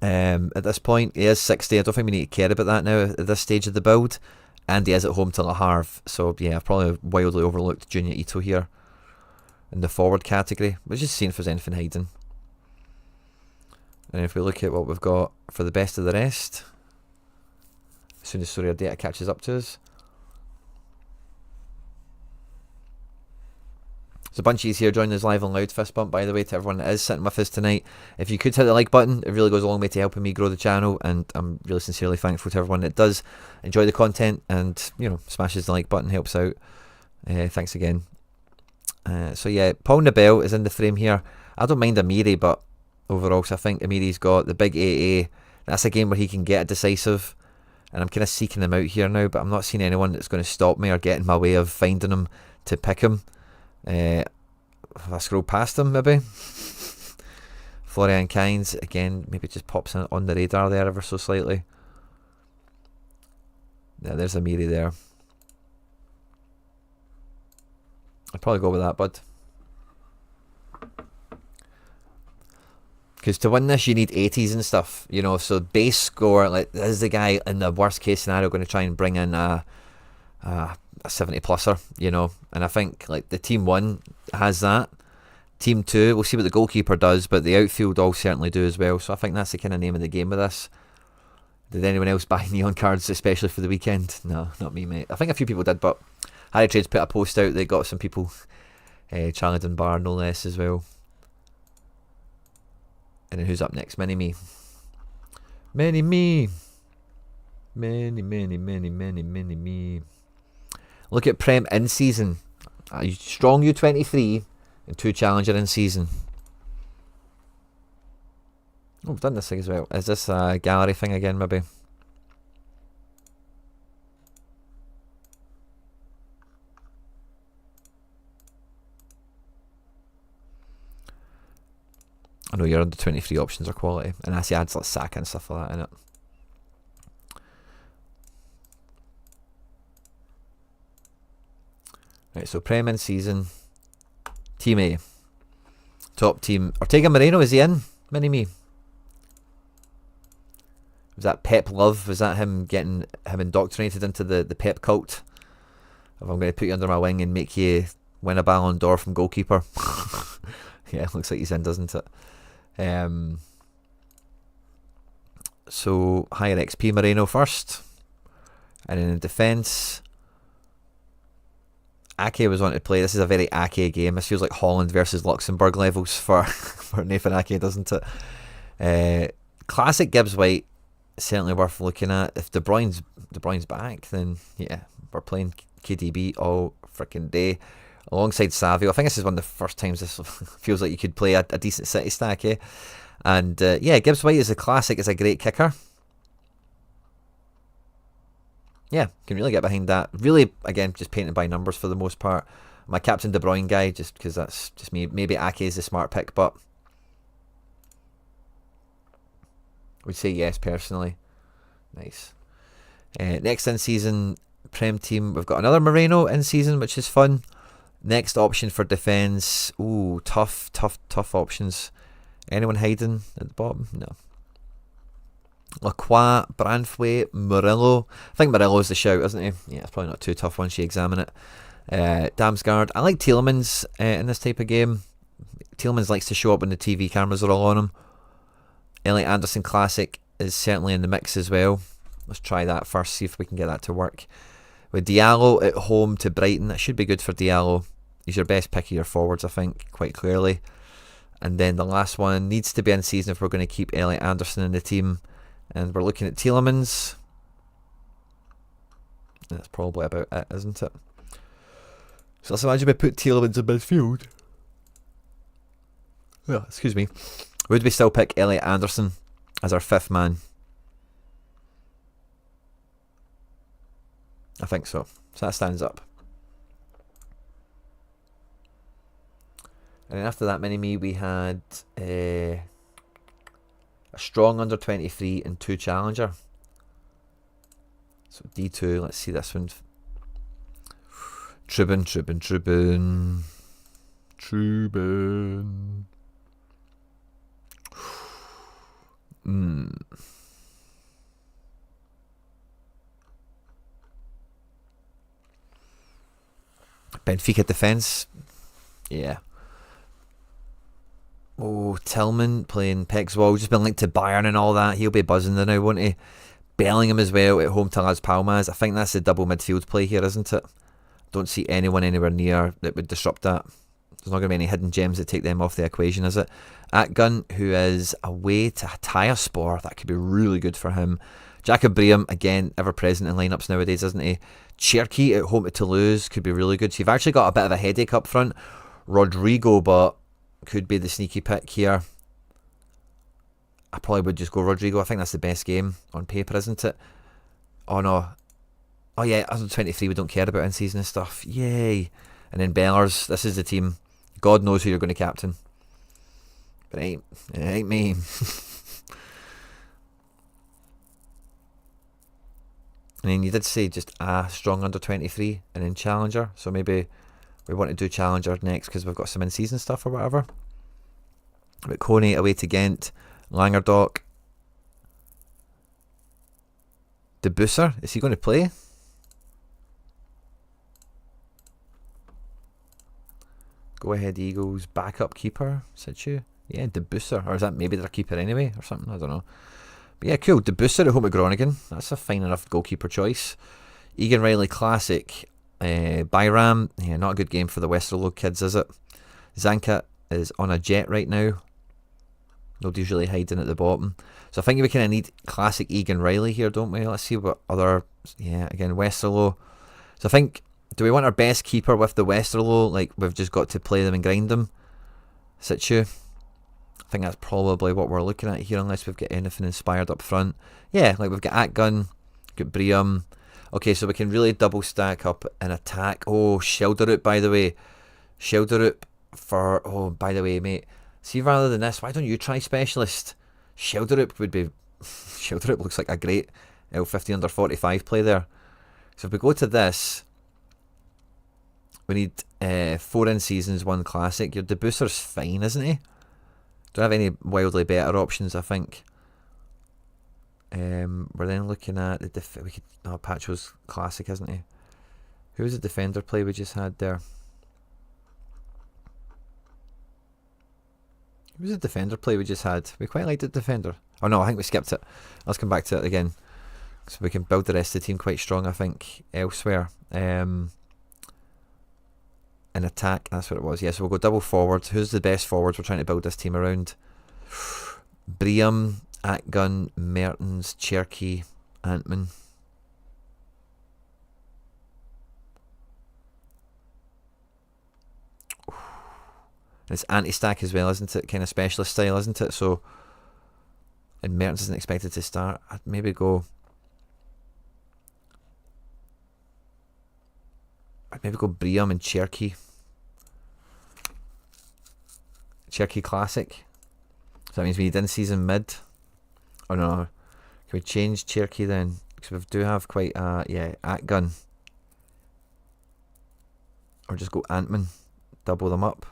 At this point, he is 60. I don't think we need to care about that now at this stage of the build. And he is at home to Le Havre. So yeah, I've probably wildly overlooked Junior Ito here in the forward category. We're just seeing if there's anything hiding. And if we look at what we've got for the best of the rest, as soon as Sorare data catches up to us. There's a bunch of you here joining us live on Loud. Fist bump, by the way, to everyone that is sitting with us tonight. If you could hit the like button, it really goes a long way to helping me grow the channel, and I'm really sincerely thankful to everyone that does enjoy the content and, you know, smashes the like button, helps out. Thanks again. So yeah, Paul Nabel is in the frame here. I don't mind Amiri, but overall, so I think Amiri's got the big AA. That's a game where he can get a decisive, and I'm kind of seeking him out here now, but I'm not seeing anyone that's going to stop me or get in my way of finding him to pick him. If I scroll past him, maybe. Florian Kainz, again, maybe just pops on the radar there ever so slightly. Yeah, there's Amiri there. I'd probably go with that, bud. Because to win this, you need 80s and stuff, you know. So base score, like, this is the guy in the worst case scenario going to try and bring in a 70 pluser, you know. And I think like the team 1 has that. Team 2, we'll see what the goalkeeper does, but the outfield all certainly do as well. So I think that's the kind of name of the game with this. Did anyone else buy neon cards, especially for the weekend? No, not me, mate. I think a few people did, but Harry Trades put a post out. They got some people challenging bar, no less, as well. And then who's up next? Many-Me. Many-Me. Many-Me. Look at Prem in season. Strong U23 and 2 challenger in season. Oh, we've done this thing as well. Is this a gallery thing again, maybe? I know your under 23 options are quality, and I see ads like Saka and stuff like that in it. Right, so Prem in season. Team A. Top team. Ortega Moreno, is he in? Mini me. Was that Pep love? Was that him getting him indoctrinated into the Pep cult? If I'm going to put you under my wing and make you win a Ballon d'Or from goalkeeper. Yeah, looks like he's in, doesn't it? So higher XP Moreno first, and then in defence, Ake was on to play. This is a very Ake game. This feels like Holland versus Luxembourg levels for Nathan Ake, doesn't it? Classic Gibbs White, certainly worth looking at. If De Bruyne's back, then yeah, we're playing KDB all freaking day alongside Savio. I think this is one of the first times this feels like you could play a decent City stack, eh? And yeah, Gibbs White is a classic, is a great kicker. Yeah, can really get behind that. Really, again, just painted by numbers for the most part. My captain De Bruyne guy, just because that's just me. Maybe Ake is the smart pick, but would say yes personally. Nice. Next in season Prem team, we've got another Moreno in season, which is fun. Next option for defence. Ooh, tough options. Anyone hiding at the bottom? No. Lacroix, Branthwaite, Murillo. I think Murillo's the shout, isn't he? Yeah, it's probably not too tough once you examine it. Damsgaard. I like Tielemans in this type of game. Tielemans likes to show up when the TV cameras are all on him. Elliot Anderson Classic is certainly in the mix as well. Let's try that first, see if we can get that to work. With Diallo at home to Brighton, that should be good for Diallo. He's your best pick of your forwards, I think, quite clearly. And then the last one needs to be in season if we're going to keep Elliot Anderson in the team. And we're looking at Tielemans. That's probably about it, isn't it? So let's imagine we put Tielemans in midfield. Oh, excuse me. Would we still pick Elliot Anderson as our fifth man? I think so. So that stands up. And then after that mini-me, we had a strong under 23 and 2 challenger. So D2, let's see this one. Trubin. Benfica defence. Yeah. Oh, Tillman playing Pexwall, just been linked to Bayern and all that. He'll be buzzing there now, won't he? Bellingham as well at home to Las Palmas. I think that's the double midfield play here, isn't it? Don't see anyone anywhere near that would disrupt that. There's not going to be any hidden gems that take them off the equation, is it? Atgun, who is away to Hatayspor, that could be really good for him. Jacob Braham, again, ever present in lineups nowadays, isn't he? Cherki at home to Toulouse could be really good. So you've actually got a bit of a headache up front. Rodrigo, but could be the sneaky pick here. I probably would just go Rodrigo. I think that's the best game on paper, isn't it? Oh no. Oh yeah, as of 23 we don't care about in-season and stuff. Yay. And then Bellers, this is the team. God knows who you're going to captain. But it ain't me. And then you did say just a strong under 23 and then challenger. So maybe we want to do challenger next because we've got some in-season stuff or whatever. But Coney away to Ghent. Langerdock. De Busser, is he going to play? Go ahead Eagles, backup keeper, Situ. Yeah, De Busser, or is that maybe their keeper anyway, or something, I don't know. But yeah, cool, De Busser at home at Groningen, that's a fine enough goalkeeper choice. Egan Riley Classic, Byram, yeah, not a good game for the Westerlo kids, is it? Zanka is on a jet right now. Nobody's really hiding at the bottom. So I think we kind of need classic Egan Riley here, don't we? Let's see what other... Yeah, again, Westerlo. So I think... Do we want our best keeper with the Westerlo? Like, we've just got to play them and grind them? Situ. I think that's probably what we're looking at here, unless we've got anything inspired up front. Yeah, like we've got Atgun, got Brium. Okay, so we can really double stack up an attack. Oh, Shelderoot, by the way. Shelderoot for... Oh, by the way, mate. See, rather than this, why don't you try Specialist? Shelderoot would be... Shelderoot looks like a great L50 under 45 play there. So if we go to this, we need 4 in-seasons, 1 classic. Your Debooser's fine, isn't he? Don't have any wildly better options, I think. We're then looking at the we could... Oh, Pacho's classic, isn't he? Who was the defender play we just had there? Who was the defender play we just had? We quite liked the defender. Oh no, I think we skipped it. Let's come back to it again. So we can build the rest of the team quite strong, I think, elsewhere. An attack, that's what it was. Yeah, so we'll go double forward. Who's the best forwards we're trying to build this team around? Brium, Atgun, Mertens, Cherky, Antman. It's anti-stack as well, isn't it? Kind of specialist style, isn't it? So, and Mertens isn't expected to start. I'd maybe go Brium and Cherky. Cherky classic. So that means we need in-season mid. Oh no, can we change Cherky then? Because we do have quite a, yeah, Atgun. Or just go Antman. Double them up.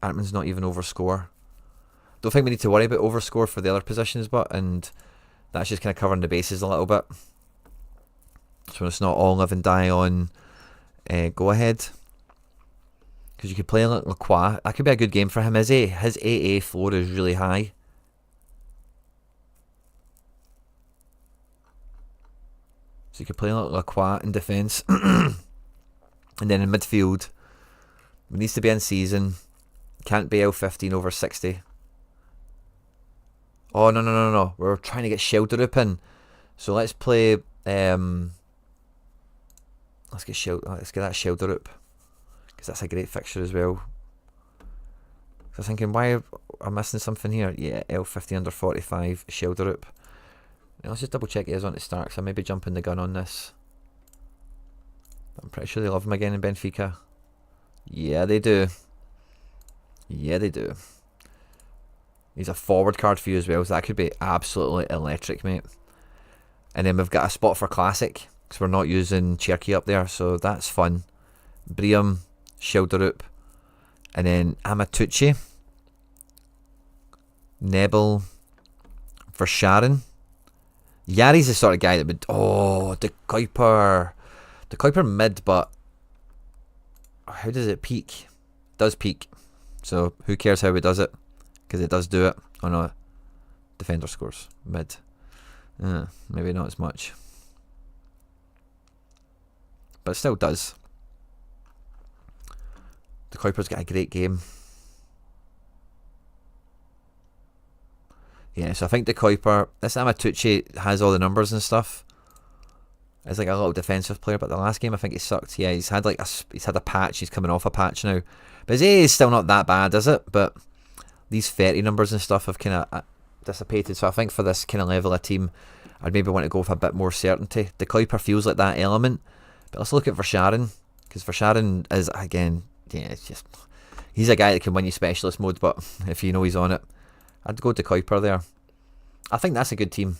Antman's not even overscore. Don't think we need to worry about overscore for the other positions, and that's just kind of covering the bases a little bit. So it's not all live and die on go ahead. Because you could play like Lacroix. That could be a good game for him. His AA floor is really high. So you could play like Lacroix in defence. And then in midfield, it needs to be in season. Can't be L15 over 60. Oh, no. We're trying to get Shelderoot in. So let's play... let's get that Shelderoot. Because that's a great fixture as well. So I'm thinking, why am I missing something here? Yeah, L50 under 45, Shelderoot. Now let's just double check he is on to start, because I may be jumping the gun on this. But I'm pretty sure they love him again in Benfica. Yeah, they do. Yeah, they do. He's a forward card for you as well, so that could be absolutely electric, mate. And then we've got a spot for classic, because we're not using Cherky up there, so that's fun. Brium, Shelderoot, and then Amatucci, Nebel, for Sharon. Yari's the sort of guy that would... Oh, the Kuiper. The Kuiper mid, but... How does it peak? It does peak. So, who cares how it does it? Because it does do it. Oh no. Defender scores. Mid. Maybe not as much. But it still does. The Kuiper's got a great game. Yeah, so I think the Kuiper... This Amatucci has all the numbers and stuff. He's like a little defensive player, but the last game I think he sucked. Yeah, he's had a patch. He's coming off a patch now. But his A is still not that bad, is it? But these 30 numbers and stuff have kind of dissipated. So I think for this kind of level of team, I'd maybe want to go with a bit more certainty. The Kuiper feels like that element. But let's look at Verscharen. Because Verscharen is, again, yeah, it's just... He's a guy that can win you specialist mode, but if you know he's on it, I'd go to Kuiper there. I think that's a good team.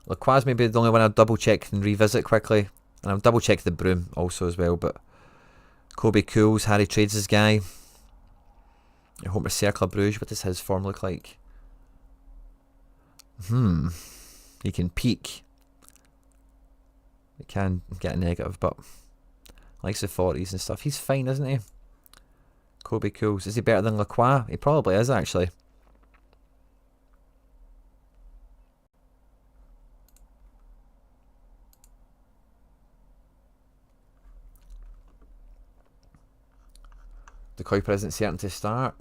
Lacroix's maybe the only one I'll double check and revisit quickly. And I'll double check the Broom also as well, but... Kobe Cools, Harry Trades' guy. I hope Cercle Bruges, what does his form look like? He can peak. He can get a negative, but likes the 40s and stuff. He's fine, isn't he? Kobe Cools. Is he better than Lacroix? He probably is, actually. The Kuiper isn't certain to start.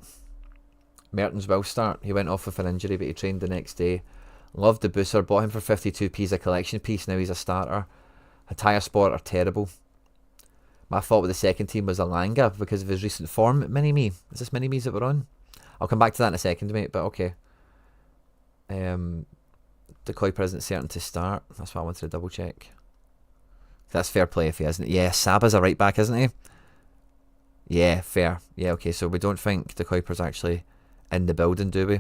Mertens will start. He went off with an injury, but he trained the next day. Loved the Booster. Bought him for 52p as a collection piece. Now he's a starter. Hataya Sport are terrible. My fault with the second team was Alanga because of his recent form. Mini-Me. Is this Mini-Me's that we're on? I'll come back to that in a second, mate, but okay. The Kuiper isn't certain to start. That's what I wanted to double check. That's fair play if he isn't. Yeah, Saba's a right back, isn't he? Yeah, fair. Yeah, okay, so we don't think the Kuiper's actually in the building, do we?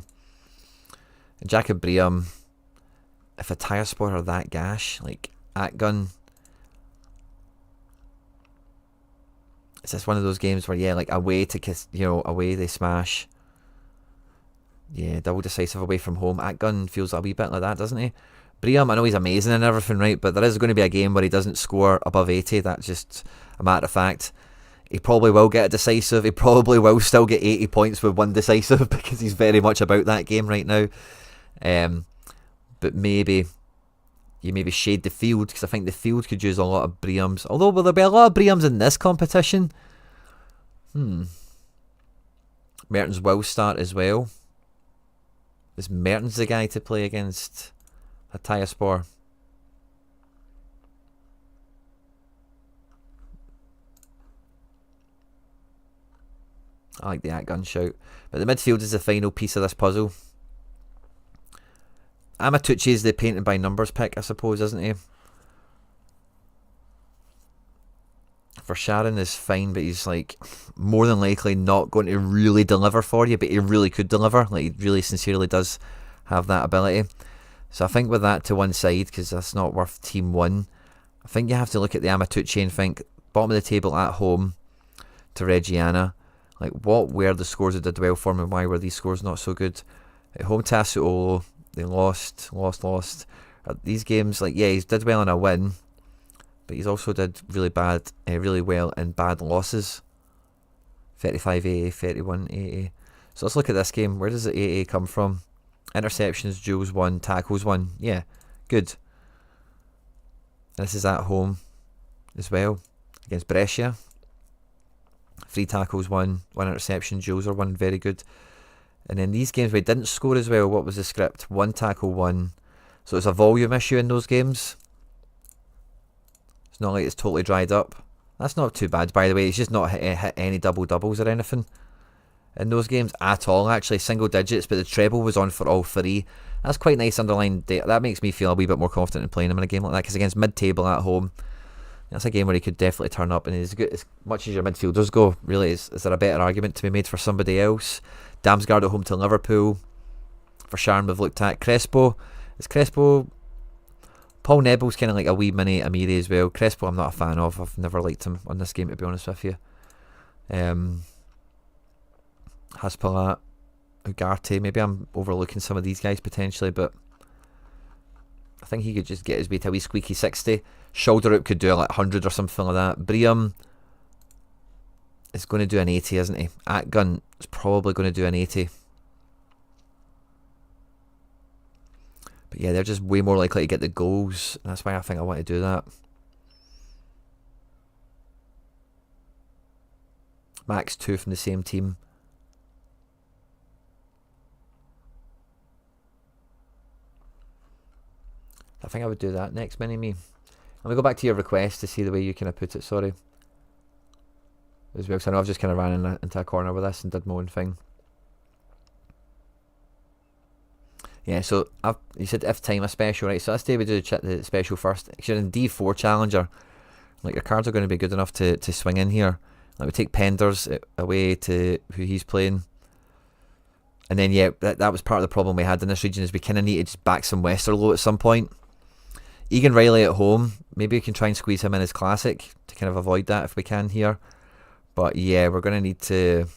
And Jacob Briam, if a Tire Sport are that gash, like Atgun, it's just one of those games where, yeah, like away to kiss, you know, away they smash. Yeah, double decisive away from home. Atgun feels a wee bit like that, doesn't he? Briam, I know he's amazing and everything, right? But there is going to be a game where he doesn't score above 80. That's just a matter of fact. He probably will get a decisive. He probably will still get 80 points with one decisive because he's very much about that game right now. But maybe you maybe shade the field, because I think the field could use a lot of Briams. Although, will there be a lot of Briams in this competition? Mertens will start as well. Is Mertens the guy to play against Hatayspor? I like the Atgun shout. But the midfield is the final piece of this puzzle. Amatucci is the painted by numbers pick, I suppose, isn't he? For Sharon is fine, but he's like more than likely not going to really deliver for you, but he really could deliver. Like, he really sincerely does have that ability. So I think with that to one side, because that's not worth team one, I think you have to look at the Amatucci and think bottom of the table at home to Reggiana. Like, what were the scores that did well for him, and why were these scores not so good? At home to Sassuolo, they lost. These games, like, yeah, he did well in a win, but he's also did really well in bad losses. 35 AA, 31 AA. So let's look at this game. Where does the AA come from? Interceptions, duels 1, tackles 1. Yeah, good. And this is at home as well against Brescia. 3 tackles 1, 1 interception, duels are 1, very good. And then these games we didn't score as well. What was the script? 1 tackle 1. So it's a volume issue in those games. It's not like it's totally dried up. That's not too bad, by the way. He's just not hit any double doubles or anything in those games at all. Actually, single digits, but the treble was on for all 3. That's quite nice underlying data. That makes me feel a wee bit more confident in playing him in a game like that, because against mid-table at home, that's a game where he could definitely turn up, and as good as much as your midfielders go, really, is there a better argument to be made for somebody else? Damsgaard at home to Liverpool. For Sharon, we've looked at Crespo. Is Crespo... Paul Nebel's kind of like a wee mini Amiri as well. Crespo I'm not a fan of. I've never liked him on this game, to be honest with you. Haspalat, Ugarte. Maybe I'm overlooking some of these guys potentially, but I think he could just get his way to a wee squeaky 60. Shoulderup could do like 100 or something like that. Briam is going to do an 80, isn't he? Atgun is probably going to do an 80. But yeah, they're just way more likely to get the goals. That's why I think I want to do that. Max 2 from the same team. I think I would do that next, Mini-Me. Let me go back to your request to see the way you kind of put it, sorry. As well, because I know I've just kind of ran into a corner with this and did my own thing. Yeah, so you said if time a special, right? So let's say we do the special first. If you're in D4 Challenger, like, your cards are going to be good enough to swing in here. Like, we take Penders away to who he's playing. And then, yeah, that was part of the problem we had in this region, is we kind of need to just back some Westerlo at some point. Egan Riley at home. Maybe we can try and squeeze him in as classic to kind of avoid that if we can here. But yeah, we're going to need to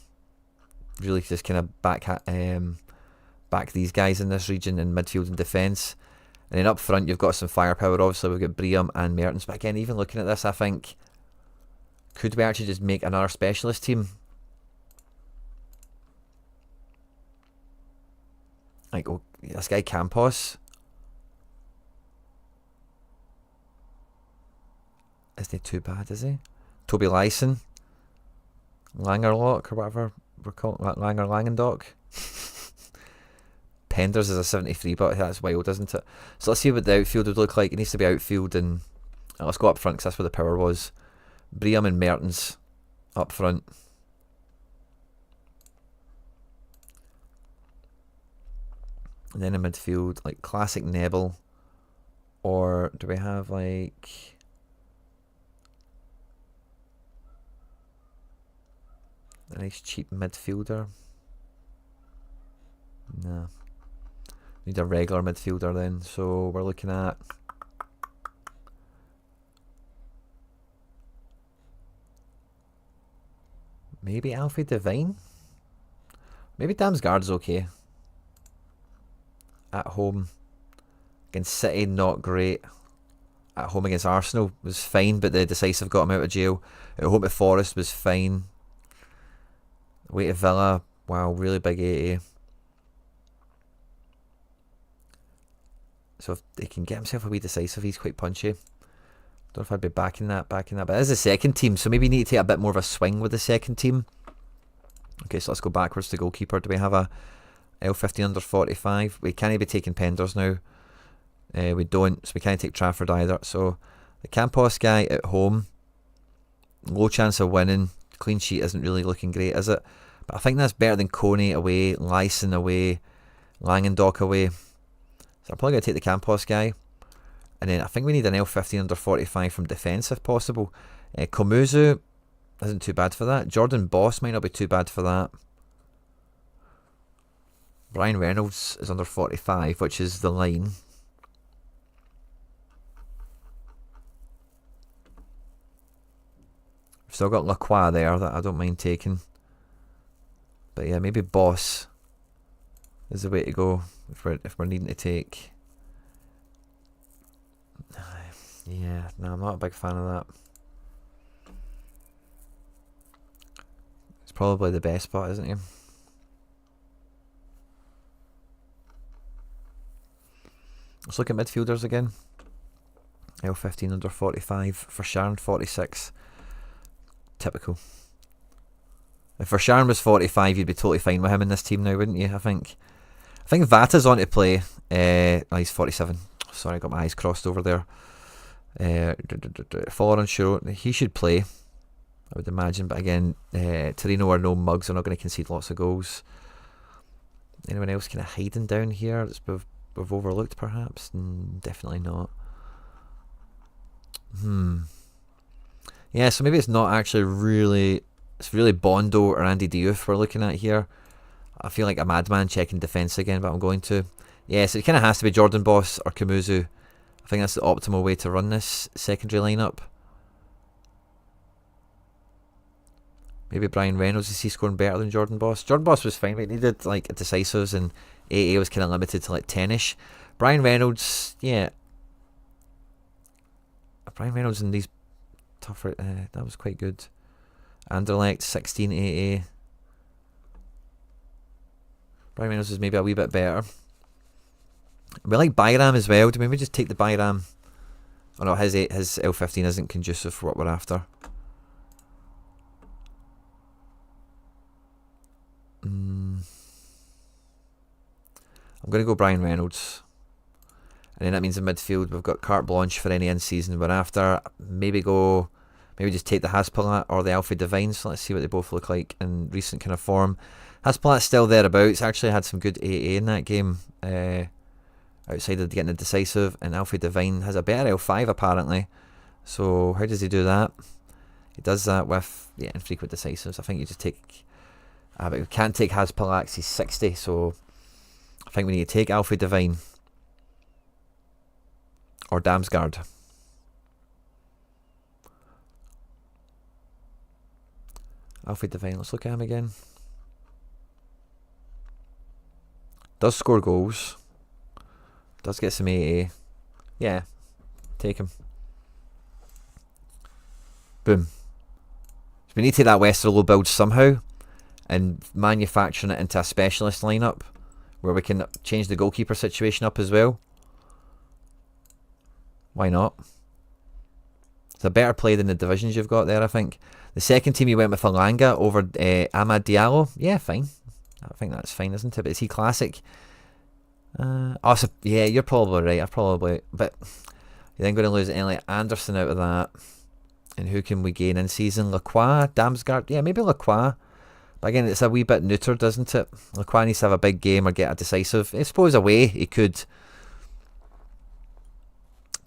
really just kind of back these guys in this region in midfield and defence. And then up front, you've got some firepower. Obviously, we've got Briam and Mertens. But again, even looking at this, I think, could we actually just make another specialist team? Like, oh, this guy Campos. Isn't he too bad, is he? Toby Lyson. Langerlock, or whatever we're calling it. Langendonk. Penders is a 73, but that's wild, isn't it? So let's see what the outfield would look like. It needs to be outfield, and let's go up front, because that's where the power was. Briam and Mertens up front. And then in midfield, like classic Nebel. Or do we have like... a nice cheap midfielder? Nah. Need a regular midfielder then. So we're looking at... maybe Alfie Devine? Maybe Damsgaard's okay. At home. Against City, not great. At home against Arsenal was fine, but the decisive got him out of jail. At home at Forest was fine. Away to Villa, wow, really big 80. So if he can get himself a wee decisive, he's quite punchy. Don't know if I'd be backing that. But it is a second team, so maybe you need to take a bit more of a swing with the second team. Okay, so let's go backwards to goalkeeper. Do we have a L15 under 45? We can't be taking Penders now. We don't, so we can't take Trafford either. So the Campos guy at home, low chance of winning. Clean sheet isn't really looking great, is it? But I think that's better than Coney away, Lyson away, Langendock away. So I'm probably going to take the Campos guy. And then I think we need an L15 under 45 from defence if possible. Komuzu isn't too bad for that. Jordan Boss might not be too bad for that. Brian Reynolds is under 45, which is the line. We've still got Lacroix there that I don't mind taking. But yeah, maybe Boss is the way to go if we're needing to take. Yeah, no, I'm not a big fan of that. It's probably the best spot, isn't he? Let's look at midfielders again. L15 under 45. For Sharon 46. Typical. If for Sharon was 45, you'd be totally fine with him in this team now, wouldn't you? I think Vata's on to play. He's 47. Sorry, I got my eyes crossed over there. Fuller unsure. He should play, I would imagine. But again, Torino or no mugs are not going to concede lots of goals. Anyone else kind of hiding down here that we've overlooked perhaps? Definitely not. Yeah, so maybe it's not actually really... It's really Bondo or Andy Diouf we're looking at here. I feel like a madman checking defence again, but I'm going to. Yeah, so it kind of has to be Jordan Boss or Kamuzu. I think that's the optimal way to run this secondary lineup. Maybe Brian Reynolds, is he scoring better than Jordan Boss? Jordan Boss was fine, but he needed like decisives, and AA was kind of limited to like 10ish. Brian Reynolds, yeah. Brian Reynolds in these tougher, that was quite good. Anderlecht 16 AA. Brian Reynolds is maybe a wee bit better. We like Bayram as well. Do we maybe just take the Bayram? Oh no, his L15 isn't conducive for what we're after. I'm going to go Brian Reynolds. And then that means in midfield we've got carte blanche for any in-season we're after. Maybe just take the Haspalat or the Alfie Divine. So let's see what they both look like in recent kind of form. Haspalat's still thereabouts. Actually had some good AA in that game. Outside of getting the decisive. And Alfie Divine has a better L5 apparently. So how does he do that? He does that with infrequent decisives. I think you just take... but we can't take Haspalat. He's 60. So I think we need to take Alfie Divine. Or Damsgaard. Alfie Divine, let's look at him again. Does score goals. Does get some AA. Yeah, take him. Boom. So we need to take that Westerlo build somehow and manufacturing it into a specialist lineup where we can change the goalkeeper situation up as well. Why not? It's a better play than the divisions you've got there, I think. The second team you went with Alanga over Amad Diallo. Yeah, fine. I think that's fine, isn't it? But is he classic? So, yeah, you're probably right. But you're then going to lose Elliot Anderson out of that. And who can we gain in season? Lacroix, Damsgaard. Yeah, maybe Lacroix. But again, it's a wee bit neutered, isn't it? Quinny needs to have a big game or get a decisive. I suppose away he could.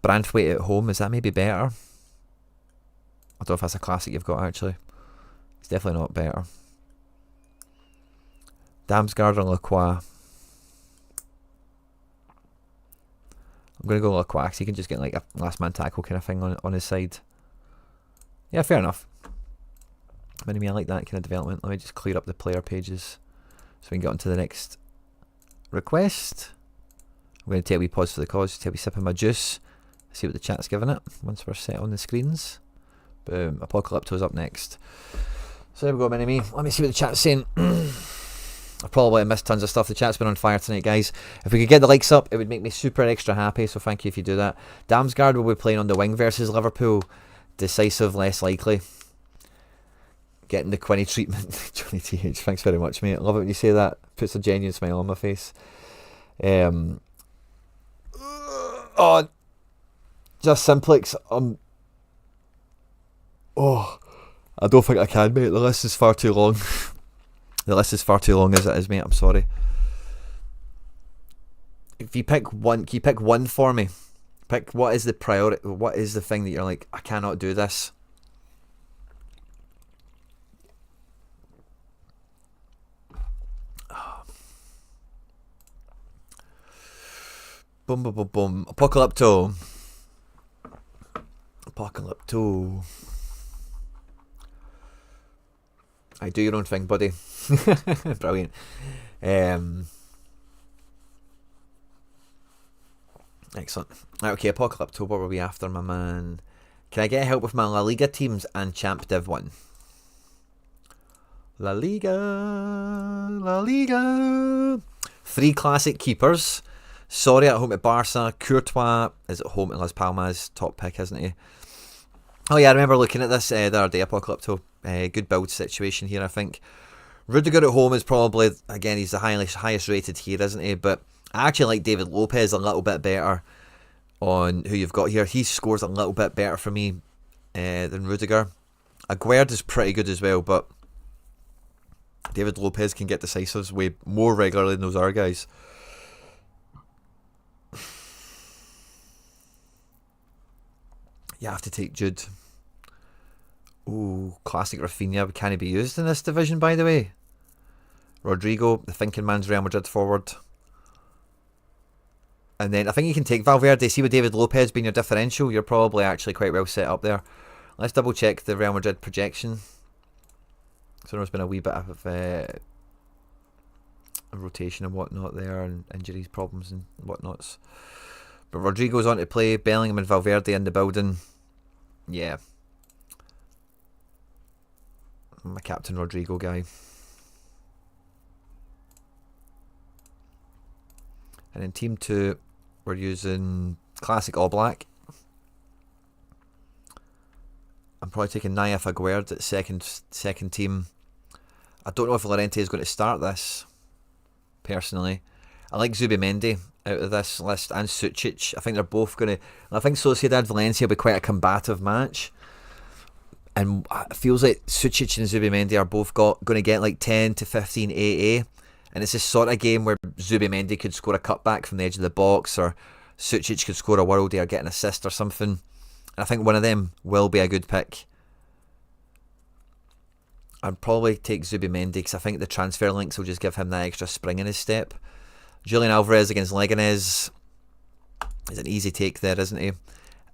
Brandthwaite at home, is that maybe better? I don't know if that's a classic you've got actually. It's definitely not better. Damsgaard or Lacroix. I'm going to go Lacroix because he can just get like a last man tackle kind of thing on his side. Yeah, fair enough. I like that kind of development. Let me just clear up the player pages so we can get on to the next request. I'm going to take a wee pause for the cause, take a wee sip of my juice, see what the chat's giving it once we're set on the screens. Boom, Apocalypto's up next. So there we go, Mini-Me. Let me see what the chat's saying. I've probably missed tons of stuff. The chat's been on fire tonight, guys. If we could get the likes up, it would make me super extra happy, so thank you if you do that. Damsgaard will be playing on the wing versus Liverpool. Decisive, less likely. Getting the Quinny treatment. Johnny TH, thanks very much, mate. I love it when you say that. Puts a genuine smile on my face. Oh, just Simplex. Oh, I don't think I can, mate. The list is far too long. The list is far too long as it is, mate. I'm sorry. If you pick one, can you pick one for me? Pick what is the priority. What is the thing that you're like, I cannot do this. Boom, boom, boom, boom. Apocalypto. I do your own thing, buddy. Brilliant. Excellent. Right, okay, Apocalypto, what were we after, my man? Can I get help with my La Liga teams and Champ Div 1? La Liga. 3 classic keepers. Sorare at home to Barca. Courtois is at home to Las Palmas. Top pick, isn't he? Oh yeah, I remember looking at this the other day, Apocalypto. Good build situation here, I think. Rudiger at home is probably, again, he's the highest rated here, isn't he? But I actually like David Lopez a little bit better on who you've got here. He scores a little bit better for me than Rudiger. Aguerd is pretty good as well, but David Lopez can get decisives way more regularly than those other guys. You have to take Jude. Ooh, classic Rafinha. Can he be used in this division, by the way? Rodrigo, the thinking man's Real Madrid forward. And then I think you can take Valverde. See, with David Lopez being your differential, you're probably actually quite well set up there. Let's double check the Real Madrid projection. So there's been a wee bit of rotation and whatnot there, and injuries, problems and whatnots. But Rodrigo's on to play. Bellingham and Valverde in the building. Yeah. I'm a Captain Rodrigo guy. And in Team 2, we're using classic All Black. I'm probably taking Nayef Aguerd at second team. I don't know if Llorente is going to start this, personally. I like Zubimendi out of this list and Sucic. I think they're both going to... I think Sociedad Valencia will be quite a combative match. And it feels like Sucic and Zubimendi are both going to get like 10 to 15 AA. And it's this sort of game where Zubimendi could score a cutback from the edge of the box, or Sucic could score a worldie or get an assist or something. And I think one of them will be a good pick. I'd probably take Zubimendi because I think the transfer links will just give him that extra spring in his step. Julian Alvarez against Leganés is an easy take there, isn't he?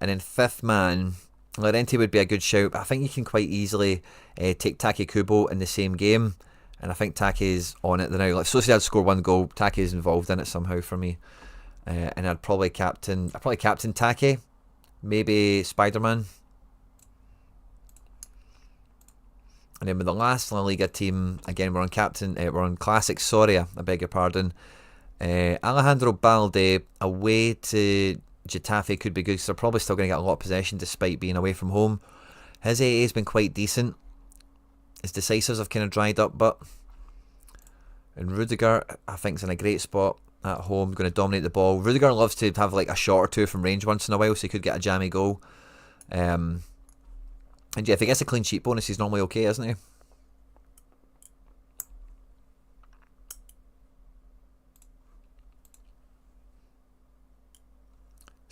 And then fifth man, Llorente would be a good shout, but I think you can quite easily take Take Kubo in the same game. And I think Take's on it now. Like Sociedad score 1 goal, Take's involved in it somehow for me. And I'd probably captain Take, maybe Spider-Man. And then with the last La Liga team, again we're on classic Soria, I beg your pardon. Alejandro Balde away to Getafe could be good because they're probably still going to get a lot of possession despite being away from home. His AA has been quite decent. His decisives have kind of dried up, and Rudiger I think is in a great spot at home, going to dominate the ball. Rudiger loves to have like a shot or two from range once in a while, so he could get a jammy goal. And yeah, if he gets a clean sheet bonus, he's normally okay, isn't he?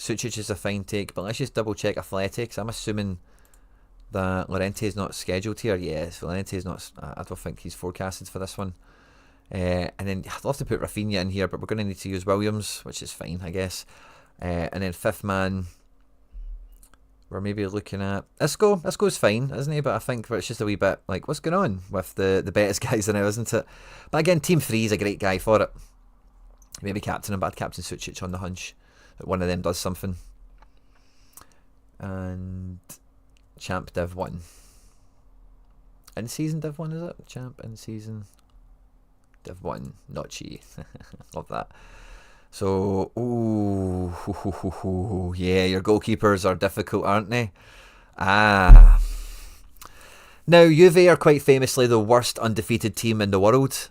Sucic is a fine take, but let's just double check Athletics. I'm assuming that Llorente's not scheduled here. Yes, Llorente's not. I don't think he's forecasted for this one. And then I'd love to put Rafinha in here, but we're going to need to use Williams, which is fine, I guess. And then fifth man, we're maybe looking at Isco. Isco's fine, isn't he? But I think it's just a wee bit like, what's going on with the Betis guys now, isn't it? But again, Team 3 is a great guy for it. Maybe captain him, but I'd captain Sucic on the hunch that one of them does something. And Champ Div 1. In season Div 1, is it? Champ in season Div 1. Not chi. Love that. So, ooh, yeah, your goalkeepers are difficult, aren't they? Now, Juve are quite famously the worst undefeated team in the world.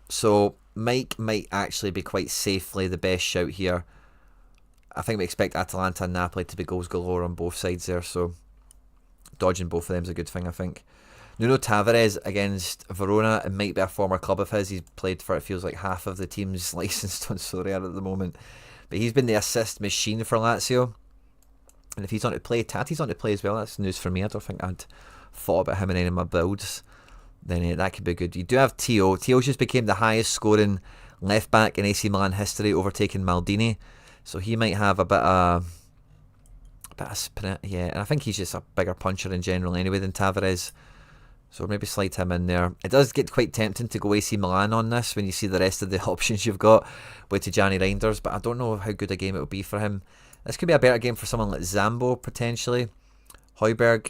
So, Mike might actually be quite safely the best shout here. I think we expect Atalanta and Napoli to be goals galore on both sides there, so dodging both of them is a good thing, I think. Nuno Tavares against Verona. It might be a former club of his. He's played for, it feels like, half of the teams licensed on Sorare at the moment. But he's been the assist machine for Lazio. And if he's on to play, Tati's on to play as well. That's news for me. I don't think I'd thought about him in any of my builds. Then that could be good. You do have Theo. Theo just became the highest scoring left back in AC Milan history, overtaking Maldini. So he might have a bit of sprint, yeah. And I think he's just a bigger puncher in general anyway than Tavares. So maybe slide him in there. It does get quite tempting to go AC Milan on this when you see the rest of the options you've got with Tijani Reinders, but I don't know how good a game it will be for him. This could be a better game for someone like Zambo, potentially. Højbjerg,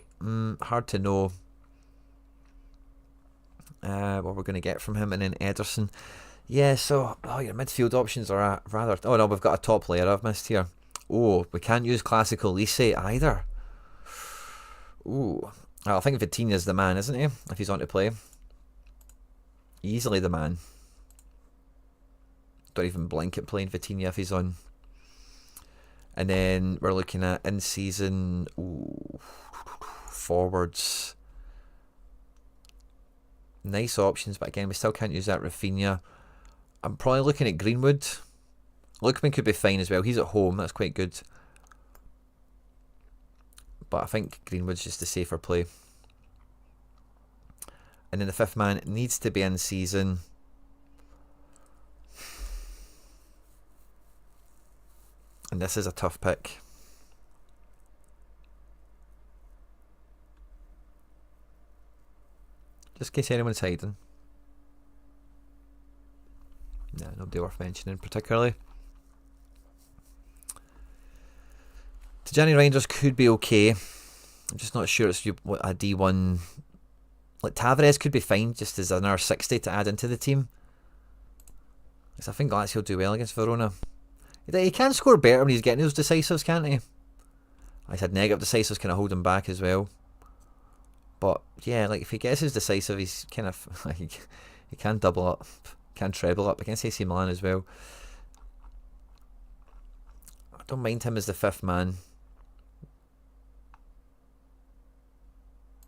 hard to know what we're going to get from him. And then Ederson. Yeah, so your midfield options are rather... Oh no, we've got a top player I've missed here. Oh, we can't use Classical Lise either. Ooh. I think Vitinha's the man, isn't he? If he's on to play. Easily the man. Don't even blink at playing Vitinha if he's on. And then we're looking at in-season forwards. Nice options, but again, we still can't use that Rafinha. I'm probably looking at Greenwood. Lookman could be fine as well. He's at home, that's quite good. But I think Greenwood's just the safer play. And then the fifth man needs to be in season. And this is a tough pick. Just in case anyone's hiding. No, nobody worth mentioning particularly. Tijani Reinders could be okay. I'm just not sure it's a D1. Like Tavares could be fine just as another 60 to add into the team. Because I think Lazio will do well against Verona. He can score better when he's getting those decisives, can't he? I said negative decisives kind of hold him back as well. But yeah, like if he gets his decisive, he's kind of like, he can double up, can treble up against AC Milan as well. I don't mind him as the fifth man.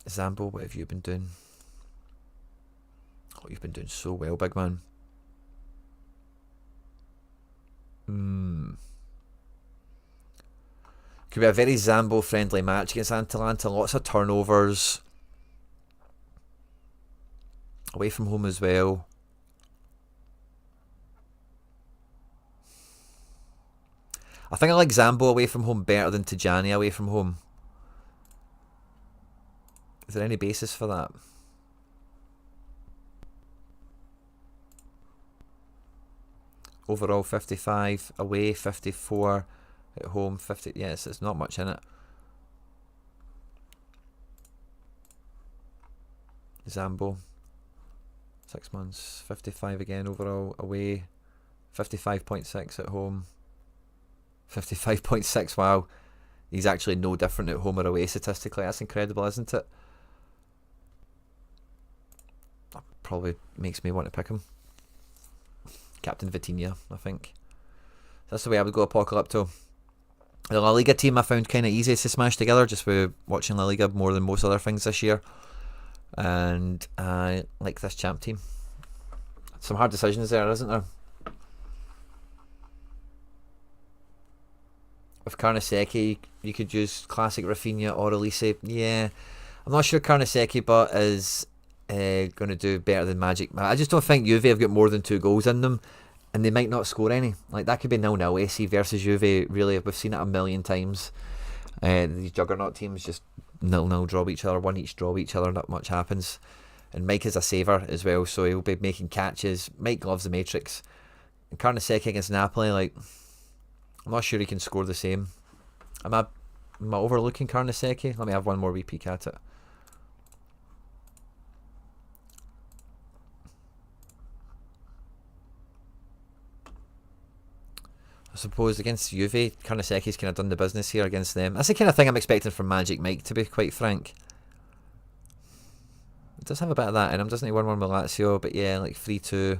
Zambo, what have you been doing? Oh, you've been doing so well, big man. Could be a very Zambo friendly match against Atalanta. Lots of turnovers. Away from home as well. I think I like Zambo away from home better than Tijani away from home. Is there any basis for that? Overall 55, away 54, at home 50. Yes, it's not much in it. Zambo, 6 months, 55 again overall, away 55.6 at home, 55.6. Wow, he's actually no different at home or away statistically. That's incredible, isn't it? That probably makes me want to pick him. Captain Vitinha, I think. That's the way I would go Apocalypto. The La Liga team I found kind of easy to smash together just with watching La Liga more than most other things this year. And I like this champ team. Some hard decisions there, isn't there? with Carnesecchi, you could use classic Rafinha or Elise. Yeah, I'm not sure Carnesecchi but is going to do better than Magic. I just don't think Juve have got more than 2 goals in them, and they might not score any. Like, that could be 0-0 AC versus Juve. Really, we've seen it a million times. These juggernaut teams just 0-0 draw each other, 1 each draw each other. Not much happens. And Mike is a saver as well, so he'll be making catches. Mike loves the Matrix. And Carnesecchi against Napoli, like, I'm not sure he can score the same. Am I overlooking Carnesecchi? Let me have one more wee peek at it. I suppose against Juve, Carnesecchi's kind of done the business here against them. That's the kind of thing I'm expecting from Magic Mike, to be quite frank. It does have a bit of that in him, doesn't he? 1-1 with Lazio, but yeah, like 3-2.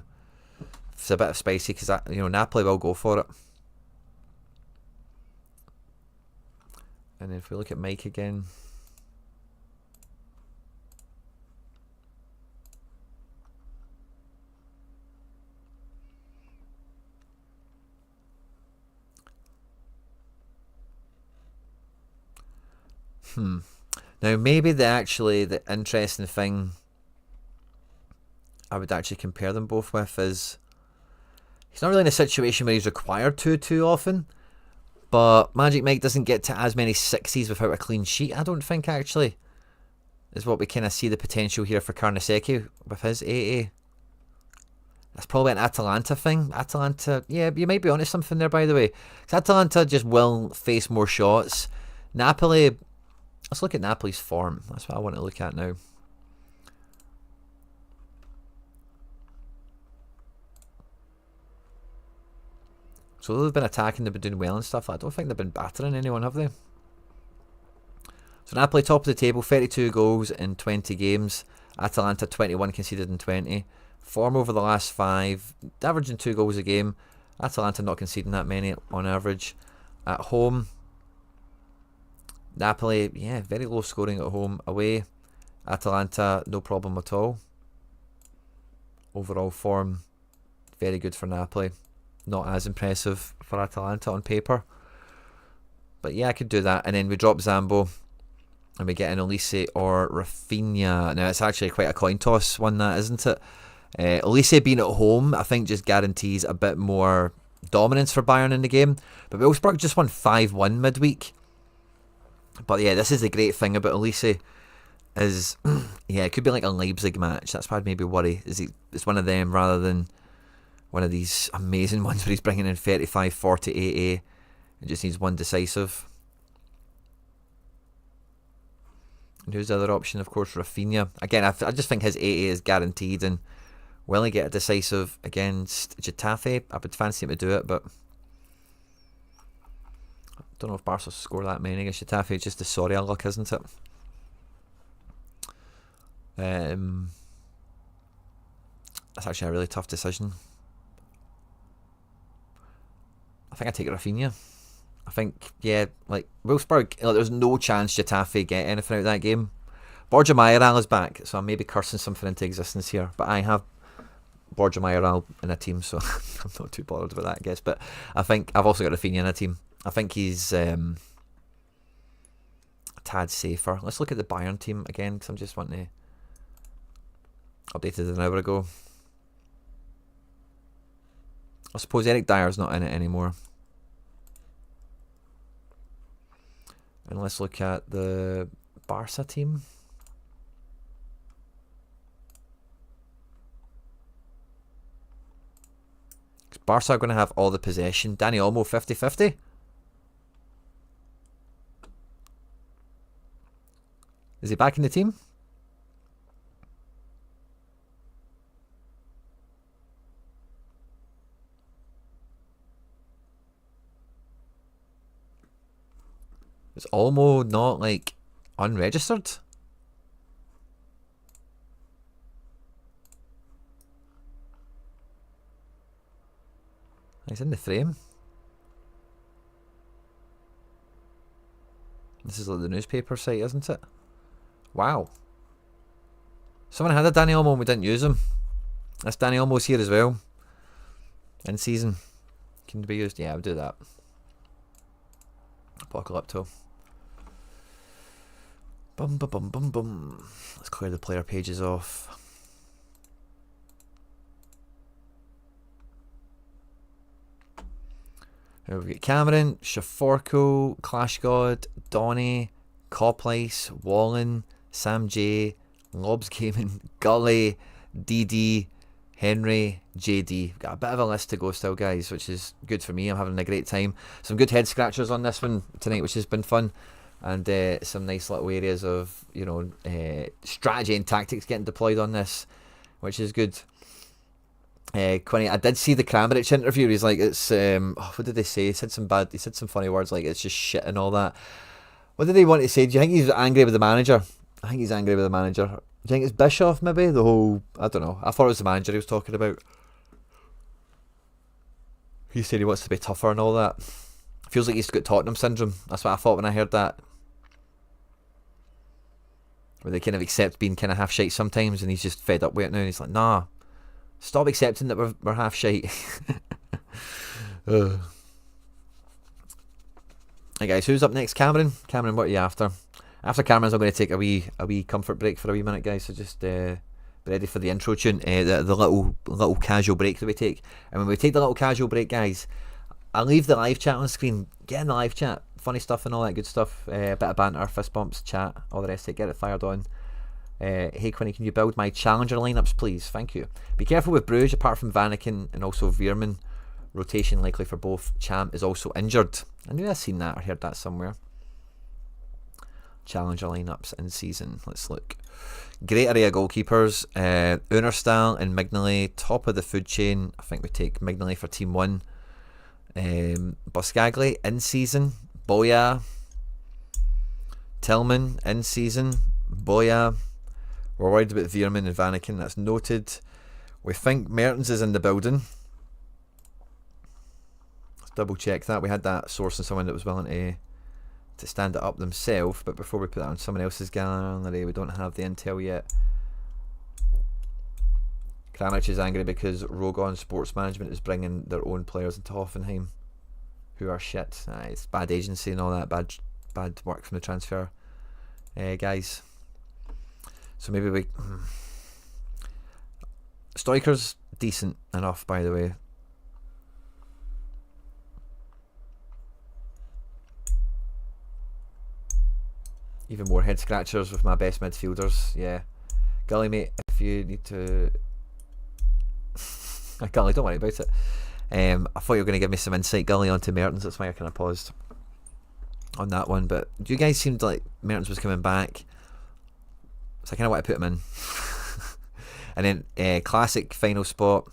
It's a bit of spicy because, you know, Napoli will go for it. And then if we look at Mike again, now maybe the interesting thing I would actually compare them both with is he's not really in a situation where he's required to too often. But Magic Mike doesn't get to as many 60s without a clean sheet, I don't think, actually. Is what we kind of see the potential here for Carnesecchi with his AA. That's probably an Atalanta thing. Atalanta, yeah, you might be onto something there, by the way. Because Atalanta just will face more shots. Napoli, let's look at Napoli's form. That's what I want to look at now. So they've been attacking, they've been doing well and stuff. I don't think they've been battering anyone, have they? So Napoli top of the table, 32 goals in 20 games. Atalanta 21 conceded in 20. Form over the last 5, averaging 2 goals a game. Atalanta not conceding that many on average. At home, Napoli, yeah, very low scoring at home. Away, Atalanta, no problem at all. Overall form, very good for Napoli. Not as impressive for Atalanta on paper. But yeah, I could do that. And then we drop Zambo and we get an Elise or Rafinha. Now, it's actually quite a coin toss one, that, isn't it? Elise being at home, I think, just guarantees a bit more dominance for Bayern in the game. But Wolfsburg just won 5-1 midweek. But yeah, this is the great thing about Elise. Is, yeah, it could be like a Leipzig match. That's why I'd maybe worry. It's one of them rather than one of these amazing ones where he's bringing in 35, 40 AA and just needs one decisive. And who's the other option? Of course, Rafinha. Again, I just think his AA is guaranteed, and will he get a decisive against Getafe? I would fancy him to do it, but I don't know if Barca will score that many against Getafe. It's just the Sorare luck, isn't it? That's actually a really tough decision. I think I take Rafinha. I think, yeah, like Wolfsburg, like, there's no chance Getafe get anything out of that game. Borja Mayoral is back, so I'm maybe cursing something into existence here. But I have Borja Mayoral in a team, so I'm not too bothered about that, I guess. But I think I've also got Rafinha in a team. I think he's a tad safer. Let's look at the Bayern team again, because I'm just wanting to update it an hour ago. I suppose Eric Dyer's not in it anymore. And let's look at the Barca team. Barca are going to have all the possession. Dani Olmo 50-50. Is he back in the team? Is Olmo not, like, unregistered? He's in the frame. This is like the newspaper site, isn't it? Wow. Someone had a Dani Olmo and we didn't use him. This Dani Olmo's here as well. In season. Can be used. Yeah, I'll do that. Apocalypto. Bum bum bum bum bum. Let's clear the player pages off. Here we've got Cameron, Shaforko, Clash God, Donny, Coplice, Wallen, Sam J, Lobs Gaming, Gully, DD, Henry, JD. Got a bit of a list to go still, guys, which is good for me. I'm having a great time. Some good head scratchers on this one tonight, which has been fun. And some nice little areas of, strategy and tactics getting deployed on this, which is good. Quinny, I did see the Kramaric interview. He's like, it's what did they say? He said some funny words like it's just shit and all that. What did they want to say? Do you think he's angry with the manager? I think he's angry with the manager. Do you think it's Bischoff maybe? The whole, I don't know. I thought it was the manager he was talking about. He said he wants to be tougher and all that. Feels like he's got Tottenham syndrome. That's what I thought when I heard that. Where they kind of accept being kind of half shite sometimes, and he's just fed up with it now. And he's like, nah, stop accepting that we're half shite. Hey guys, who's up next? Cameron, what are you after? After Cameron's, I'm going to take a wee comfort break for a wee minute, guys. So just be ready for the intro tune, the little casual break that we take. And when we take the little casual break, guys, I'll leave the live chat on screen. Get in the live chat, funny stuff and all that good stuff. A bit of banter, fist bumps, chat, all the rest of it. Get it fired on. Hey Quinny, can you build my challenger lineups, please? Thank you. Be careful with Bruges, apart from Vanaken and also Veerman. Rotation likely for both. Champ is also injured. I knew I'd seen that or heard that somewhere. Challenger lineups in season. Let's look. Great array of goalkeepers. Unerstal and Mignoli, top of the food chain. I think we take Mignoli for team 1. Boscagli in season. Boya. Tillman in season. Boya. We're worried about Veerman and Vanaken. That's noted. We think Mertens is in the building. Let's double check that. We had that source and someone that was willing to stand it up themselves. But before we put that on someone else's gallery, we don't have the intel yet. Kramaric is angry because Rogon Sports Management is bringing their own players into Hoffenheim who are shit. It's bad agency and all that. Bad work from the transfer guys. So maybe we... Stoiker's decent enough, by the way. Even more head scratchers with my best midfielders. Yeah. Gully, mate, if you need to... Gully, don't worry about it. I thought you were going to give me some insight, Gully, onto Mertens. That's why I kind of paused on that one. But you guys seemed like Mertens was coming back. So I kind of want to put him in. And then classic final spot.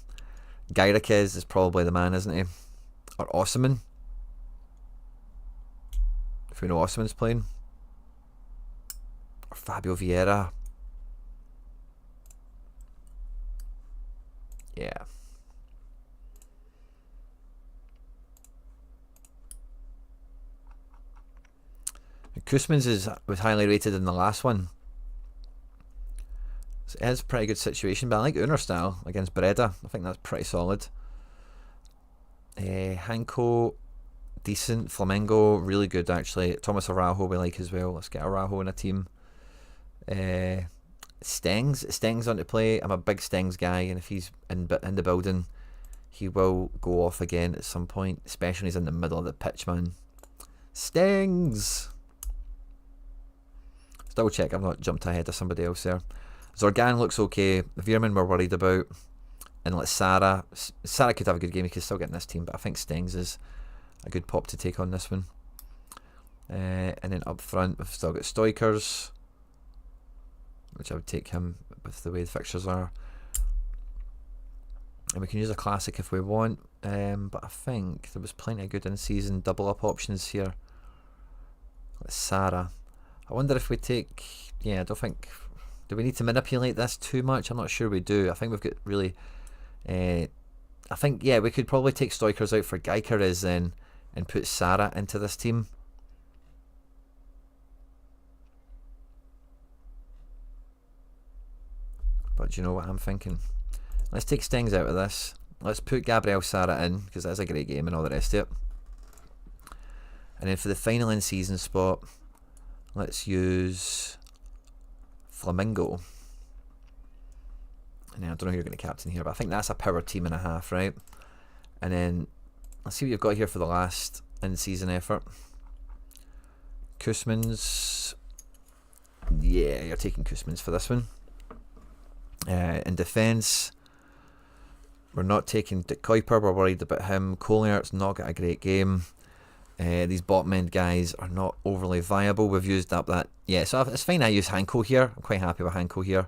Gairakes is probably the man, isn't he? Or Osman. If we know Osman's playing. Or Fabio Vieira. Yeah. Koosmans was highly rated in the last one. So it is a pretty good situation, but I like Unerstal against Breda. I think that's pretty solid. Hanko, decent. Flamengo, really good actually. Thomas Araujo we like as well. Let's get Araujo in a team. Stengs on to play. I'm a big Stengs guy, and if he's in the building, he will go off again at some point, especially when he's in the middle of the pitch, man. Stengs! Let's double check I've not jumped ahead of somebody else there. Zorgan looks okay. Veerman we're worried about. And let Sarah could have a good game. He could still get in this team, but I think Stengs is a good pop to take on this one. And then up front we've still got Stoikers, which I would take him with the way the fixtures are. And we can use a classic if we want, but I think there was plenty of good in-season double-up options here. Let's Sarah. I wonder if we take... Yeah, I don't think... Do we need to manipulate this too much? I'm not sure we do. I think we've got really... I think, yeah, we could probably take Stoikers out for Gyökeres then and put Sarah into this team. But do you know what I'm thinking? Let's take Stengs out of this. Let's put Gabriel Sarah in, because that's a great game and all the rest of it. And then for the final in-season spot, let's use Flamingo. And I don't know who you're going to captain here, but I think that's a power team and a half, right? And then let's see what you've got here for the last in-season effort. Koosmans. Yeah, you're taking Koosmans for this one. In defence, we're not taking Dick Kuiper. We're worried about him. Colliar's not got a great game. These bottom end guys are not overly viable. We've used up that. Yeah, so it's fine. I use Hanko here. I'm quite happy with Hanko here.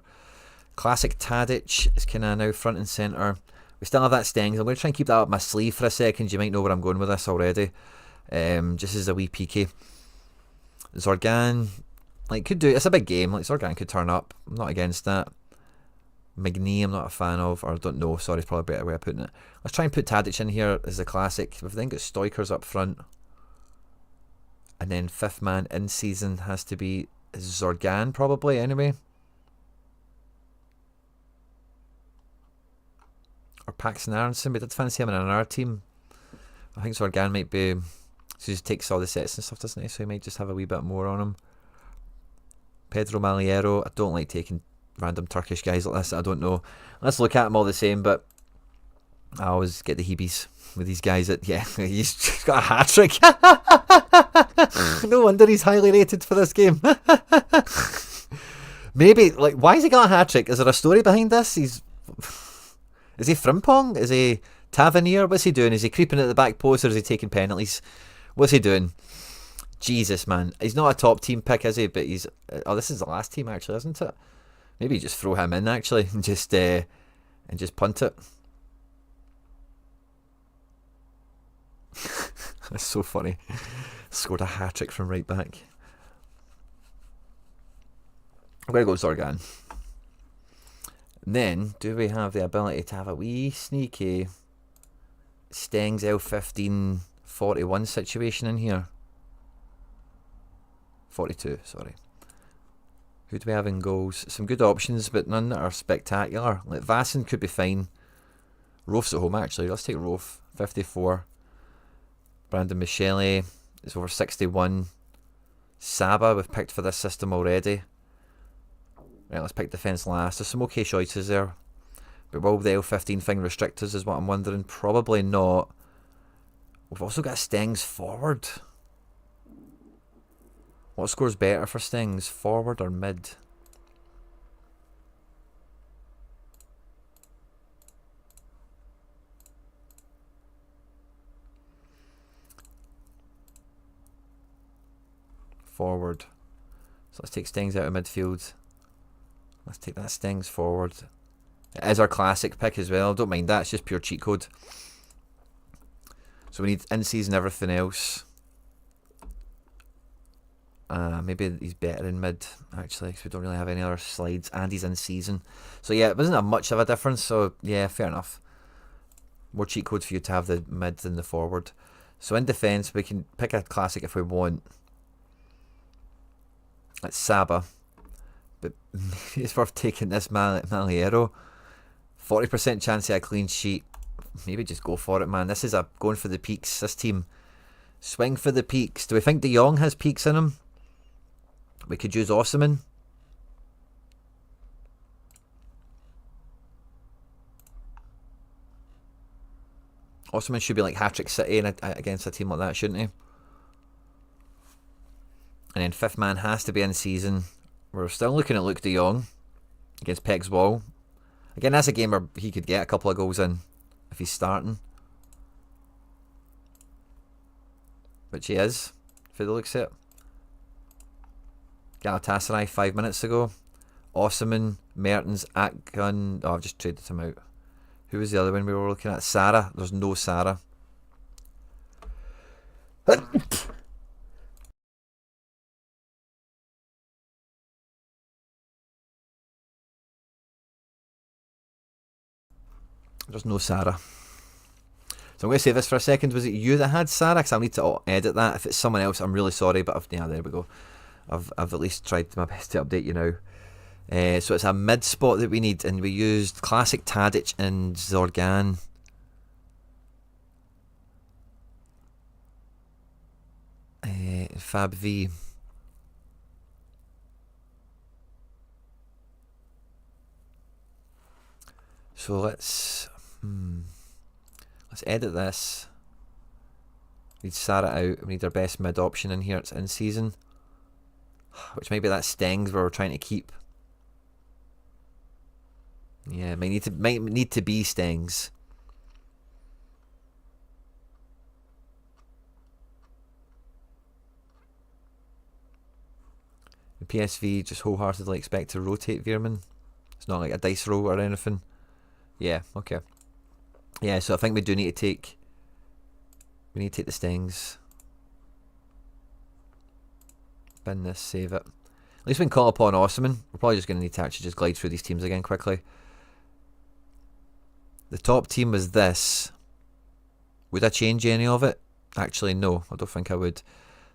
Classic Tadic is kind of now front and centre. We still have that Stengs. I'm going to try and keep that up my sleeve for a second. You might know where I'm going with this already. Just as a wee PK. Zorgan, like, could do. It's a big game. Like, Zorgan could turn up. I'm not against that. Magny, I'm not a fan of, or I don't know. Sorry, it's probably a better way of putting it. Let's try and put Tadic in here as the classic. We've then got Stoikers up front. And then fifth man in season has to be Zorgan, probably, anyway. Or Paxton Aronson. We did fancy him in another team. I think Zorgan might be. So he just takes all the sets and stuff, doesn't he? So he might just have a wee bit more on him. Pedro Maliero. I don't like taking random Turkish guys like this. I don't know. Let's look at them all the same, but I always get the heebies with these guys. That he's got a hat trick. No wonder he's highly rated for this game. Maybe, like, why has he got a hat trick? Is there a story behind this? Is he Frimpong? Is he Tavernier? What's he doing? Is he creeping at the back post, or is he taking penalties? What's he doing? Jesus, man. He's not a top team pick, is he? But he's... Oh, this is the last team, actually, isn't it? Maybe just throw him in, actually, and just punt it. That's so funny. Scored a hat-trick from right back. I'm going to go Zorgan. And then, do we have the ability to have a wee sneaky Stengs L15 41 situation in here? 42, sorry. Who do we have in goals? Some good options, but none that are spectacular. Like Vassen could be fine. Rofe's at home, actually. Let's take Rofe. 54. Brandon Michele is over 61. Saba, we've picked for this system already. Right, let's pick defence last. There's some okay choices there. But will the L15 thing restrict us, is what I'm wondering. Probably not. We've also got Stengs forward. What scores better for Stengs? Forward or mid? Forward. So let's take Stengs out of midfield. Let's take that Stengs forward. It is our classic pick as well. Don't mind that. It's just pure cheat code. So we need in-season everything else. Maybe he's better in mid, actually, because we don't really have any other slides, and he's in season. So yeah, it wasn't much of a difference, so yeah, fair enough. More cheat codes for you to have the mid than the forward. So in defence, we can pick a classic if we want. It's Saba. But it's worth taking this Maliero. 40% chance of a clean sheet. Maybe just go for it, man. This is a going for the peaks, this team. Swing for the peaks. Do we think De Jong has peaks in him? We could use Osman. Osman should be like hat-trick City against a team like that, shouldn't he? And then fifth man has to be in season. We're still looking at Luke De Jong against Pek's Wall. Again, that's a game where he could get a couple of goals in if he's starting. Which he is, for the looks of it. Galatasaray 5 minutes ago. Osman, Mertens, Atgun. Oh, I've just traded him out. Who was the other one we were looking at? Sarah. There's no Sarah. There's no Sarah. So I'm going to say this for a second. Was it you that had Sarah? Because I'll need to edit that. If it's someone else, I'm really sorry. But yeah, there we go. I've at least tried my best to update you now. So it's a mid spot that we need, and we used classic Tadic and Zorgan. Fab V. So let's edit this. We need Satara out. We need our best mid option in here. It's in season, which might be that Stengs where we're trying to keep. Yeah, might need to be Stengs. The PSV just wholeheartedly expect to rotate Veerman. It's not like a dice roll or anything. Yeah, okay. Yeah, so I think we do need to take... We need to take the Stings. Bin this, save it. At least we can call upon Osman. We're probably just going to need to actually just glide through these teams again quickly. The top team was this. Would I change any of it? Actually, no. I don't think I would.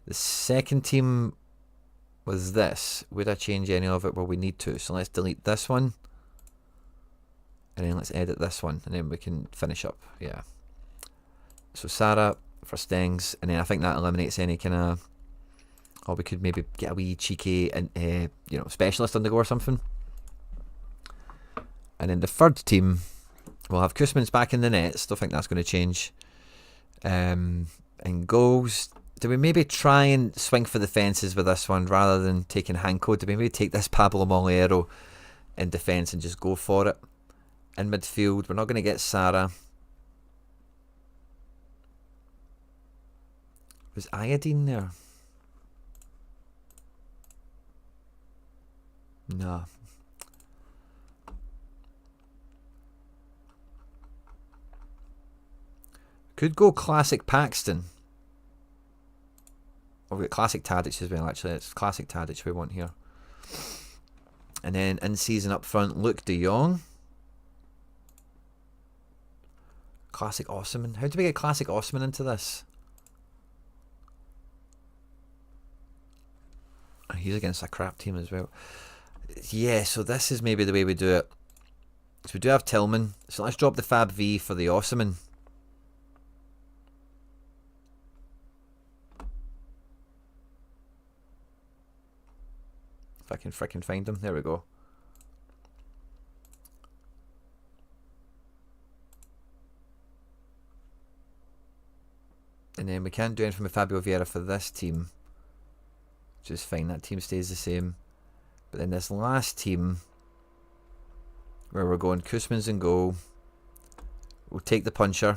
The second team was this. Would I change any of it? Well, we need to. So let's delete this one. And then let's edit this one. And then we can finish up. Yeah. So Sarah for Stings. And then I think that eliminates any kind of... Or we could maybe get a wee cheeky and specialist on the go or something. And then the third team, we'll have Koosman's back in the nets. Don't think that's going to change. And goals. Do we maybe try and swing for the fences with this one rather than taking Hanko? Do we maybe take this Pablo Moliero in defence and just go for it? In midfield, we're not going to get Sarah. Was Iodine there? No. Could go classic Paxton. Or we've got classic Tadic as well, actually. It's classic Tadic we want here. And then in season up front, Luke de Jong. Classic Osman. How do we get classic Osman into this? He's against a crap team as well. Yeah, so this is maybe the way we do it. So we do have Tillman. So let's drop the Fab V for the Osman. If I can frickin' find him. There we go. And then we can't do anything with Fabio Vieira for this team. Which is fine. That team stays the same. But then this last team, where we're going Koosman's in goal. We'll take the puncher.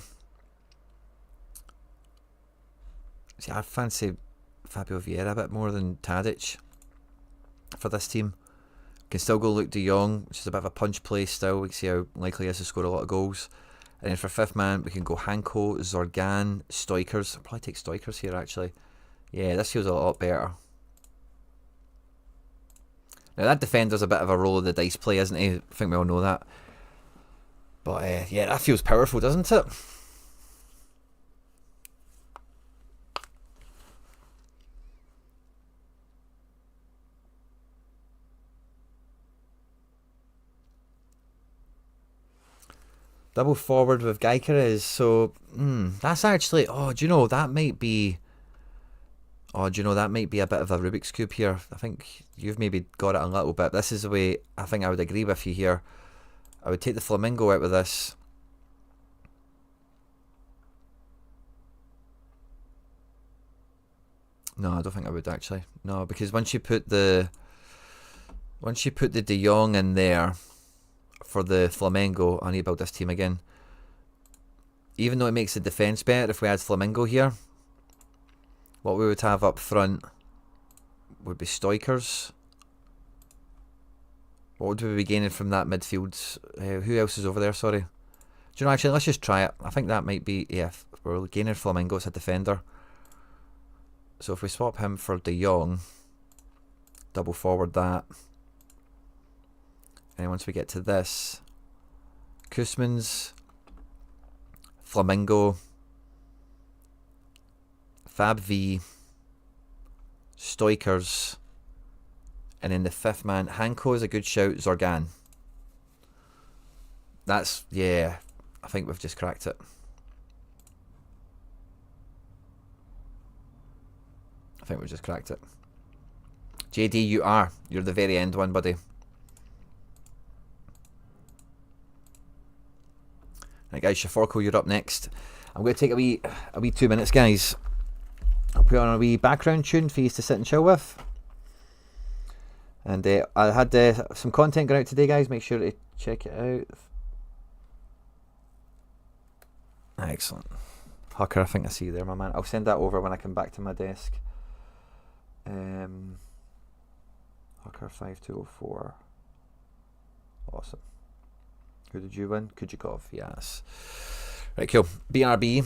See, I fancy Fabio Vieira a bit more than Tadic for this team. Can still go Luke de Jong, which is a bit of a punch play still. We can see how likely he is to score a lot of goals. And then for fifth man, we can go Hanko, Zorgan, Stoikers. I'll probably take Stoikers here, actually. Yeah, this feels a lot better. Now, that defender's a bit of a roll of the dice play, isn't he? I think we all know that. But, yeah, that feels powerful, doesn't it? Double forward with Gyökeres. So, that's actually... Oh, do you know, that might be... Oh, do you know, that might be a bit of a Rubik's Cube here. I think you've maybe got it a little bit. This is the way I think I would agree with you here. I would take the Flamingo out with this. No, I don't think I would actually. No, because once you put the De Jong in there for the Flamengo, I need to build this team again. Even though it makes the defence better if we had Flamengo here, what we would have up front would be Stoikers. What would we be gaining from that midfield? Who else is over there, sorry? Do you know, actually, let's just try it. I think that might be, yeah, we're gaining Flamengo as a defender. So if we swap him for De Jong, double forward that. And once we get to this, Koosman's, Flamingo, Fab V, Stoikers, and then the fifth man, Hanko is a good shout, Zorgan. That's, yeah, I think we've just cracked it. I think we just cracked it. JD, you're the very end one, buddy. Right, guys, Shaforko, you're up next. I'm going to take a wee 2 minutes, guys. I'll put on a wee background tune for you to sit and chill with. And I had some content going out today, guys. Make sure to check it out. Excellent. Hucker, I think I see you there, my man. I'll send that over when I come back to my desk. Hucker 5204. Awesome. Who did you win? Kujikov, yes. Right, cool. BRB.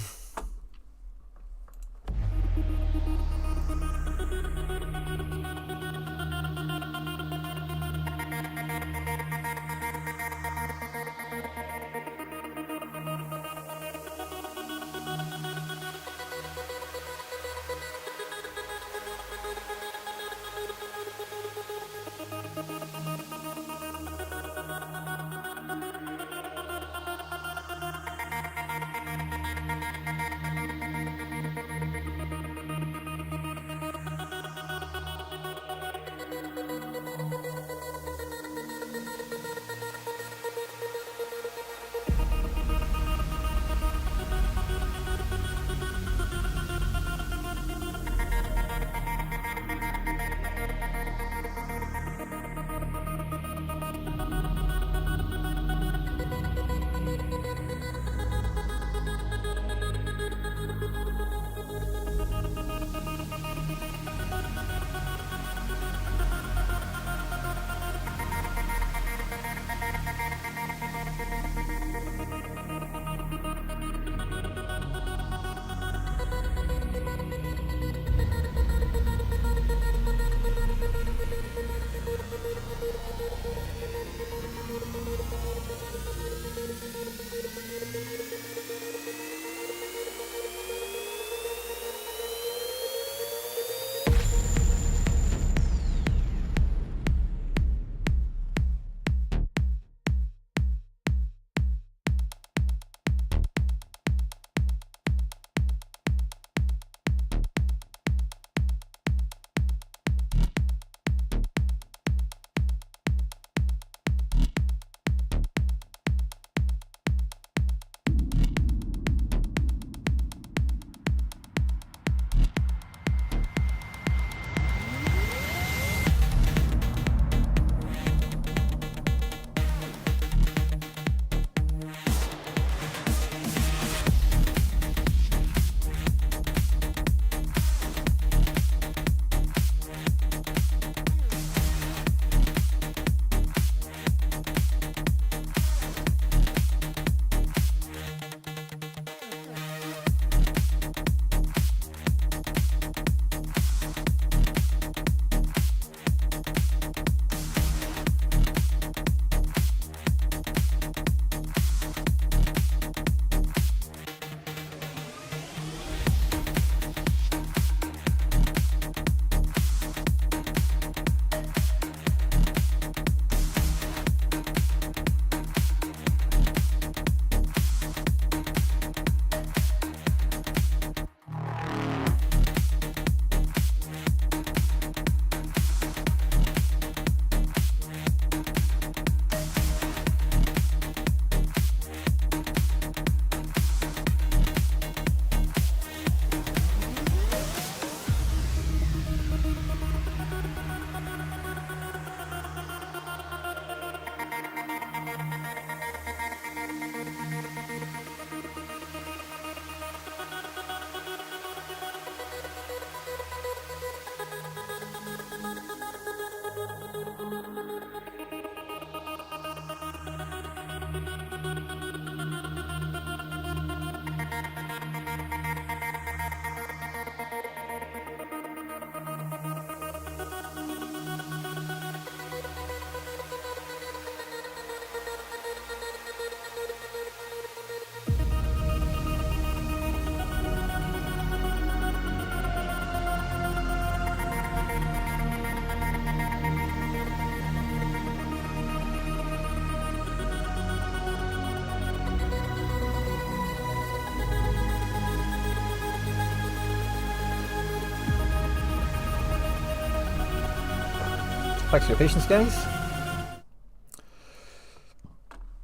Thanks for your patience, guys.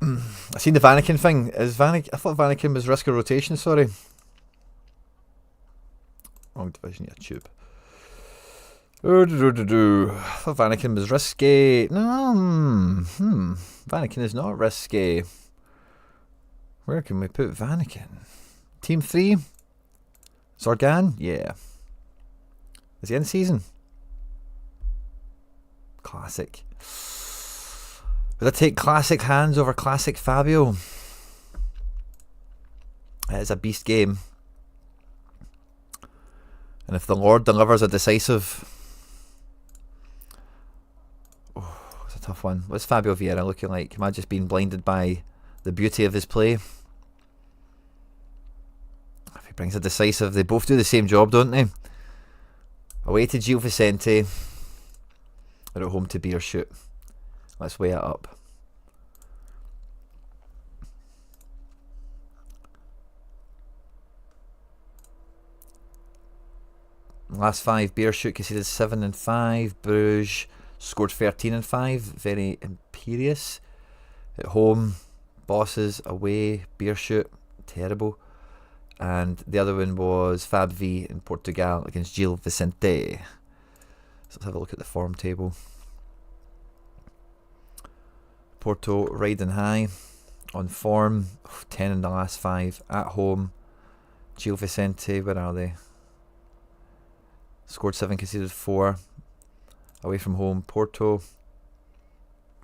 I seen the Vanaken thing. I thought Vanaken was risk of rotation, sorry. Wrong division, yeah, tube. I thought Vanaken was risky. No, Vanaken is not risky. Where can we put Vanaken? Team 3? Zorgan? Yeah. Is he in season? Classic. Would I take classic Hans over classic Fabio? It is a beast game. And if the Lord delivers a decisive... Oh, it's a tough one. What's Fabio Vieira looking like? Am I just being blinded by the beauty of his play? If he brings a decisive, they both do the same job, don't they? Away to Gil Vicente. Or at home to Beerschot. Let's weigh it up. Last 5, Beerschot conceded 7 and 5. Bruges scored 13 and 5. Very imperious. At home, Bosses. Away, Beerschot. Terrible. And the other one was Fab V in Portugal against Gil Vicente. So let's have a look at the form table. Porto riding high on form. 10 in the last 5. At home, Gil Vicente, where are they? Scored 7, conceded 4. Away from home, Porto.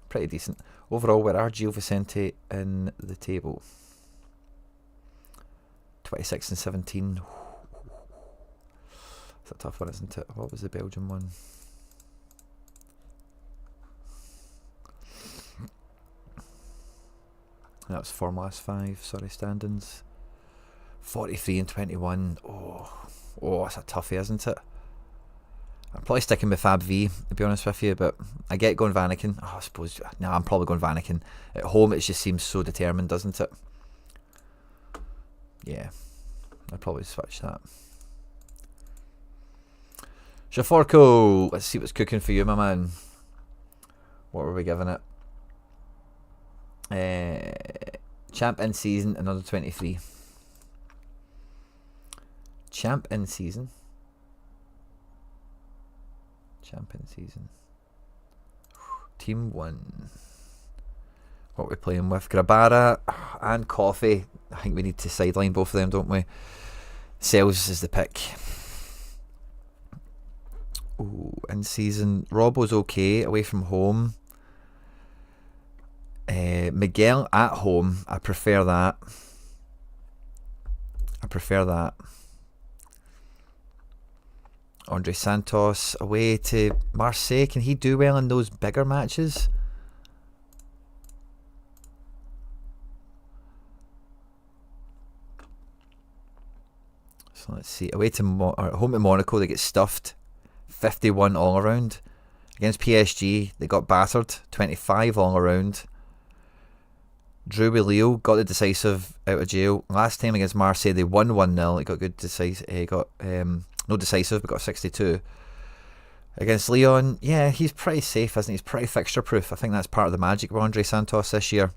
Pretty decent. Overall, where are Gil Vicente in the table? 26 and 17. It's a tough one, isn't it? What was the Belgian one? That was form last 5. Sorry, standings. 43 and 21. Oh, that's a toughie, isn't it? I'm probably sticking with Fab V, to be honest with you, but I get going Vanaken. Oh, I suppose, no, I'm probably going Vanaken. At home, it just seems so determined, doesn't it? Yeah, I'd probably switch that. Shaforko, let's see what's cooking for you, my man. What were we giving it? Champ in season, another 23. Champ in season. Champion season. Team 1. What are we playing with? Grabara and Coffee. I think we need to sideline both of them, don't we? Sells is the pick. Ooh, in season. Robbo's okay. Away from home. Miguel at home. I prefer that. Andre Santos away to Marseille. Can he do well in those bigger matches? So let's see. Away to home to Monaco, they get stuffed. 51 all around. Against PSG, they got battered. 25 all around. Drew with Leo, got the decisive out of jail. Last time against Marseille, they won 1-0. He got good decisive. No decisive, but got 62. Against Leon, yeah, he's pretty safe, isn't he? He's pretty fixture proof. I think that's part of the magic with Andre Santos this year.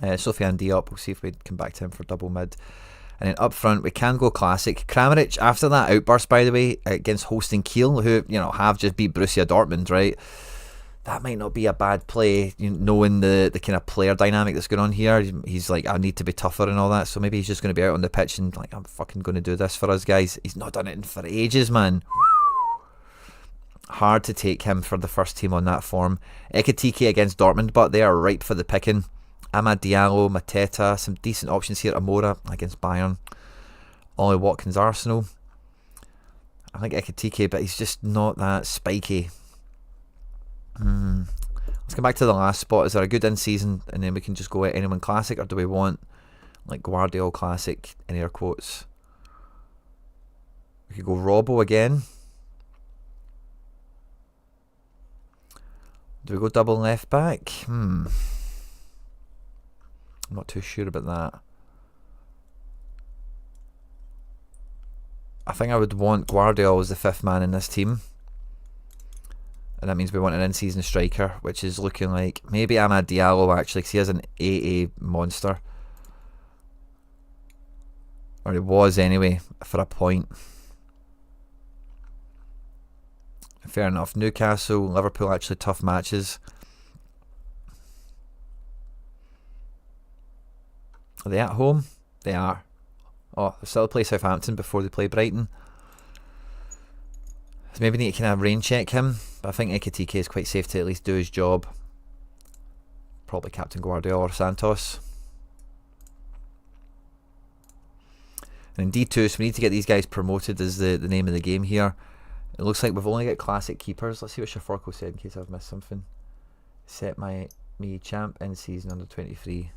Sofiane Diop, we'll see if we come back to him for double mid. And then up front, we can go classic. Kramaric, after that outburst, by the way, against hosting Kiel, who, have just beat Borussia Dortmund, right? That might not be a bad play, knowing the kind of player dynamic that's going on here. He's like, I need to be tougher and all that, so maybe he's just going to be out on the pitch and like, I'm fucking going to do this for us, guys. He's not done it for ages, man. Hard to take him for the first team on that form. Ekitike against Dortmund, but they are ripe for the picking. Amad Diallo, Mateta, some decent options here. Amora against Bayern. Ollie Watkins, Arsenal. I think Ekitike, but he's just not that spiky. Let's come back to the last spot. Is there a good in-season and then we can just go at anyone classic, or do we want like Guardiola classic in air quotes? We could go Robbo again. Do we go double left back? I'm not too sure about that. I think I would want Guardiola as the 5th man in this team. And that means we want an in-season striker, which is looking like maybe Amad Diallo, actually, because he is an AA monster. Or he was anyway, for a point. Fair enough. Newcastle, Liverpool, actually tough matches. Are they at home? They are. Oh, they still play Southampton before they play Brighton. So maybe need to kind of rain check him. But I think Ekitike is quite safe to at least do his job. Probably Captain Guardiola or Santos. And in D2, so we need to get these guys promoted is the name of the game here. It looks like we've only got classic keepers. Let's see what Shaforko said in case I've missed something. Set me champ in season under 23.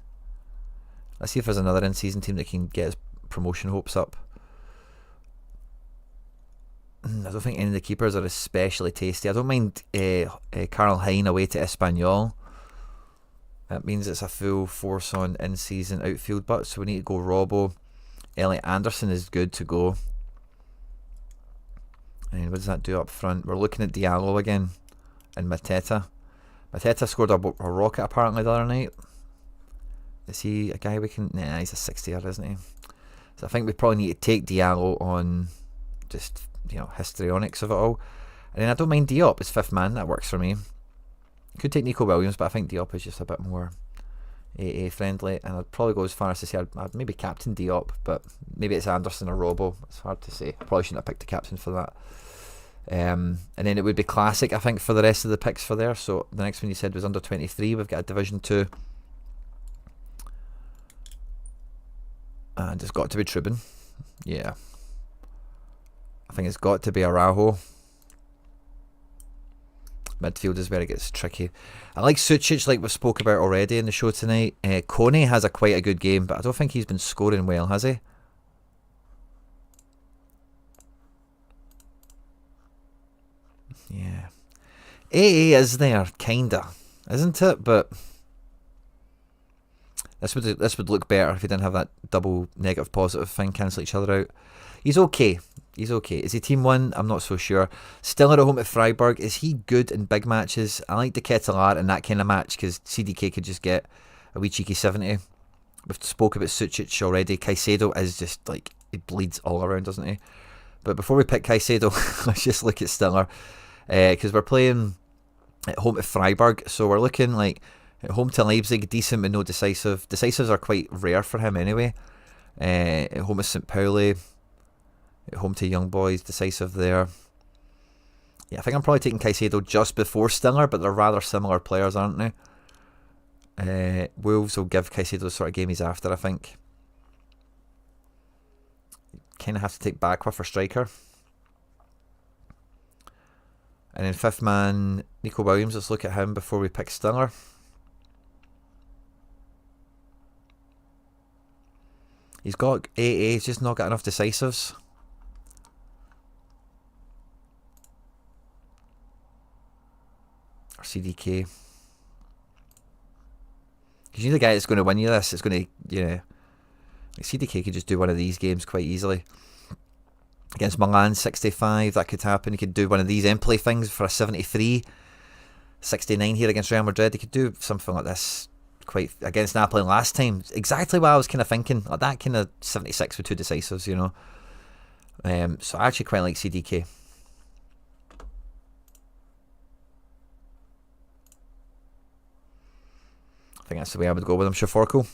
Let's see if there's another in-season team that can get his promotion hopes up. I don't think any of the keepers are especially tasty. I don't mind Karl Hein away to Espanyol. That means it's a full force on in-season outfield but so we need to go Robbo. Elliot Anderson is good to go. And what does that do up front? We're looking at Diallo again and Mateta. Mateta scored a rocket apparently the other night. Is he a guy we can... Nah, he's a 60er, isn't he? So I think we probably need to take Diallo on just, you know, histrionics of it all. And then I don't mind Diop as fifth man. That works for me. Could take Nico Williams, but I think Diop is just a bit more AA friendly. And I'd probably go as far as to say I'd maybe captain Diop, but maybe it's Anderson or Robbo. It's hard to say. Probably shouldn't have picked the captain for that. And then it would be classic, I think, for the rest of the picks for there. So the next one you said was under 23. We've got a Division 2. And it's got to be Trubin. Yeah. I think it's got to be Araujo. Midfield is where it gets tricky. I like Sucic, like we've spoke about already in the show tonight. Coney has quite a good game, but I don't think he's been scoring well, has he? Yeah. AA is there, kinda, isn't it? But this would look better if he didn't have that double negative positive thing cancel each other out. He's okay. He's okay. Is he team one? I'm not so sure. Still at home at Freiburg. Is he good in big matches? I like the Ketelaar in that kind of match because CDK could just get a wee cheeky 70. We've spoke about Sucic already. Caicedo is just like, he bleeds all around, doesn't he? But before we pick Caicedo, let's just look at Stiller. Because we're playing at home at Freiburg. So we're looking like at home to Leipzig, decent but no decisive. Decisives are quite rare for him anyway. At home at St. Pauli. At home to Young Boys, decisive there. Yeah, I think I'm probably taking Caicedo just before Stiller, but they're rather similar players, aren't they? Wolves will give Caicedo the sort of game he's after, I think. Kind of have to take Bakwa for striker. And then fifth man, Nico Williams. Let's look at him before we pick Stiller. He's got AA, he's just not got enough decisives. Or CDK. Because you're the guy that's going to win you this. It's going to, yeah. Like CDK could just do one of these games quite easily. Against Milan, 65, that could happen. He could do one of these Empoli things for a 73. 69 here against Real Madrid. He could do something like this quite against Napoli last time. Exactly what I was kind of thinking. Like that kind of 76 with two decisives, you know. So I actually quite like CDK. I think that's the way I would go with him. Shaforko.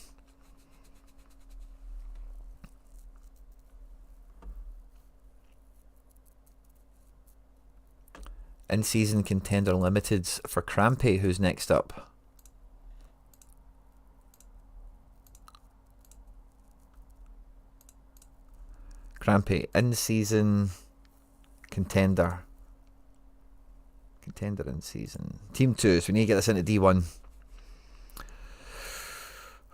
In-season contender limiteds for Crampy, who's next up. Crampy, in-season contender. Contender in-season. Team 2, so we need to get this into D1.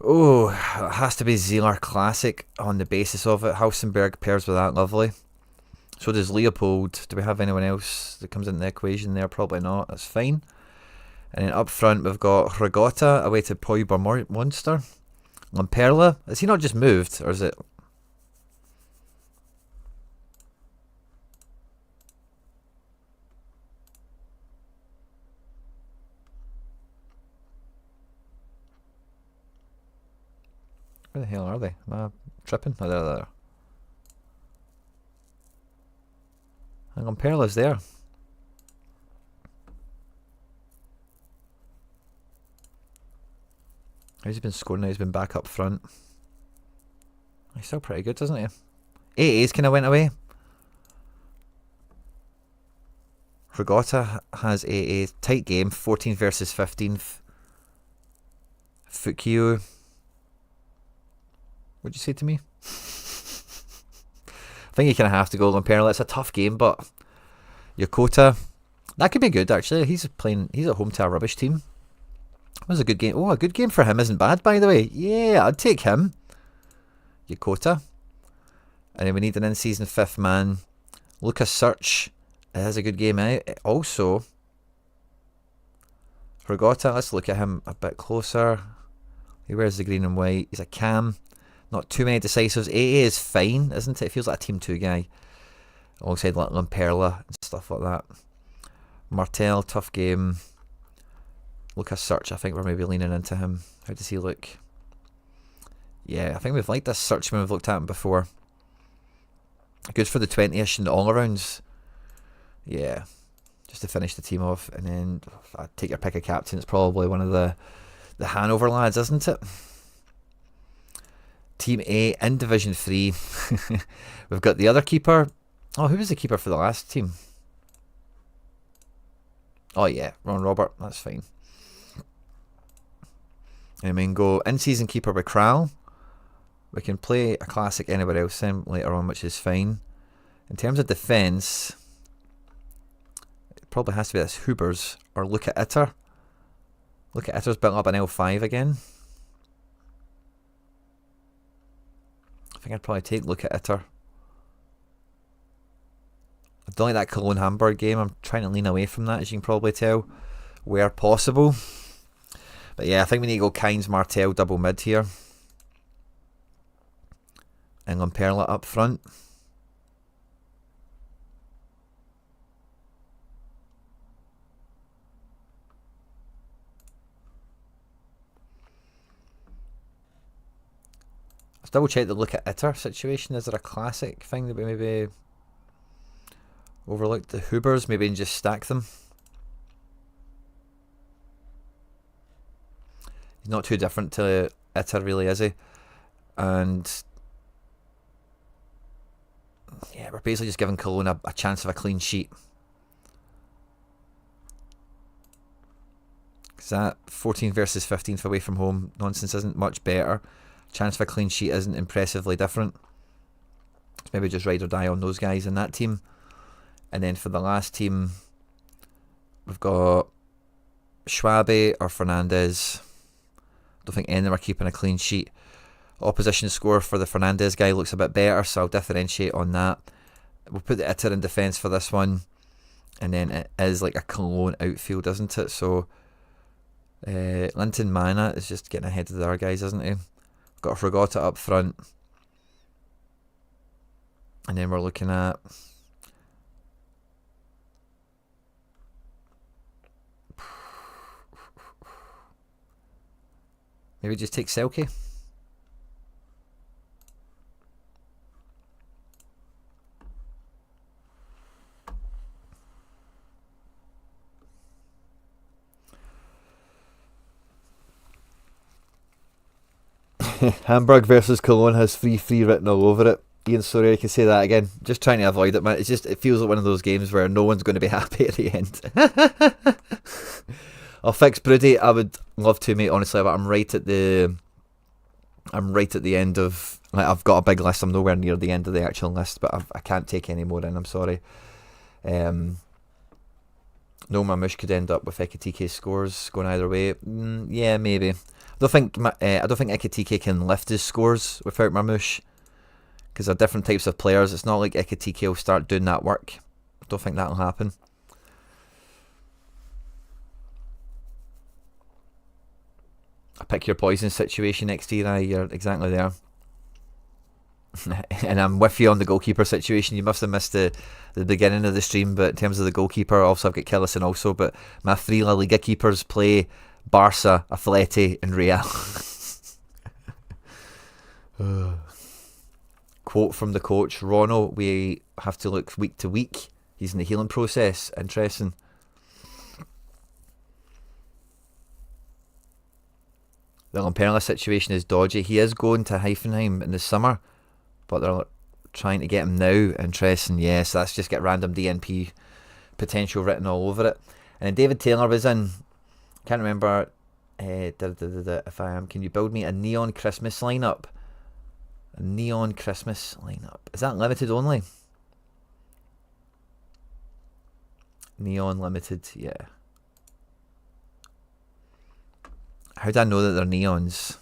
Oh, it has to be Zieler Classic on the basis of it. Hausenberg pairs with that, lovely. So does Leopold. Do we have anyone else that comes into the equation there? Probably not. That's fine. And then up front we've got Hragota away to Poiber Monster. Lamperla. Has he not just moved? Or is it... Where the hell are they? Am I tripping? Oh, there. Hang on, Perla's there. He's been scoring now. He's been back up front. He's still pretty good, doesn't he? 8A's kind of went away. Regatta has a tight game, 14th versus 15th. Fukio. What'd you say to me? I think you kind of have to go on Perla. It's a tough game, but Yokota, that could be good actually. He's at home to a rubbish team. It was a good game. Oh, a good game for him isn't bad, by the way. Yeah, I'd take him. Yokota. And then we need an in-season 5th man. Lucas Search. It has a good game out. Also, Regatta, let's look at him a bit closer. He wears the green and white. He's a cam. Not too many decisives. AA is fine, isn't it? It feels like a Team 2 guy. Alongside like Lamperla and stuff like that. Martel, tough game. Lucas Search, I think we're maybe leaning into him. How does he look? Yeah, I think we've liked this Search when we've looked at him before. Good for the 20ish and all-arounds. Yeah, just to finish the team off. And then I'd take your pick of captain. It's probably one of the Hanover lads, isn't it? Team A in Division 3. We've got the other keeper. Oh, who was the keeper for the last team? Oh yeah, Ron Robert. That's fine. And we can go in-season keeper with Kral. We can play a classic anybody else in later on, which is fine. In terms of defence, it probably has to be this Hubers or look at Itter. Look at Itter's built up an L5 again. I think I'd probably take look at Itter. I don't like that Cologne Hamburg game. I'm trying to lean away from that, as you can probably tell, where possible. But yeah, I think we need to go Kynes Martel double mid here. And Lamperla up front. Let's double check the look at Itter situation. Is there a classic thing that we maybe overlooked? The Hubers, maybe, and just stack them. He's not too different to Itter, really, is he? And yeah, we're basically just giving Cologne a chance of a clean sheet. Because that 14th versus 15th away from home nonsense isn't much better. Chance of a clean sheet isn't impressively different. Maybe just ride or die on those guys in that team. And then for the last team, we've got Schwabe or Fernandez. Don't think any of them are keeping a clean sheet. Opposition score for the Fernandez guy looks a bit better, so I'll differentiate on that. We'll put the Itter in defence for this one. And then it is like a Cologne outfield, isn't it? So Linton Mana is just getting ahead of the other guys, isn't he? Got a Regatta up front. And then we're looking at maybe just take Selke. Hamburg versus Cologne has 3-3 written all over it. Ian, sorry, I can say that again. Just trying to avoid it, man. It's just, it feels like one of those games where no one's going to be happy at the end. I'll fix Broody. I would love to, mate, honestly, but I'm right at the end of, like, I've got a big list. I'm nowhere near the end of the actual list, but I can't take any more in. I'm sorry. No, Marmoush could end up with Ekitike's scores going either way. Yeah, maybe. I don't think Ekitike can lift his scores without Marmoush, because they're different types of players. It's not like Ekitike will start doing that work. I don't think that'll happen. I pick your poison situation next year. You're exactly there. And I'm with you on the goalkeeper situation. You must have missed the beginning of the stream, but in terms of the goalkeeper, also I've got Killison also, but my 3 La Liga keepers play Barca, Atleti and Real. Quote from the coach, Ronald, we have to look week to week. He's in the healing process. Interesting. The Lamperla situation is dodgy. He is going to Heidenheim in the summer, but they're trying to get him now. Interesting, yes. That's just get random DNP potential written all over it. And then David Taylor was in. Can't remember if I am. Can you build me a neon Christmas lineup? A neon Christmas lineup. Is that limited only? Neon limited, yeah. How do I know that they're neons?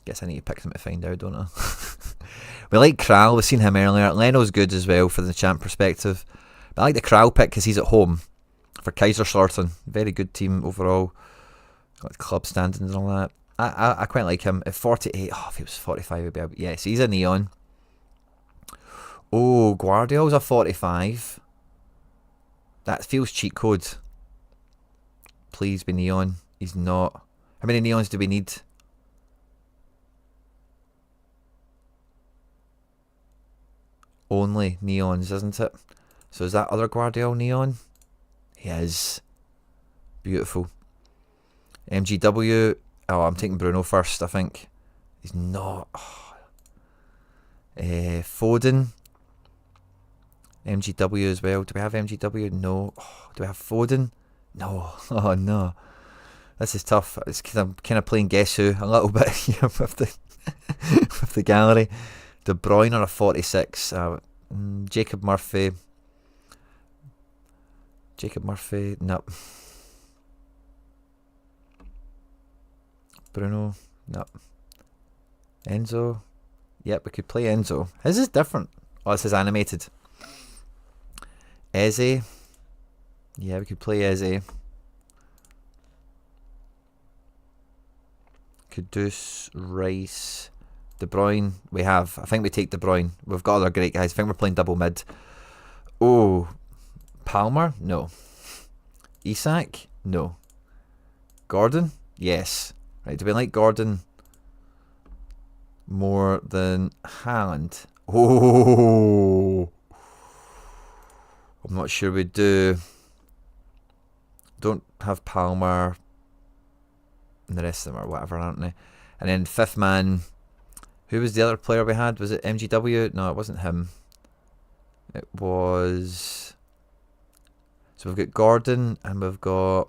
Guess I need to pick them to find out, don't I? We like Kral, we've seen him earlier. Leno's good as well for the champ perspective. But I like the Kral pick because he's at home for Kaiserslautern. Very good team overall. Got club standings and all that. I quite like him. At 48, if he was 45, it'd be yes, he's a neon. Oh, Guardiola's a 45. That feels cheat code. Please be neon. He's not. How many neons do we need? Only neons, isn't it? So is that other Guardiola neon? He is. Beautiful. MGW. Oh, I'm taking Bruno first, I think. He's not. Foden. MGW as well. Do we have MGW? No. Do we have Foden? No. Oh, no. This is tough. It's because I'm kind of playing Guess Who a little bit here with the gallery. De Bruyne on a 46. Jacob Murphy. No. Bruno. No. Enzo. Yep, we could play Enzo. His is different. Oh, this is animated. Eze. Yeah, we could play Eze. Kudus, Rice, De Bruyne. I think we take De Bruyne. We've got other great guys. I think we're playing double mid. Oh, Palmer? No. Isak? No. Gordon? Yes. Right, do we like Gordon more than Haaland? Oh, I'm not sure we do. Don't have Palmer. And the rest of them are whatever, aren't they? And then fifth man, who was the other player we had? Was it MGW? No, it wasn't him. It was... So we've got Gordon and we've got...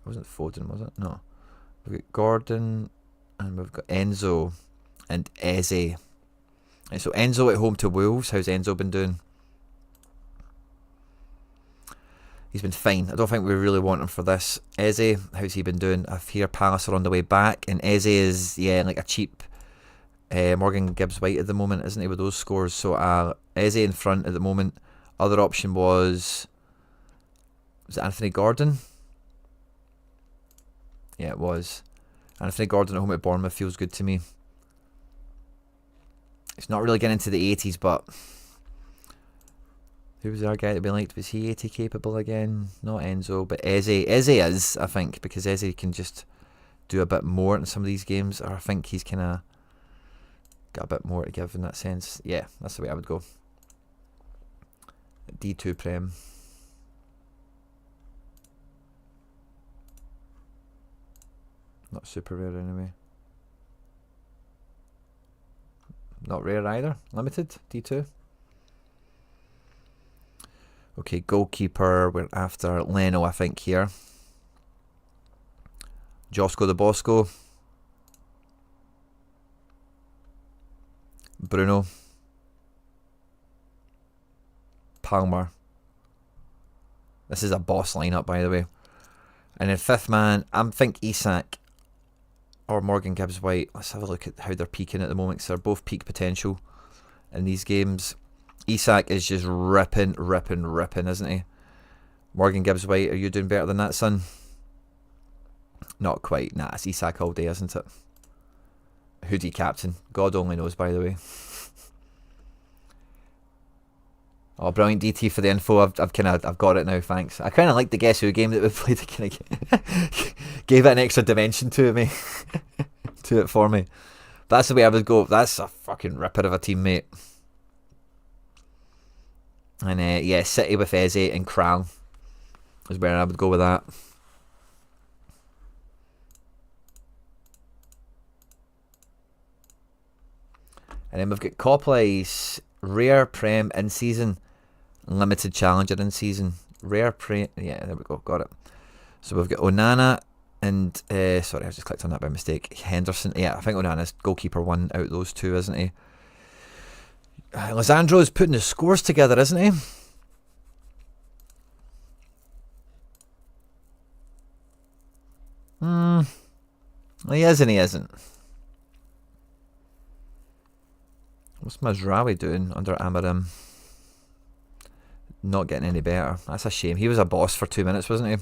It wasn't Foden, was it? No. We've got Gordon and we've got Enzo and Eze. And so Enzo at home to Wolves. How's Enzo been doing? He's been fine. I don't think we really want him for this. Eze, how's he been doing? I hear Palace are on the way back, and Eze is, like a cheap Morgan Gibbs-White at the moment, isn't he, with those scores? So Eze in front at the moment. Other option was it Anthony Gordon? Yeah, it was. Anthony Gordon at home at Bournemouth feels good to me. It's not really getting into the 80s, but... Who was our guy that we liked? Was he 80 capable again? Not Enzo, but Eze. Eze is, I think, because Eze can just do a bit more in some of these games. Or I think he's kind of got a bit more to give in that sense. Yeah, that's the way I would go. D2 Prem. Not super rare anyway. Not rare either. Limited, D2. Okay, goalkeeper, we're after Leno, I think, here. Josko the Bosco. Bruno. Palmer. This is a boss lineup, by the way. And then fifth man, I think Isak or Morgan Gibbs-White. Let's have a look at how they're peaking at the moment, because they're both peak potential in these games. Isak is just ripping, isn't he? Morgan Gibbs-White, are you doing better than that, son? Not quite. Nah, it's Isak all day, isn't it? Who do you captain? God only knows, by the way. Oh, brilliant, DT, for the info. I've got it now. Thanks. I kind of like the Guess Who game that we played. It kind of gave it an extra dimension to me, to it for me. That's the way I would go. That's a fucking ripper of a teammate. And yeah, City with Eze and Kral is where I would go with that. And then we've got Copley's Rare Prem in season, Limited Challenger in season. Rare Prem, yeah, there we go, got it. So we've got Onana and, sorry, I just clicked on that by mistake. Henderson, yeah, I think Onana's goalkeeper 1 out of those 2, isn't he? Lisandro's putting the scores together, isn't he? He is and he isn't. What's Mazraoui doing under Amarim? Not getting any better. That's a shame. He was a boss for 2 minutes, wasn't he?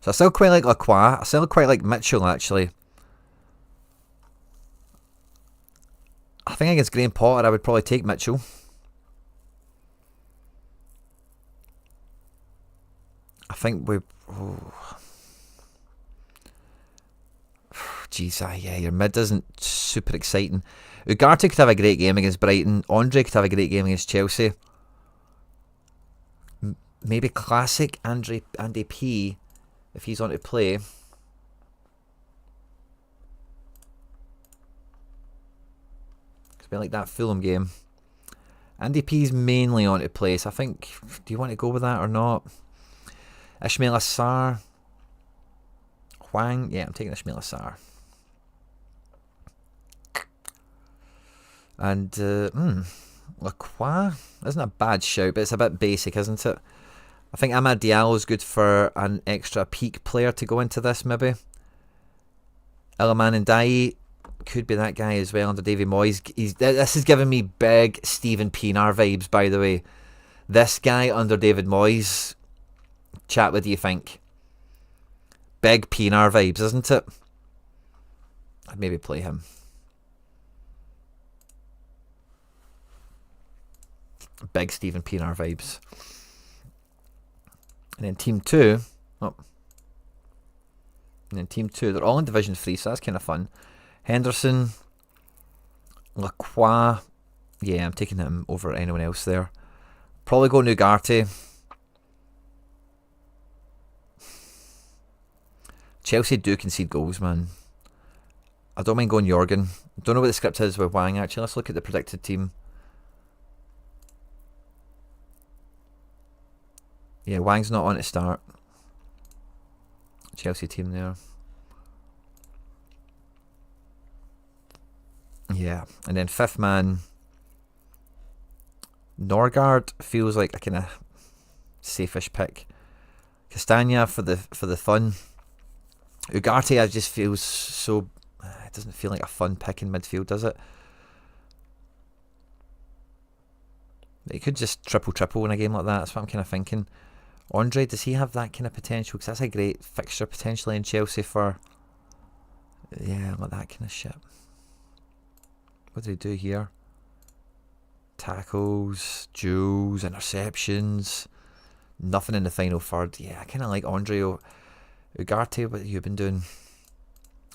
So I still quite like Lacroix. I still quite like Mitchell, actually. I think against Graham Potter, I would probably take Mitchell. I think we... Jeez, yeah, your mid isn't super exciting. Ugarte could have a great game against Brighton. Andre could have a great game against Chelsea. Maybe classic Andy P, if he's on to play. It's been like that Fulham game. Andy P's mainly on to play, so I think, do you want to go with that or not? Ismail Assar. Hwang, yeah, I'm taking Ismail Assar. And Lacroix isn't a bad shout, but it's a bit basic, isn't it? I think Amad Diallo is good for an extra peak player to go into this, maybe. Iliman Ndiaye could be that guy as well under Davy Moyes. This is giving me big Steven Pienaar vibes, by the way. This guy under David Moyes, chat, what do you think? Big Pienaar vibes, isn't it? I'd maybe play him. Big Steven Pienaar vibes. And then team 2. Oh. And then team 2, they're all in Division 3, so that's kind of fun. Henderson, Lacroix. Yeah, I'm taking him over anyone else there. Probably go Ugarte. Chelsea do concede goals, man. I don't mind going Jorgen. Don't know what the script is with Wang, actually. Let's look at the predicted team. Yeah, Wang's not on to start. Chelsea team there. Yeah, and then 5th man, Norgard feels like a kind of safe-ish pick. Castagna for the fun. Ugarte, I just feels so... It doesn't feel like a fun pick in midfield, does it? He could just triple in a game like that. That's what I'm kind of thinking. Andre, does he have that kind of potential? Because that's a great fixture potentially in Chelsea for... Yeah, like that kind of shit. What did he do here? Tackles, duels, interceptions. Nothing in the final third. Yeah, I kind of like Andre. Ugarte, what have you been doing?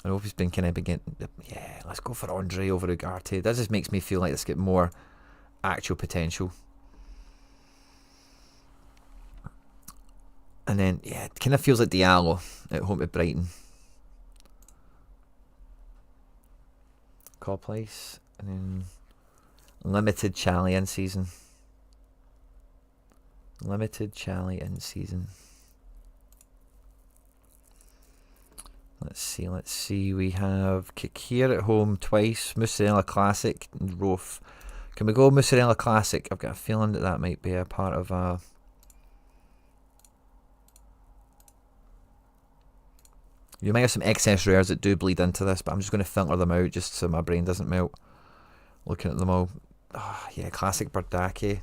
I know he's been kind of beginning. Yeah, let's go for Andre over Ugarte. That just makes me feel like this get more actual potential. And then, yeah, it kind of feels like Diallo at home to Brighton. Call place. And then limited Charlie in season. Limited Charlie in season. Let's see. We have Kikir at home twice. Mozzarella Classic and Roaf. Can we go Mozzarella Classic? I've got a feeling that might be a part of a... You might have some excess rares that do bleed into this, but I'm just going to filter them out just so my brain doesn't melt. Looking at them all. Oh, yeah, Classic Bardaki.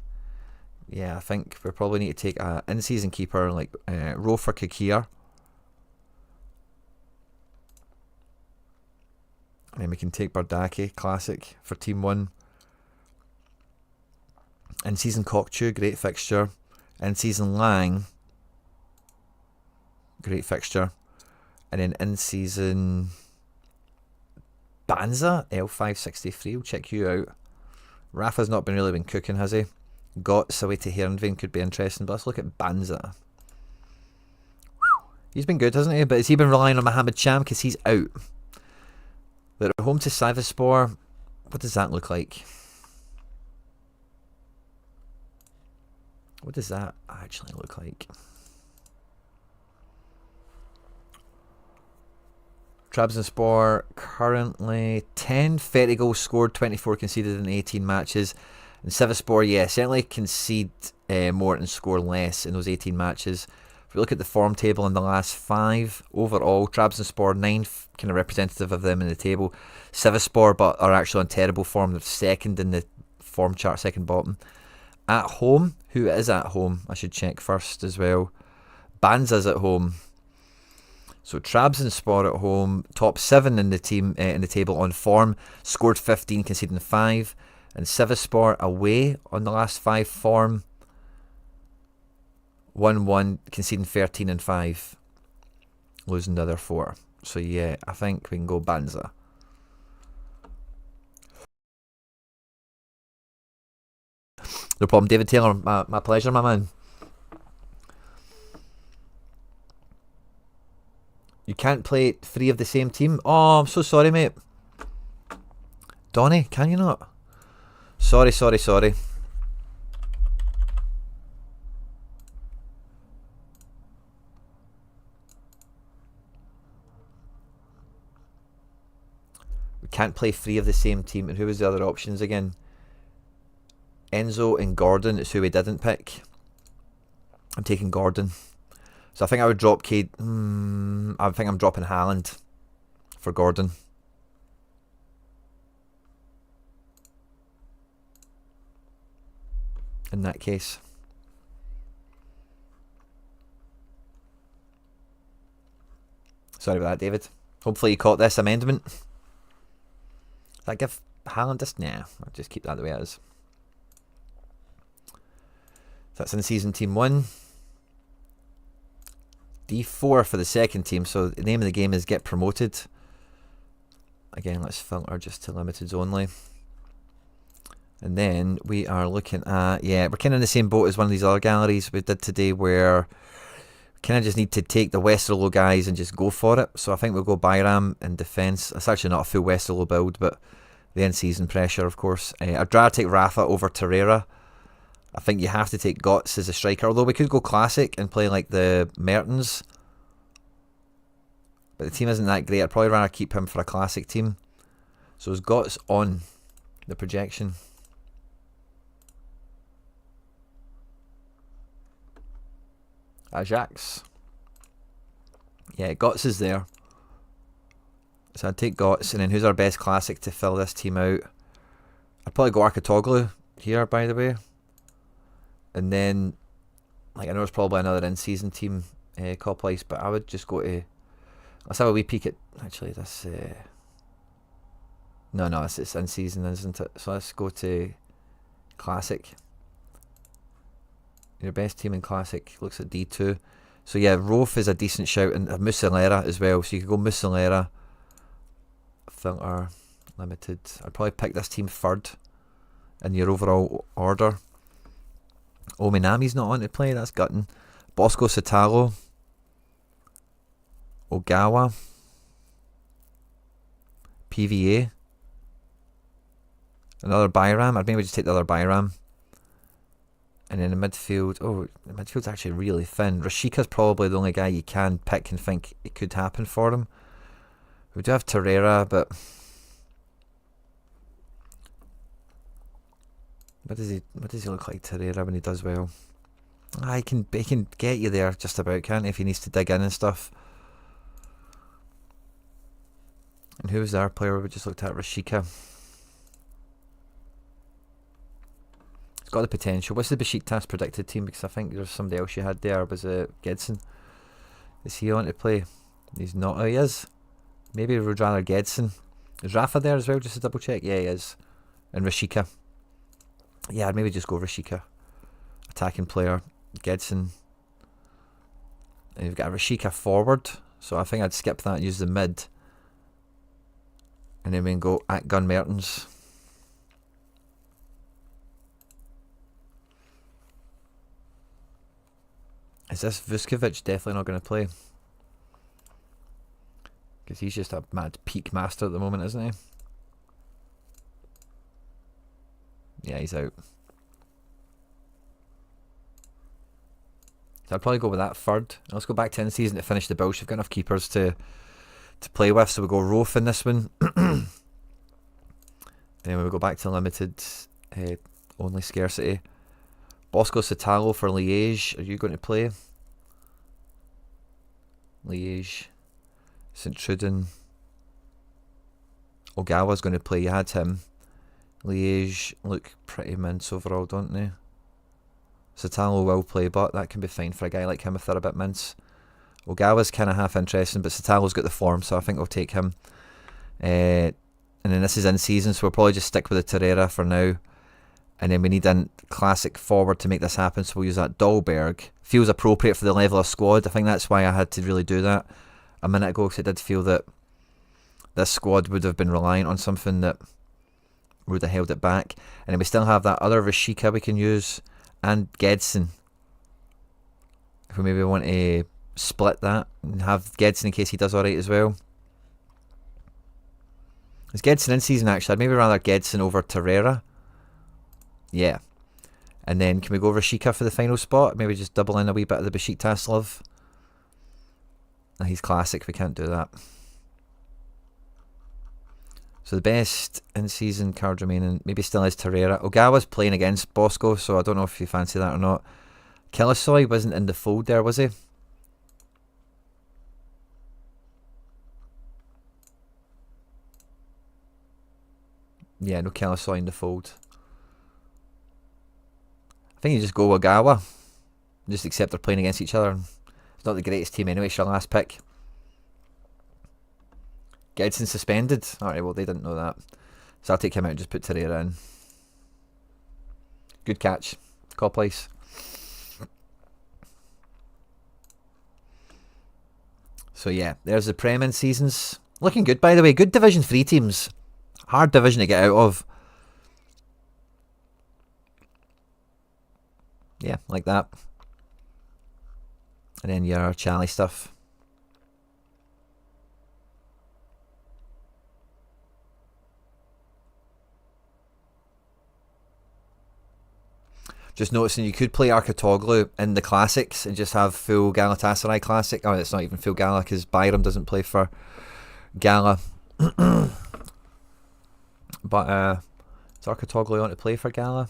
Yeah, I think we probably need to take a in-season keeper like Roaf for Kikir. And then we can take Bardaki Classic for Team 1. In-season Kokchu, great fixture. In-season Lang, great fixture. And then in-season Banza, L563, we'll check you out. Rafa's not really been cooking, has he? Gots away to Heronvane could be interesting, but let's look at Banza. He's been good, hasn't he? But has he been relying on Mohamed Cham? Because he's out. They're at home to Sivaspor. What does that look like? What does that actually look like? Trabzonspor currently 10 30 goals scored, 24 conceded in 18 matches. And Sivaspor, yeah, certainly concede more and score less in those 18 matches. If we look at the form table in the last 5 overall, Trabzonspor 9th, kind of representative of them in the table. Sivaspor, but are actually on terrible form. They're second in the form chart, second bottom. At home, who is at home? I should check first as well. Banza's at home. So Trabzonspor at home, top 7 in the team in the table on form, scored 15, conceding 5. And Sivaspor away on the last 5 form, 1-1, conceding 13 and 5, losing the other 4. So yeah, I think we can go Banza. No problem, David Taylor. My pleasure, my man. You can't play 3 of the same team? Oh, I'm so sorry, mate. Donny, can you not? Sorry. We can't play 3 of the same team. And who was the other options again? Enzo and Gordon is who we didn't pick. I'm taking Gordon. So I think I would drop Cade. I think I'm dropping Haaland for Gordon. In that case. Sorry about that, David. Hopefully you caught this amendment. Does that give Haaland this? Nah, I'll just keep that the way it is. That's in season team 1. D4 for the second team, so the name of the game is get promoted. Again, let's filter just to limiteds only. And then we are looking at, yeah, we're kind of in the same boat as one of these other galleries we did today, where we kind of just need to take the Westerlo guys and just go for it. So I think we'll go Bayram in defence. It's actually not a full Westerlo build, but the end season pressure, of course. I'd rather take Rafa over Torreira. I think you have to take Götze as a striker, although we could go classic and play like the Mertens. But the team isn't that great. I'd probably rather keep him for a classic team. So is Götze on the projection? Ajax. Yeah, Götze is there. So I'd take Götze, and then who's our best classic to fill this team out? I'd probably go Arkatoğlu here, by the way. And then, like, I know it's probably another in-season team call place, but I would just go to... Let's have a wee peek at... Actually, this... No, it's in-season, isn't it? So let's go to Classic. Your best team in Classic looks at D2. So yeah, Rofe is a decent shout, and Muslera as well. So you could go Muslera, filter, limited. I'd probably pick this team 3rd in your overall order. Oh, Minami's not on to play, that's gutting. Bosco Satalo, Ogawa, PVA, another Bayram. I'd maybe just take the other Bayram. And in the midfield, oh, the midfield's actually really thin. Rashika's probably the only guy you can pick and think it could happen for him. We do have Torreira, but what does he look like, Torreira, when he does well? He can get you there just about, can't he, if he needs to dig in and stuff. And who was our player we just looked at? Rashika. He's got the potential. What's the Besiktas predicted team? Because I think there's somebody else you had there. Was it Gedson? Is he on to play? He's not. Oh, he is. Maybe we'd rather Gedson. Is Rafa there as well? Just to double check. Yeah, he is. And Rashika. Yeah, I'd maybe just go Rashika. Attacking player, Gedson. And you've got a Rashika forward, so I think I'd skip that and use the mid. And then we can go at Gun Mertens. Is this Vuskovic definitely not going to play? Because he's just a mad peak master at the moment, isn't he? Yeah, he's out. So I'd probably go with that third. Let's go back to end season to finish the build. We've got enough keepers to play with, so we go Roth in this one. And then we go back to limited only scarcity. Bosco Satalo for Liège. Are you going to play? Liège. St. Truden. Ogawa's going to play. You had him. Liège look pretty mince overall, don't they? Satalo will play, but that can be fine for a guy like him if they're a bit mince. Ogawa's kind of half interesting, but Satalo's got the form, so I think we'll take him. And then this is in season, so we'll probably just stick with the Torreira for now. And then we need a classic forward to make this happen, so we'll use that Dahlberg. Feels appropriate for the level of squad. I think that's why I had to really do that a minute ago, because I did feel that this squad would have been reliant on something that would have held it back. And then we still have that other Rashika we can use, and Gedson. If we maybe want to split that and have Gedson in case he does alright as well. Is Gedson in season actually? I'd maybe rather Gedson over Torreira. Yeah. And then can we go Rashika for the final spot? Maybe just double in a wee bit of the Besiktas love. He's classic, we can't do that. So the best in-season card remaining maybe still is Torreira. Ogawa's playing against Bosco, so I don't know if you fancy that or not. Killasoy wasn't in the fold there, was he? Yeah, no Killasoy in the fold. I think you just go Ogawa. Just accept they're playing against each other. It's not the greatest team anyway, it's your last pick. Gedson suspended. Alright, well, they didn't know that. So I'll take him out and just put Torreira in. Good catch. Call place. So yeah, there's the Prem in seasons. Looking good, by the way. Good Division 3 teams. Hard division to get out of. Yeah, like that. And then your Charlie stuff. Just noticing you could play Arkatoglu in the classics and just have full Galatasaray classic. Oh, it's not even full Gala because Byram doesn't play for Gala. But is Arkatoglu on to play for Gala?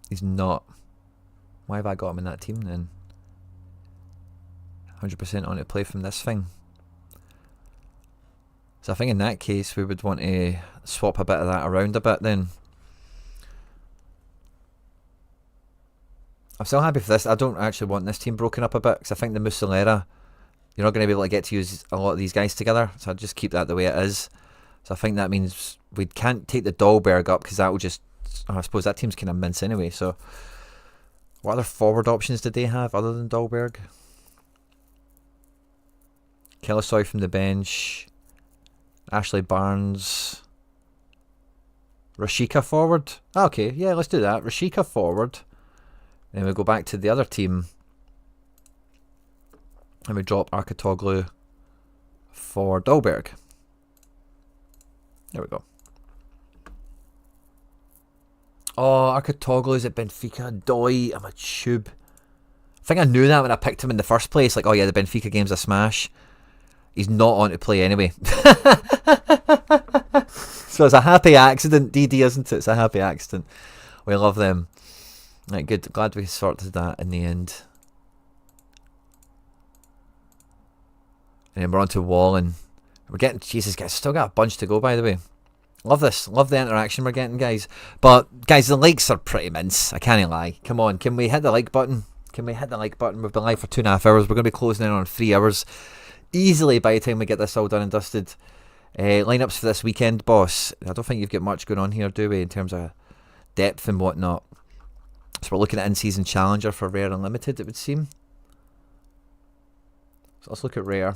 He's not. Why have I got him in that team then? 100% on to play from this thing. So I think in that case we would want to swap a bit of that around a bit then. I'm still happy for this. I don't actually want this team broken up a bit because I think the Muslera, you're not going to be able to get to use a lot of these guys together. So I'll just keep that the way it is. So I think that means we can't take the Dahlberg up because that will just... Oh, I suppose that team's kind of mince anyway. So what other forward options did they have other than Dahlberg? Killasoy from the bench. Ashley Barnes. Rashika forward. Okay, yeah, let's do that. Rashika forward. Then we go back to the other team. And we drop Arkatoglu for Dahlberg. There we go. Oh, Arkatoglu's at Benfica. Doi, I'm a tube. I think I knew that when I picked him in the first place. Like, oh yeah, the Benfica game's a smash. He's not on to play anyway. So it's a happy accident, DD, isn't it? It's a happy accident. We love them. Right, good. Glad we sorted that in the end. And then we're on to Wallen. We're getting... Jesus, guys, still got a bunch to go, by the way. Love this. Love the interaction we're getting, guys. But, guys, the likes are pretty mince. I can't lie. Come on, can we hit the like button? Can we hit the like button? We've been live for 2.5 hours. We're going to be closing in on 3 hours. Easily by the time we get this all done and dusted. Lineups for this weekend, boss. I don't think you've got much going on here, do we, in terms of depth and whatnot. So we're looking at in-season challenger for rare and limited, it would seem. So let's look at rare.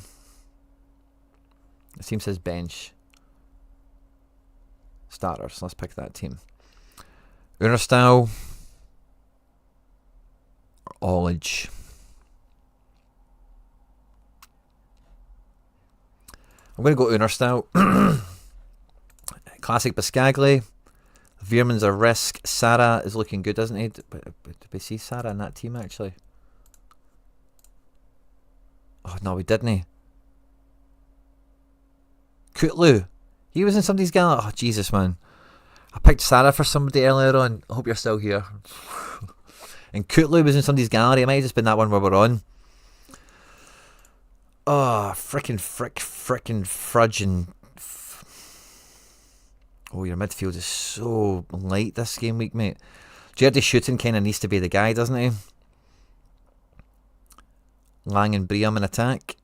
The team says bench. Starters. Let's pick that team. Owner style. Allage. I'm going to go owner style. Classic Biscagli. Veerman's a risk. Sara is looking good, isn't he? Did we see Sara in that team, actually? Oh, no, we didn't. Kutlu. He was in somebody's gala. Oh, Jesus, man. I picked Sara for somebody earlier on. I hope you're still here. And Kutlu was in somebody's gallery. It might have just been that one where we're on. Oh, frickin' frudging. Oh, your midfield is so light this game week, mate. Jerdy Shooting kind of needs to be the guy, doesn't he? Lang and Briam in attack.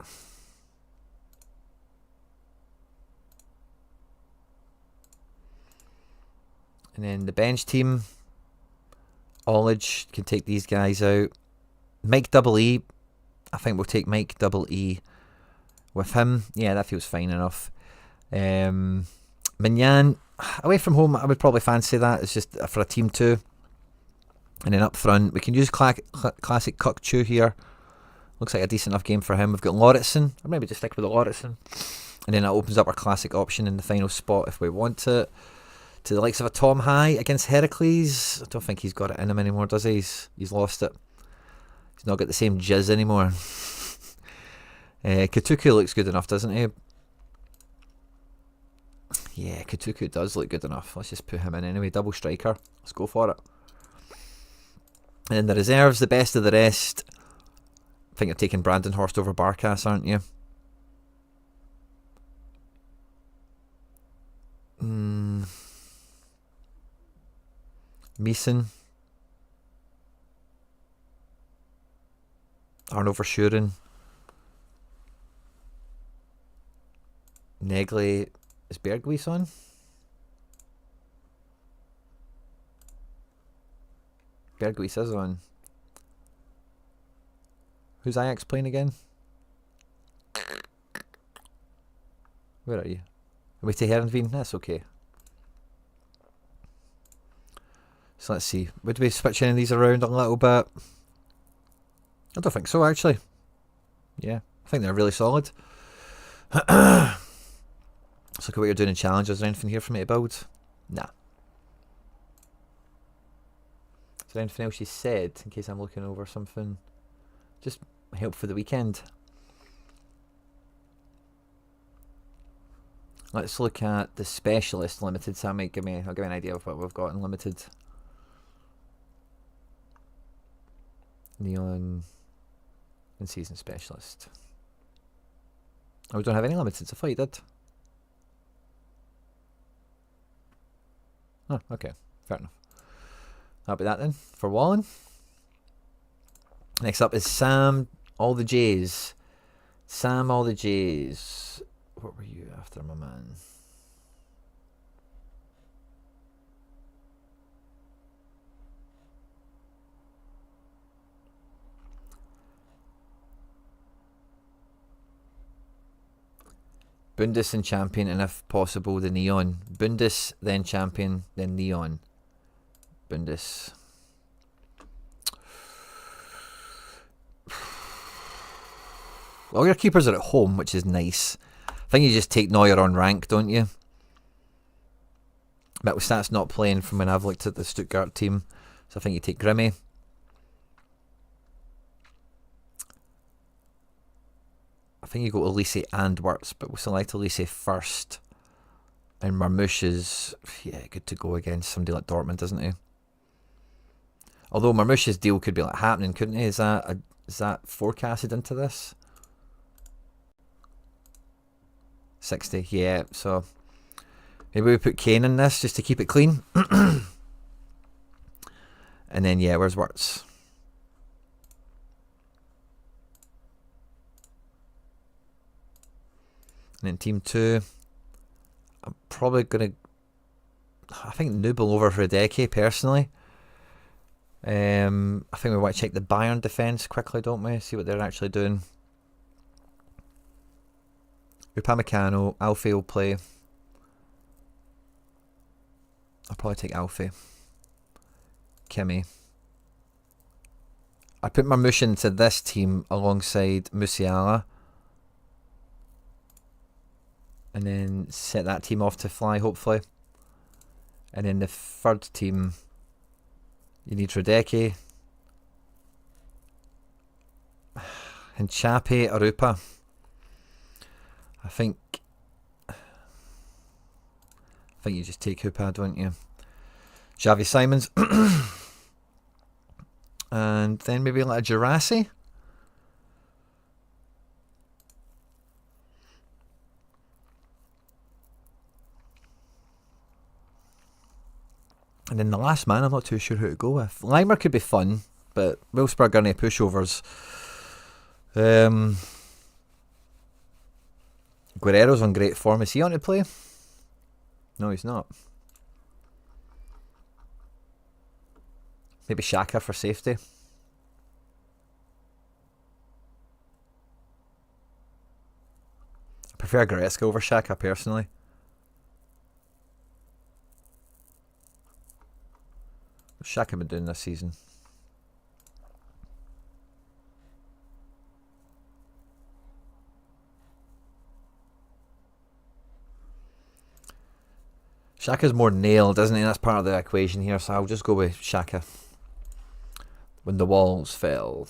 And then the bench team. Allage can take these guys out. Mike Double E. I think we'll take Mike Double E with him. Yeah, that feels fine enough. Mignan. Away from home, I would probably fancy that. It's just for a team 2. And then up front, we can use classic Cuck Chu here. Looks like a decent enough game for him. We've got Lauritsen. Or maybe just stick with the Lauritsen. And then that opens up our classic option in the final spot if we want it. To the likes of a Tom High against Heracles. I don't think he's got it in him anymore, does he? He's lost it. He's not got the same jizz anymore. Katuku looks good enough, doesn't he? Yeah, Katuku does look good enough. Let's just put him in anyway. Double striker. Let's go for it. And then the reserves, the best of the rest. I think you're taking Brandon Horst over Barkas, aren't you? Meeson. Arno Verschuren. Negley. Is Berghuis on? Berghuis is on. Who's Ajax playing again? Where are you? Are we to Herenveen? That's okay. So let's see. Would we switch any of these around a little bit? I don't think so, actually. Yeah, I think they're really solid. Let's look at what you're doing in challenges. Is there anything here for me to build? Nah. Is there anything else you said, in case I'm looking over something? Just help for the weekend. Let's look at the specialist limited. So I'll give me an idea of what we've got in limited. Neon in season specialist. Oh, we don't have any limited. I thought you did. Oh, okay. Fair enough. That'll be that then for Wallen. Next up is Sam All the J's. Sam All the J's. What were you after, my man? Bundis and champion, and if possible, the neon. Bundis, then champion, then neon. Bundis. All your keepers are at home, which is nice. I think you just take Neuer on rank, don't you? But with stats not playing from when I've looked at the Stuttgart team, so I think you take Grimmy. I think you go Elise and Wirtz, but we'll select Elise first. And Marmouche is, yeah, good to go against somebody like Dortmund, isn't he? Although Marmouche's deal could be like happening, couldn't he? Is that forecasted into this? 60, yeah. So maybe we put Kane in this just to keep it clean. And then yeah, where's Wirtz? And then team 2. I'm probably going to... I think Nubel over Hradecki, personally. I think we want to check the Bayern defence quickly, don't we? See what they're actually doing. Upamecano, Alfie will play. I'll probably take Alfie. Quinny. I put Marmoush into this team alongside Musiala. And then set that team off to fly, hopefully. And then the third team, you need Hradecki. And Chape or Upa. I think you just take Upa, don't you? Xavi Simons. And then maybe like a Girassi. And then the last man, I'm not too sure who to go with. Limer could be fun, but Wolfsburg are any pushovers. Guerrero's on great form. Is he on to play? No, he's not. Maybe Xhaka for safety. I prefer Goretzka over Xhaka personally. What's Xhaka been doing this season? Xhaka's more nailed, isn't he? That's part of the equation here, so I'll just go with Xhaka. When the walls fell.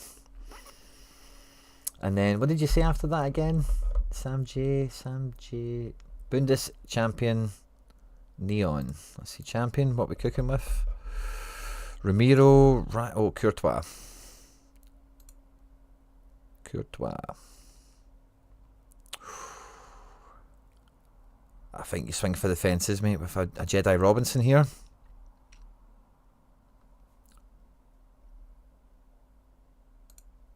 And then, what did you say after that again? Sam J. Bundes champion. Neon. Let's see, champion. What we cooking with? Ramiro. Right. Oh, Courtois. I think you swing for the fences, mate, with a Jedi Robinson here.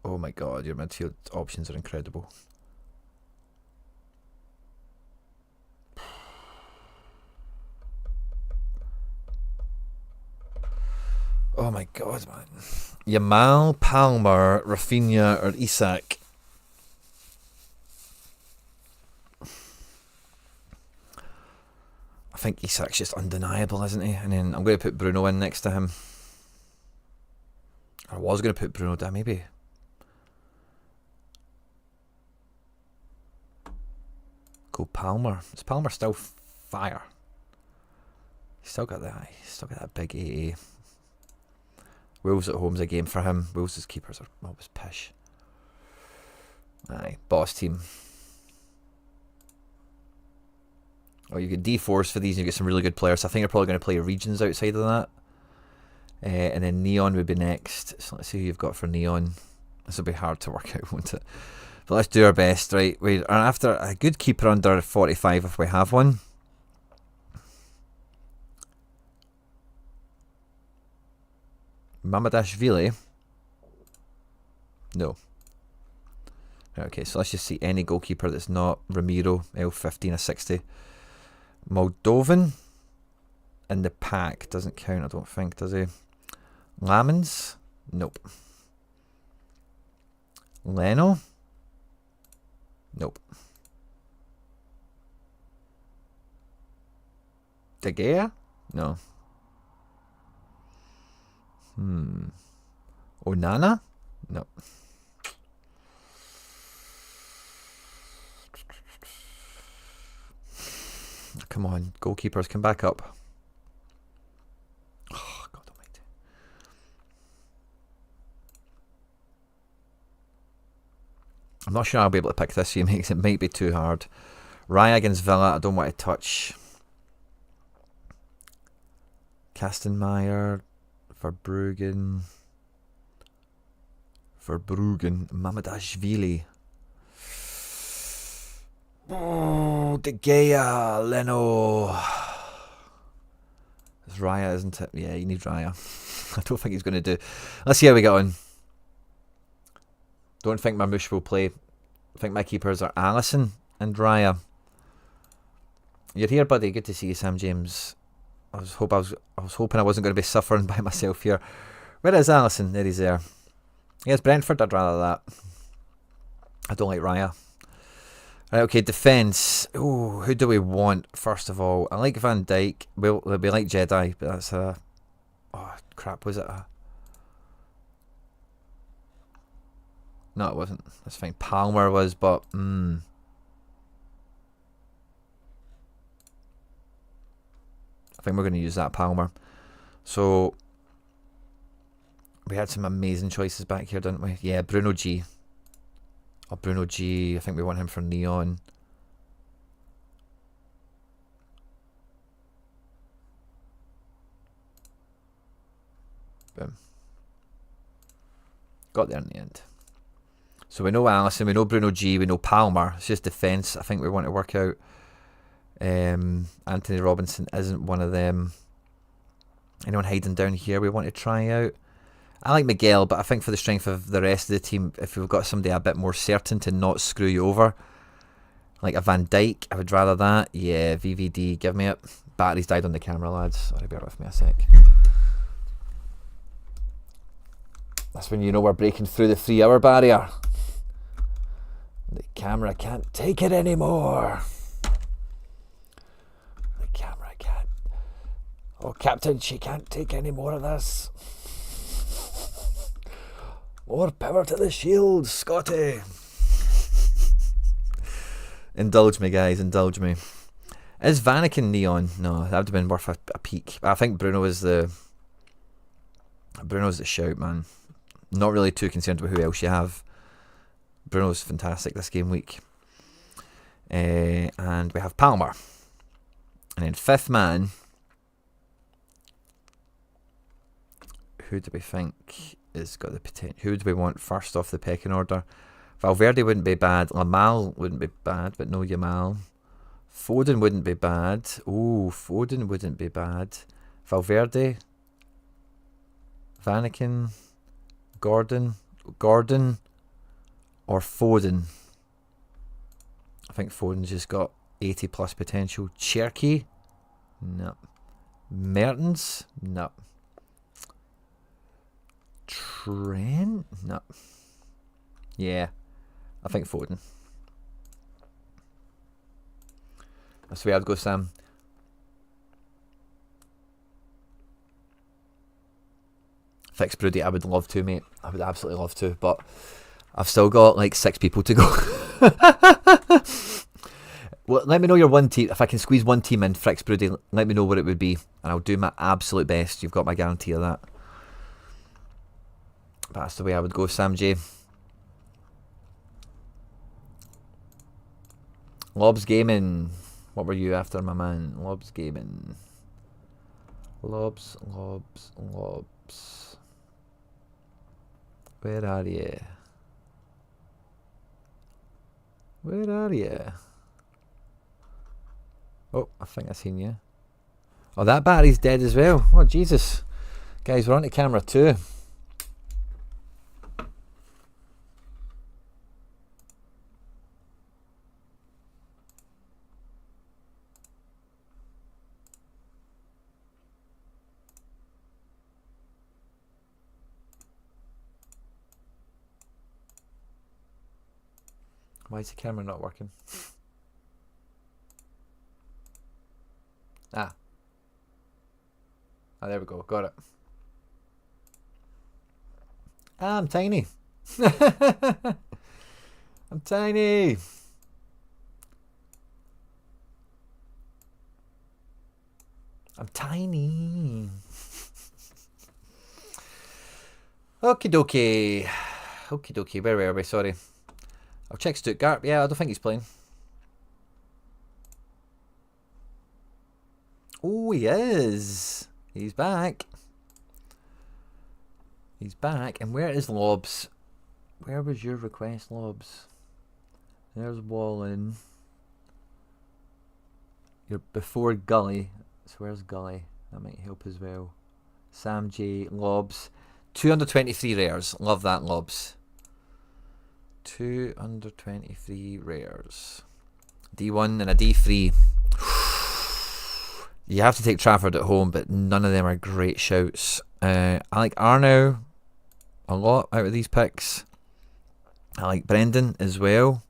Oh my god, your midfield options are incredible. Oh my god, man. Yamal, Palmer, Rafinha, or Isak. I think Isak's just undeniable, isn't he? And then I'm going to put Bruno in next to him. I was going to put Bruno down, maybe. Go Palmer. Is Palmer still fire? He's still got that. He's still got that big AA. Wolves at home's a game for him. Wolves' keepers are always pish. Aye, boss team. Oh, you get D4s for these and you get some really good players. I think you're probably going to play regions outside of that. And then Neon would be next. So let's see who you've got for Neon. This will be hard to work out, won't it? But let's do our best, right? We are after a good keeper under 45 if we have one. Mamadashvili? No. Okay, so let's just see any goalkeeper that's not Ramiro, L15 or 60. Moldovan in the pack. Doesn't count, I don't think, does he? Lamens? Nope. Leno? Nope. De Gea? No. Onana? No. Come on, goalkeepers, come back up. Oh, God almighty. I'm not sure I'll be able to pick this here, it might be too hard. Raya against Villa, I don't want to touch. Kastenmeier, Verbruggen, Mamadashvili. Oh, De Gea, Leno. It's Raya, isn't it? Yeah, you need Raya. I don't think he's going to do. Let's see how we get on. Don't think Marmoush will play. I think my keepers are Allison and Raya. You're here, buddy. Good to see you, Sam James. I was hoping I wasn't going to be suffering by myself here. Where is Allison? There he's there. Yes, Brentford. I'd rather that. I don't like Raya. Right, okay, defence. Oh, who do we want, first of all? I like Van Dijk. Well, we like Jedi, but that's a... Oh, crap, was it a... No, it wasn't. That's fine. Palmer was, but... I think we're going to use that Palmer. So... We had some amazing choices back here, didn't we? Yeah, Bruno G. Oh, Bruno G. I think we want him for Neon. Boom. Got there in the end. So we know Allison, we know Bruno G, we know Palmer. It's just defence I think we want to work out. Anthony Robinson isn't one of them. Anyone hiding down here we want to try out? I like Miguel, but I think for the strength of the rest of the team, if we've got somebody a bit more certain to not screw you over, like a Van Dijk, I would rather that. Yeah, VVD, give me it. Batteries died on the camera, lads. Sorry, bear with me a sec. That's when you know we're breaking through the 3-hour barrier. The camera can't take it anymore. The camera can't. Oh, Captain, she can't take any more of this. More power to the shield, Scotty. Indulge me, guys, indulge me. Is Vanaken Neon? No, that would have been worth a peek. I think Bruno's the shout, man. Not really too concerned with who else you have. Bruno's fantastic this game week. And we have Palmer. And then fifth man. Who do we think has got the potential? Who do we want first off the pecking order? Valverde wouldn't be bad. Lamal wouldn't be bad, but no Yamal. Foden wouldn't be bad. Ooh, Foden wouldn't be bad. Valverde. Vanaken. Gordon or Foden. I think Foden's just got 80 plus potential. Cherky? No. Mertens? No. Trent? No. Yeah, I think Foden. That's the way I'd go, Sam. Fix Broody, I would love to, mate. I would absolutely love to, but I've still got like 6 people to go. Well, let me know your one team. If I can squeeze one team in, Frix Broody, let me know what it would be, and I'll do my absolute best. You've got my guarantee of that. But that's the way I would go, Sam J. Lobs Gaming. What were you after, my man? Lobs Gaming. Lobs. Where are you? Where are you? Oh, I think I seen you. Oh, that battery's dead as well. Oh, Jesus. Guys, we're on to camera 2. Why is the camera not working? Ah, there we go. Got it. I'm tiny. I'm tiny. I'm tiny. Okie dokie. Okie dokie. Where were we? Sorry. I'll check Stuttgart. Yeah, I don't think he's playing. Oh, he is. He's back. He's back. And where is Lobs? Where was your request, Lobs? There's Wallen. You're before Gully. So where's Gully? That might help as well. Sam J. Lobs. 223 rares. Love that, Lobs. 223 rares. D1 and a D3. You have to take Trafford at home, but none of them are great shouts. I like Arnaud a lot out of these picks. I like Brendan as well.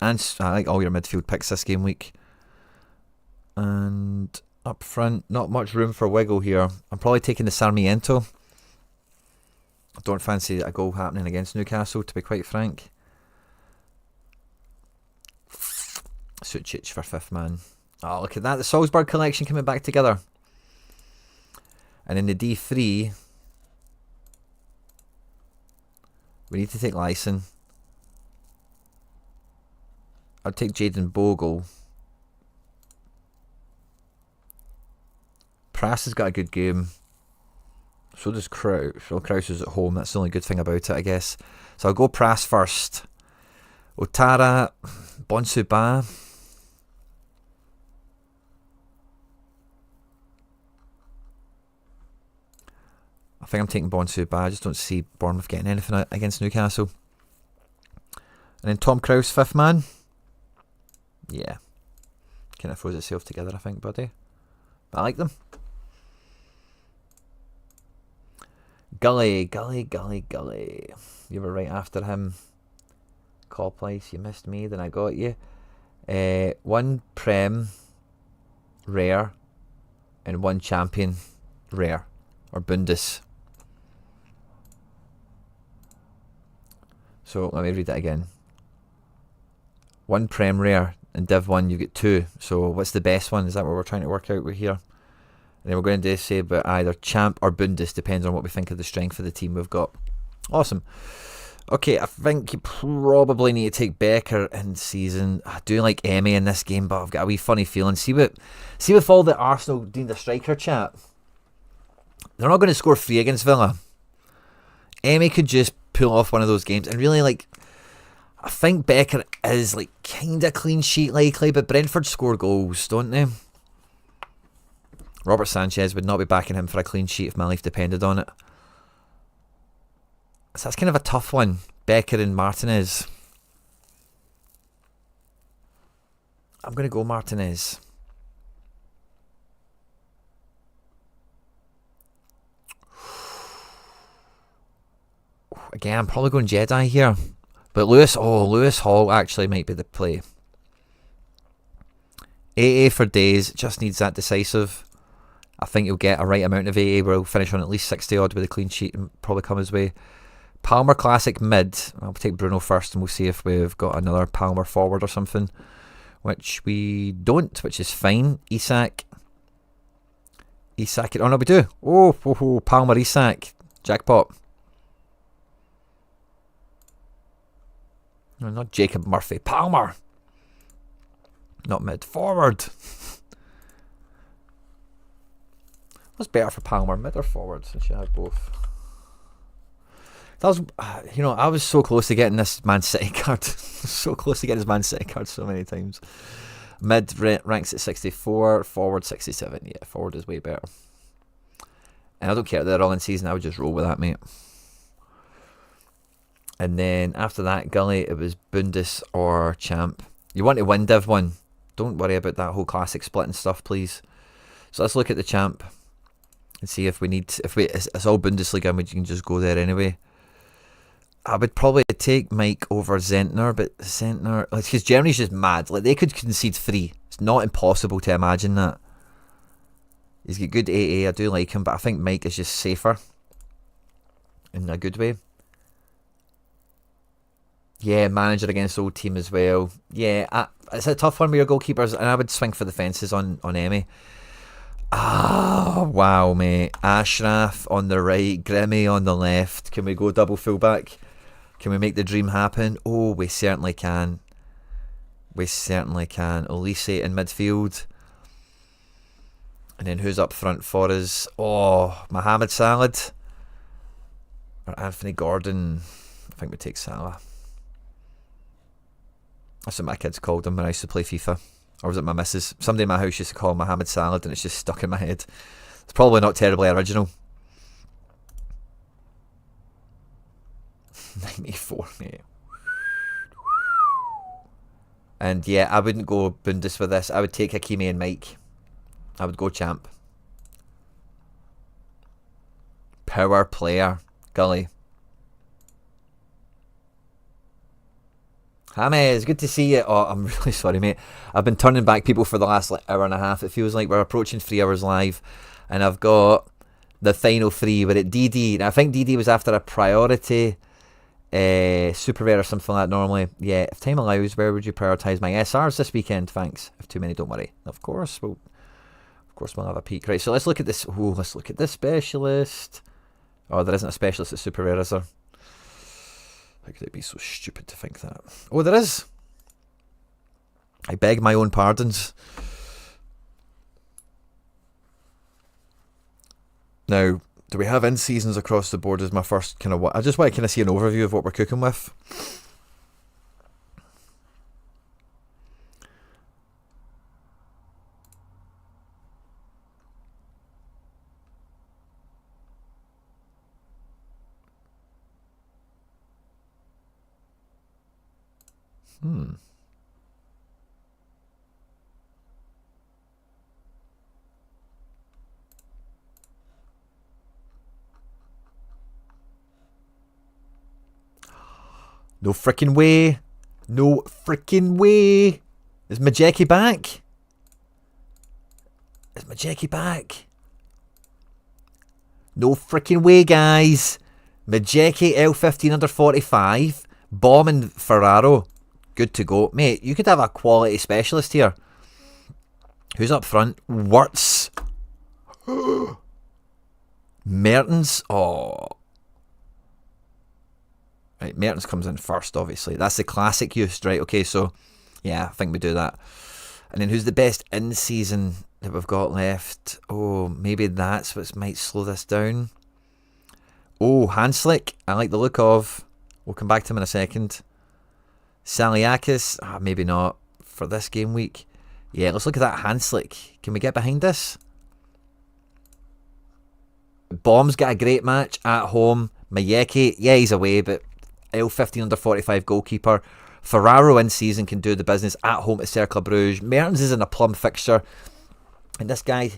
And I like all your midfield picks this game week. And up front, not much room for wiggle here. I'm probably taking the Sarmiento. I don't fancy a goal happening against Newcastle, to be quite frank. Sucic for 5th man. Oh, look at that. The Salzburg collection coming back together. And in the D3, we need to take Lyson. I'd take Jayden Bogle. Prass has got a good game. So does Kraus. Well, Kraus is at home. That's the only good thing about it, I guess. So I'll go Prass first. Otara, Bonsuba. I think I'm taking Bonsuba. I just don't see Bournemouth getting anything against Newcastle. And then Tom Kraus, 5th man. Yeah. Kind of throws itself together, I think, buddy. But I like them. Gully. You were right after him. Call place, you missed me, then I got you. 1 Prem rare and 1 champion rare or Bundes. So let me read that again. 1 Prem rare and Div 1 you get 2. So what's the best one? Is that what we're trying to work out with here? And then we're going to say about either champ or Bundes, depends on what we think of the strength of the team we've got. Awesome. Okay, I think you probably need to take Becker in season. I do like Emmy in this game, but I've got a wee funny feeling. See with all the Arsenal doing the striker chat, they're not going to score 3 against Villa. Emmy could just pull off one of those games, and really, like, I think Becker is like kind of clean sheet likely, but Brentford score goals, don't they? Robert Sanchez would not be backing him for a clean sheet if my life depended on it. So that's kind of a tough one. Becker and Martinez. I'm going to go Martinez. Again, I'm probably going Jedi here. But Lewis Hall actually might be the play. AA for days, just needs that decisive. I think he'll get a right amount of AA where he'll finish on at least 60 odd with a clean sheet and probably come his way. Palmer Classic mid. I'll take Bruno first and we'll see if we've got another Palmer forward or something. Which we don't, which is fine. Isak. Oh no, we do. Oh, Palmer Isak. Jackpot. No, not Jacob Murphy. Palmer. Not mid. Forward. What's better for Palmer, mid or forward, since you have both? That was, I was so close to getting this Man City card. So close to getting this Man City card so many times. Mid ranks at 64, forward 67. Yeah, forward is way better. And I don't care if they're all in season, I would just roll with that, mate. And then after that, Gully, it was Bundes or Champ. You want to win Div 1. Don't worry about that whole classic split and stuff, please. So let's look at the Champ and see if it's all Bundesliga and we can just go there anyway. I would probably take Mike over Zentner, but Zentner, because Germany's just mad. Like, they could concede 3. It's not impossible to imagine that. He's got good AA, I do like him, but I think Mike is just safer in a good way. Yeah, manager against old team as well. Yeah, it's a tough one with your goalkeepers, and I would swing for the fences on Emmy. Ah, wow, mate. Ashraf on the right, Grimmy on the left. Can we go double fullback? Can we make the dream happen? Oh, we certainly can. We certainly can. Elise in midfield. And then who's up front for us? Oh, Mohamed Salah or Anthony Gordon. I think we take Salah. That's what my kids called him when I used to play FIFA. Or was it my missus? Somebody in my house used to call him Mohamed Salah, and it's just stuck in my head. It's probably not terribly original. 94, mate. And yeah, I wouldn't go Bundes with this. I would take Hakimi and Mike. I would go champ. Power player. Gully. James, good to see you. Oh, I'm really sorry, mate. I've been turning back people for the last hour and a half. It feels like we're approaching 3 hours live. And I've got the final 3. We're at DD. Now, I think DD was after a priority super rare or something like that normally. Yeah, if time allows, where would you prioritise my SRs this weekend? Thanks. If too many, don't worry. Of course, we'll have a peek. Right, so let's look at this. Oh, let's look at this specialist. Oh, there isn't a specialist at super rare, is there? How could it be so stupid to think that? Oh, there is. I beg my own pardons. Now, do we have in-seasons across the board as my first kind of what? I just want to kind of see an overview of what we're cooking with. No freaking way. No freaking way. Is Majeki back? Is Majeki back? No freaking way, guys. Majeki L15 under 45. Bomb and Ferraro. Good to go. Mate, you could have a quality specialist here. Who's up front? Wirtz. Mertens. Oh. Right, Mertens comes in first, obviously. That's the classic use, right? Okay, so, yeah, I think we do that. And then who's the best in-season that we've got left? Oh, maybe that's what might slow this down. Oh, Hanslick. I like the look of. We'll come back to him in a second. Saliakis. Maybe not for this game week. Yeah, let's look at that Hanslick. Can we get behind this? Bomb's got a great match at home. Mayeki, yeah, he's away, but L15 under 45 goalkeeper. Ferraro in season can do the business at home to Cercle Bruges. Mertens is in a plum fixture. And this guy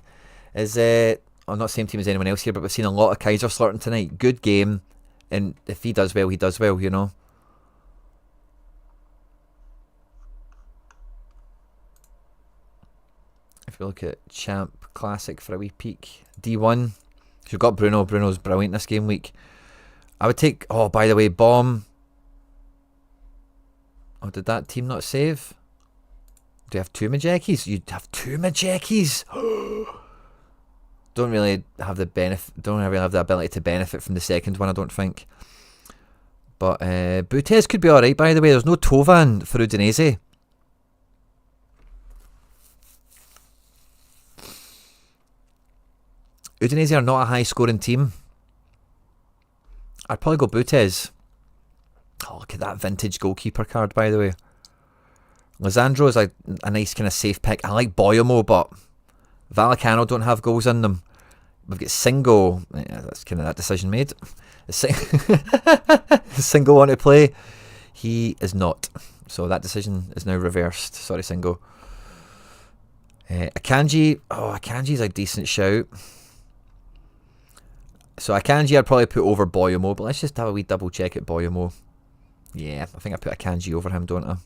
is, I'm not the same team as anyone else here, but we've seen a lot of Kaiserslautern tonight. Good game. And if he does well, he does well, you know. If we look at Champ Classic for a wee peek. D1. So we've got Bruno. Bruno's brilliant this game week. I would take... Oh, by the way, Bomb. Oh, did that team not save? Do you have 2 Majekis? You'd have 2 Majekis. Don't really have the benefit. Don't really have the ability to benefit from the second one, I don't think. But Butes could be alright, by the way. There's no Tovan for Udinese. Udinese are not a high-scoring team. I'd probably go Butes. Oh, look at that vintage goalkeeper card, by the way. Lisandro is a nice kind of safe pick. I like Boyomo, but Vallecano don't have goals in them. We've got Singo. Yeah, that's kind of that decision made. Singo want to play. He is not. So that decision is now reversed. Sorry, Singo. Akanji. Oh, Akanji's a decent shout. So Akanji I'd probably put over Boyomo, but let's just have a wee double check at Boyomo. Yeah, I think I put Akanji over him, don't I?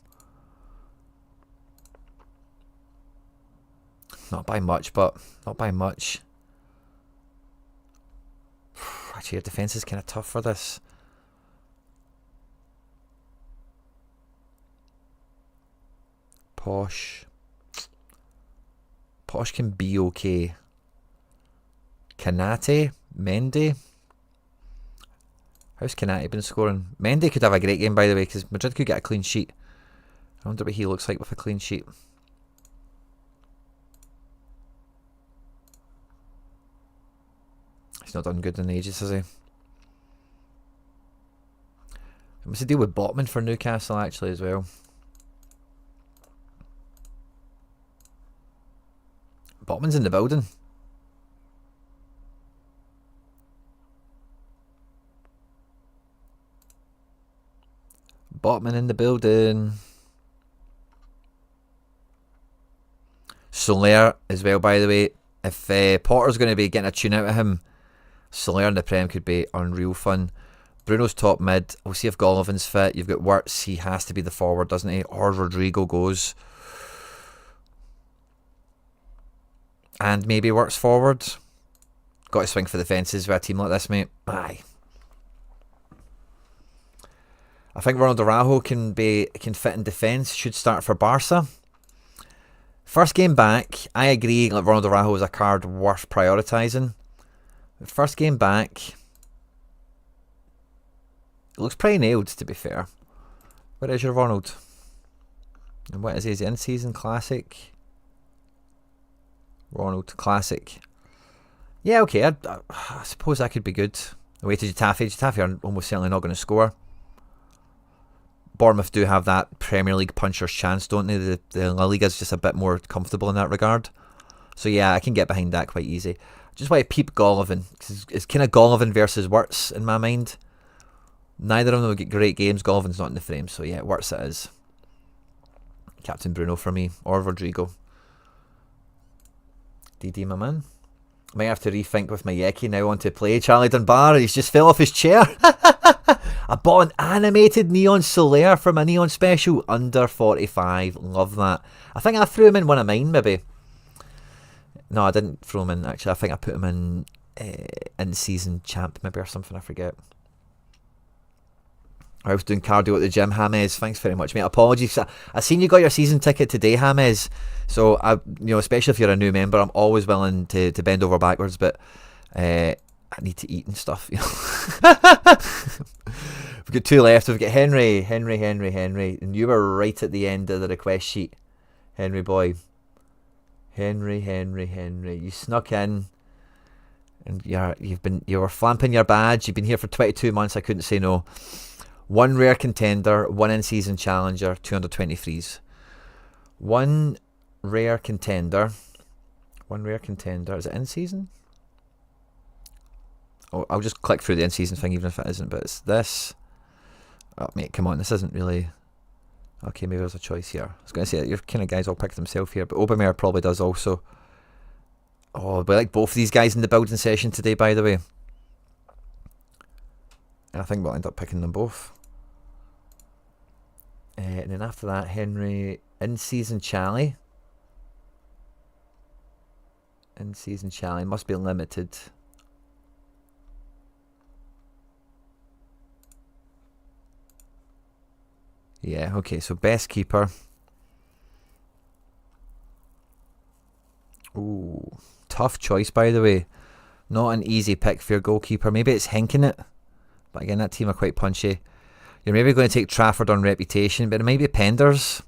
Not by much, but not by much. Actually, your defence is kind of tough for this. Posh. Posh can be okay. Kanate. Mendy. How's Kanate been scoring? Mendy could have a great game, by the way, because Madrid could get a clean sheet. I wonder what he looks like with a clean sheet. He's not done good in ages, has he? What's the deal with Botman for Newcastle, actually, as well? Botman's in the building. Botman in the building. Soler as well, by the way. If Potter's going to be getting a tune out of him, Sorare in the Prem could be unreal fun. Bruno's top mid. We'll see if Gollivan's fit. You've got Wirtz. He has to be the forward, doesn't he? Or Rodrigo goes. And maybe Wirtz forward. Got to swing for the fences with a team like this, mate. Aye. I think Ronald Araujo can fit in defence. Should start for Barca. First game back, I agree. Like Ronald Araujo is a card worth prioritising. First game back, it looks pretty nailed, to be fair. Where is your Ronald? And what is he? Is he in-season classic? Ronald classic. Yeah, okay. I suppose that could be good. Away to Getafe. Getafe are almost certainly not going to score. Bournemouth do have that Premier League puncher's chance, don't they? The La Liga's just a bit more comfortable in that regard. So yeah, I can get behind that quite easy. Just want to peep Gollivan, because it's kind of Gollivan versus Wirtz in my mind. Neither of them will get great games. Gollivan's not in the frame, so yeah, Wirtz it is. Captain Bruno for me, or Rodrigo. DD, my man. Might have to rethink with my Yeki now on to play Charlie Dunbar. He's just fell off his chair. I bought an animated Neon Solaire from a Neon Special. Under 45. Love that. I think I threw him in one of mine, maybe. No, I didn't throw him in, actually. I think I put him in season champ, maybe, or something. I forget. I was doing cardio at the gym. James, thanks very much, mate. Apologies. I seen you got your season ticket today, James. So, especially if you're a new member, I'm always willing to bend over backwards, but I need to eat and stuff. We've got two left. We've got Henry. And you were right at the end of the request sheet. Henry boy. Henry. You snuck in. And you were flamping your badge. You've been here for 22 months. I couldn't say no. One rare contender, one in-season challenger, 223s. One rare contender. Is it in-season? Oh, I'll just click through the in-season thing even if it isn't, but it's this. Oh, mate, come on, this isn't really... Okay, maybe there's a choice here. I was going to say that your kind of guys all picked themselves here, but Obermeier probably does also. Oh, we like both of these guys in the building session today, by the way. And I think we'll end up picking them both. And then after that, Henry, in-season Charlie. In-season Charlie, must be limited. Yeah, okay, so best keeper. Ooh, tough choice, by the way. Not an easy pick for your goalkeeper. Maybe it's hinking it. But again, that team are quite punchy. You're maybe going to take Trafford on reputation, but it might be Penders.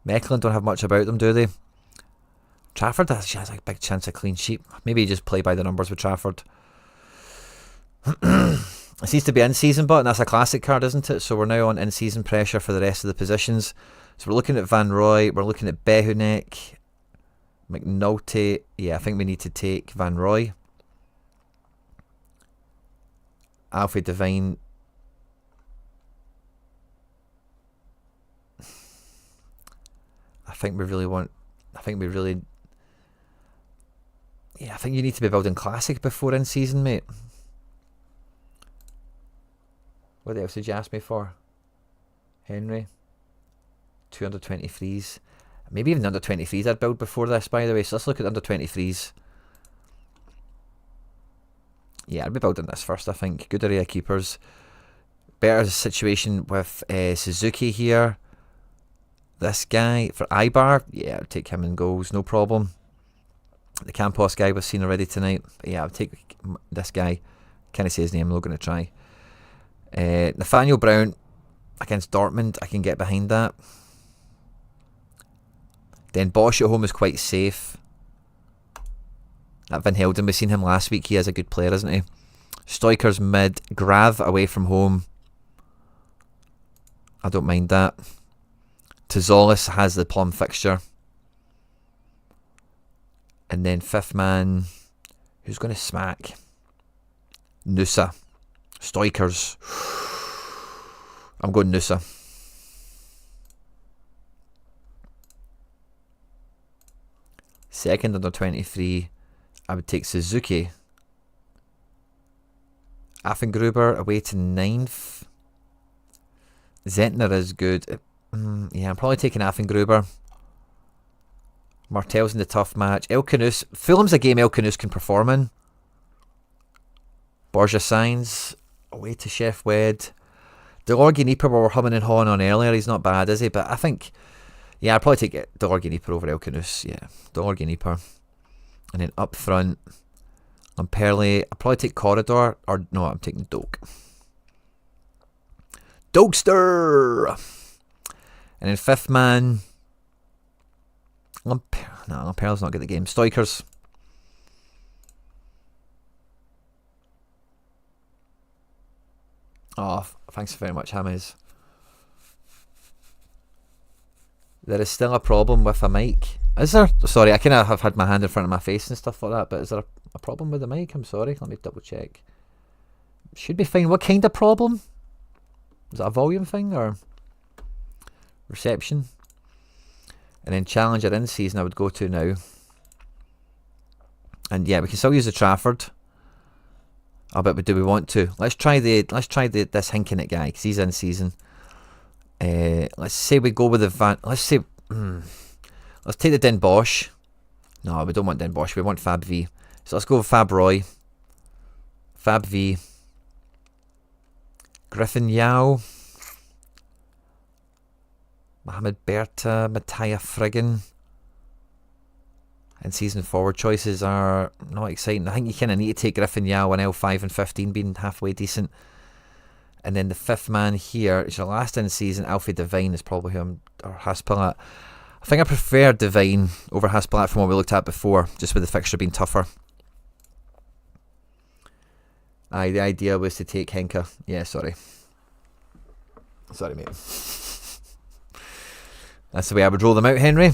Mechlin don't have much about them, do they? Trafford has a big chance of clean sheet. Maybe you just play by the numbers with Trafford. It seems to be in-season, but that's a classic card, isn't it? So we're now on in-season pressure for the rest of the positions. So we're looking at Van Roy. We're looking at Behunek. McNulty. Yeah, I think we need to take Van Roy. Alfie Devine. I think you need to be building classic before in season, mate. What else did you ask me for? Henry. 223s. Maybe even under 23s I'd build before this, by the way. So let's look at under 23s. Yeah, I'd be building this first, I think. Good area keepers. Better situation with Suzuki here. This guy for Ibar. Yeah, I'll take him in goals, no problem. The Campos guy we've seen already tonight. But yeah, I'll take this guy. Can't say his name, I'm not going to try. Nathaniel Brown against Dortmund. I can get behind that. Then Bosch at home is quite safe. That Van Helden, we've seen him last week. He is a good player, isn't he? Stoikers mid. Grav away from home. I don't mind that. Tizolis has the plum fixture. And then fifth man. Who's going to smack? Nusa. Stoikers. I'm going Nusa. Second under 23, I would take Suzuki. Affengruber away to 9th. Zentner is good. Yeah, I'm probably taking Affengruber. Martel's in the tough match. Elkanus. Fulham's a game Elkanus can perform in. Borja Sainz away to Chef Wed. Delorgy Nieper we were humming and hawing on earlier. He's not bad, is he? But I think, yeah, I'd probably take Delorgy Nieper over Elkanus. Yeah, Delorgy Nieper. And then up front, on Perley, I'd probably take Corridor. Or no, I'm taking Doak. Dokester! And then fifth man, Perley's not good at the game. Stoikers. Oh, thanks very much, James. There is still a problem with a mic. Is there? Sorry, I kind of have had my hand in front of my face and stuff like that, but is there a problem with the mic? I'm sorry. Let me double check. Should be fine. What kind of problem? Is it a volume thing or reception? And then Challenger in season I would go to now. And yeah, we can still use the Trafford. But do we want to? Let's try this Hinkenit guy because he's in season. Let's say we go with the let's take the Den Bosch. No, we don't want Den Bosch. We want Fab V. So let's go with Fab Roy. Fab V. Griffin Yao. Mohamed Berta. Mattia Friggin. And season forward choices are not exciting. I think you kind of need to take Griffin Yao and L5 and 15 being halfway decent. And then the fifth man here is your last in season. Alfie Devine is probably who or Haspalat. I think I prefer Devine over Haspalat from what we looked at before, just with the fixture being tougher. The idea was to take Henka. Yeah, sorry. Sorry, mate. That's the way I would roll them out, Henry.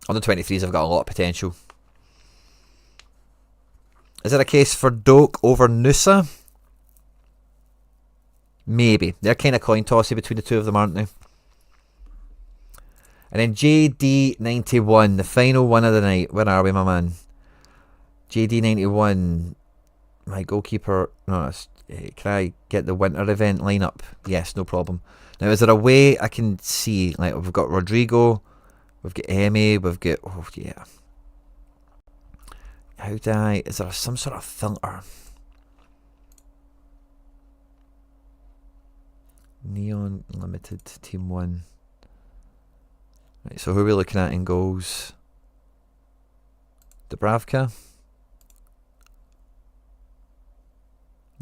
On the 23s, I've got a lot of potential. Is it a case for Doak over Noosa? Maybe. They're kind of coin tossy between the two of them, aren't they? And then JD91, the final one of the night. Where are we, my man? JD91, my goalkeeper. No, can I get the winter event lineup? Yes, no problem. Now, is there a way I can see? Like, we've got Rodrigo. We've got Emmy, we've got, oh yeah. Is there some sort of filter? Neon Limited, Team 1. Right, so who are we looking at in goals? Dubravka?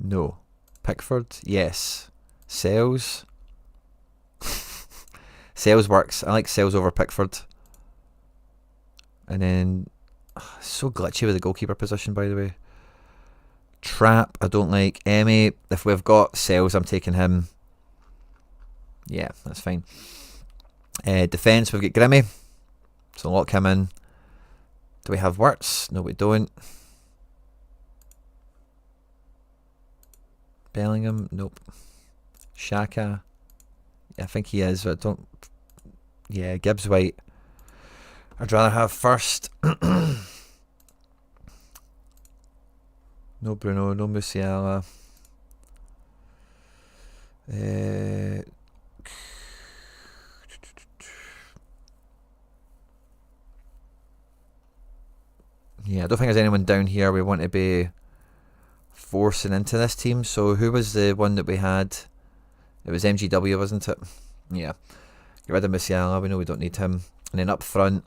No. Pickford? Yes. Sales? Sales works. I like Sales over Pickford. And then, so glitchy with the goalkeeper position, by the way. Trap, I don't like. Emmy, if we've got Sales, I'm taking him. Yeah, that's fine. Defence, we've got Grimmy. So lock him in. Do we have Wirtz? No, we don't. Bellingham? Nope. Shaka? I think he is, but don't. Yeah, Gibbs White. I'd rather have first. No Bruno, no Musiala. Yeah, I don't think there's anyone down here we want to be forcing into this team. So who was the one that we had? It was MGW, wasn't it? Yeah. Get rid of Musiala. We know we don't need him. And then up front,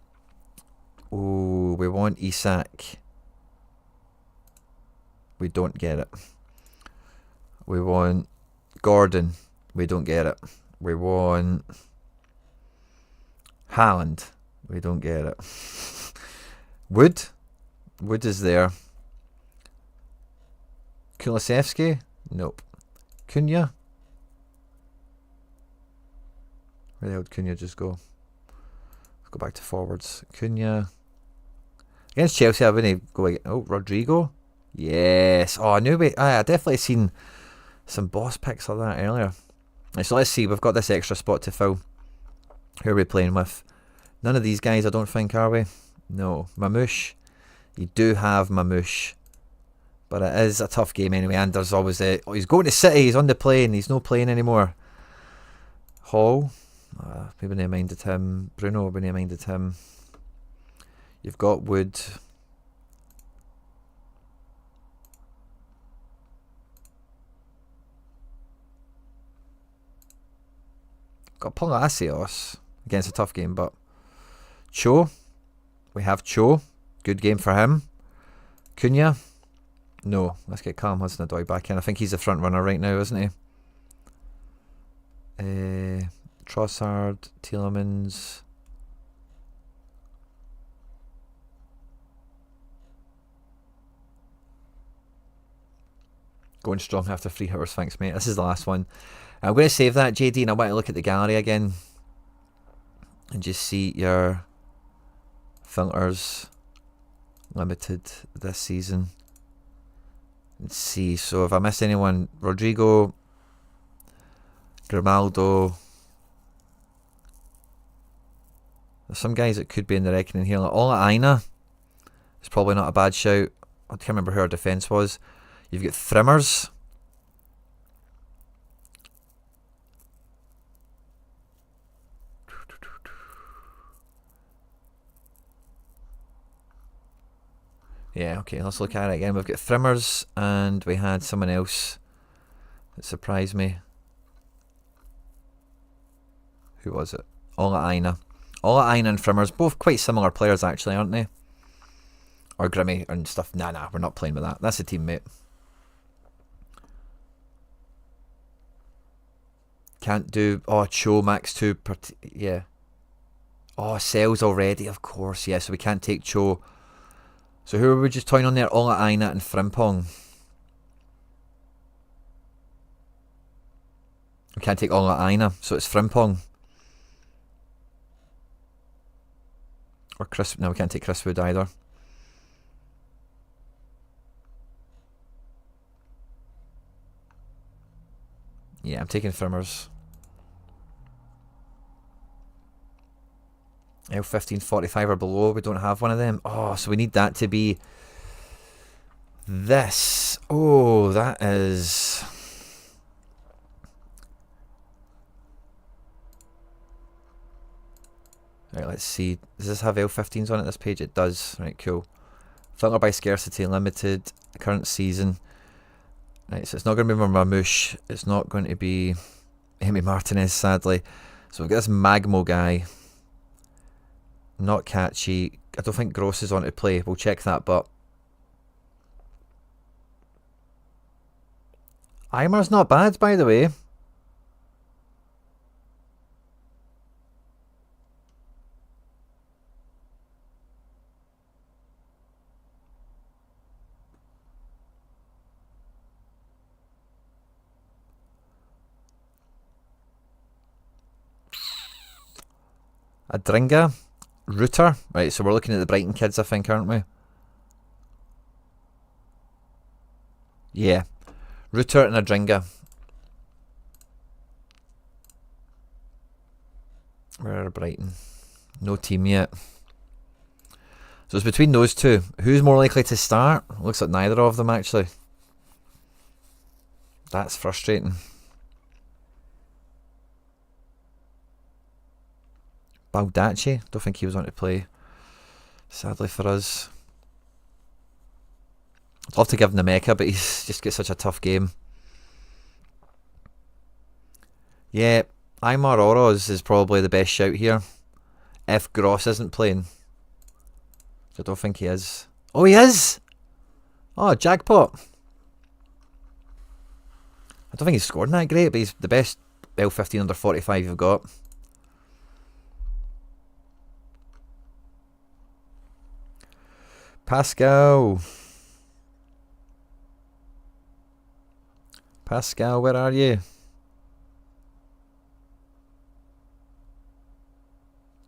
oh, we want Isak. We don't get it. We want Gordon. We don't get it. We want Haaland. We don't get it. Wood. Wood is there. Kulusevski? Nope. Cunha? Where the hell did Cunha just go? Let's go back to forwards. Cunha. Against Chelsea, I wouldn't go again. Oh, Rodrigo? Yes. Oh, I knew I definitely seen some boss picks like that earlier. Right, so let's see, we've got this extra spot to fill. Who are we playing with? None of these guys, I don't think, are we? No. Mamouche. You do have Mamouche. But it is a tough game anyway, and there's always he's going to City, he's on the plane, he's not playing anymore. Hall. Maybe they minded him. Bruno, maybe they minded him. You've got Wood. Got Palacios against a tough game, but Cho. We have Cho. Good game for him. Cunha. No, let's get Callum Hudson-Odoi back in. I think he's the front runner right now, isn't he? Trossard, Tielemans. Going strong after 3 hours, thanks mate. This is the last one. I'm going to save that, JD, and I want to look at the gallery again and just see your filters limited this season. Let's see, so if I miss anyone, Rodrigo, Grimaldo. There's some guys that could be in the reckoning here. Like Ola Aina is probably not a bad shout. I can't remember who our defence was. You've got Thrimmers. Yeah, okay, let's look at it again. We've got Thrimmers and we had someone else that surprised me. Who was it? Ola Aina. Ola Aina and Thrimmers, both quite similar players actually, aren't they? Or Grimmy and stuff. Nah, we're not playing with that. That's a teammate. Can't do... Oh, Cho max 2 per... Yeah. Oh, Cells already, of course. Yeah, so we can't take Cho. So who are we just toying on there? Ola Aina and Frimpong. We can't take Ola Aina, so it's Frimpong. Or Chris... No, we can't take Chris Wood either. Yeah, I'm taking Frimmers. L1545 or below, we don't have one of them. Oh, so we need that to be this. Oh, that is... Right, let's see. Does this have L15s on it, this page? It does. Right, cool. Filter by scarcity, limited, current season. Right, so it's not going to be Mamouche. It's not going to be Emi Martinez, sadly. So we've got this Magmo guy. Not catchy. I don't think Gross is on to play. We'll check that, but... Eimer's not bad, by the way. Adringa. Rooter. Right, so we're looking at the Brighton kids, I think, aren't we? Yeah. Rooter and Adringa. Where are Brighton? No team yet. So it's between those two. Who's more likely to start? Looks like neither of them, actually. That's frustrating. Baldacci, don't think he was on to play, sadly for us. I'd love to give him the Mecca, but he's just got such a tough game. Yeah, Aymar Oroz is probably the best shout here. If Gross isn't playing. I don't think he is. Oh, he is! Oh, jackpot. I don't think he's scored that great, but he's the best L15 under 45 you've got. Pascal. Pascal, where are you?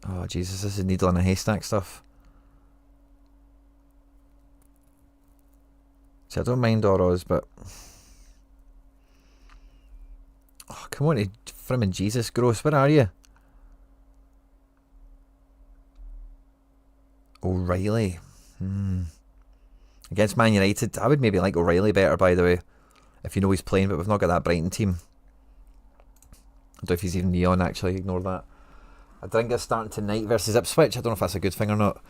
Oh, Jesus, this is needle in a haystack stuff. See, I don't mind Oroz, but... Oh, come on, Frimin' Jesus, gross. Where are you? O'Reilly. Against Man United. I would maybe like O'Reilly better, by the way. If you know he's playing, but we've not got that Brighton team. I don't know if he's even neon, actually. Ignore that. Adringa's starting tonight versus Ipswich. I don't know if that's a good thing or not.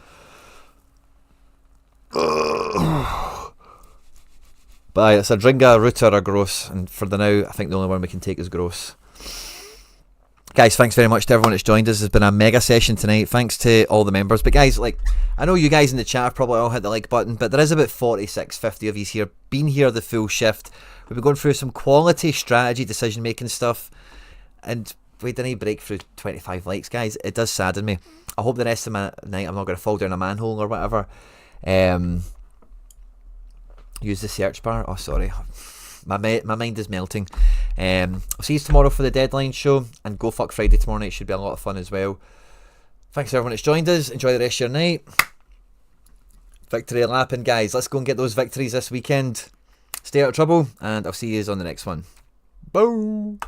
But it's Adringa, Rutter or Gross. And for the now, I think the only one we can take is Gross. Guys, thanks very much to everyone that's joined us. It's been a mega session tonight. Thanks to all the members. But guys, like, I know you guys in the chat have probably all hit the like button, but there is about 46, 50 of you here, been here the full shift. We've been going through some quality strategy, decision-making stuff, and we didn't break through 25 likes, guys. It does sadden me. I hope the rest of my night I'm not going to fall down a manhole or whatever. Use the search bar. Oh, sorry. My mind is melting. I'll see you tomorrow for the deadline show, and Go Fuck Friday tomorrow night should be a lot of fun as well. Thanks to everyone that's joined us. Enjoy the rest of your night. Victory lapping, guys. Let's go and get those victories this weekend. Stay out of trouble, and I'll see you on the next one. Boom.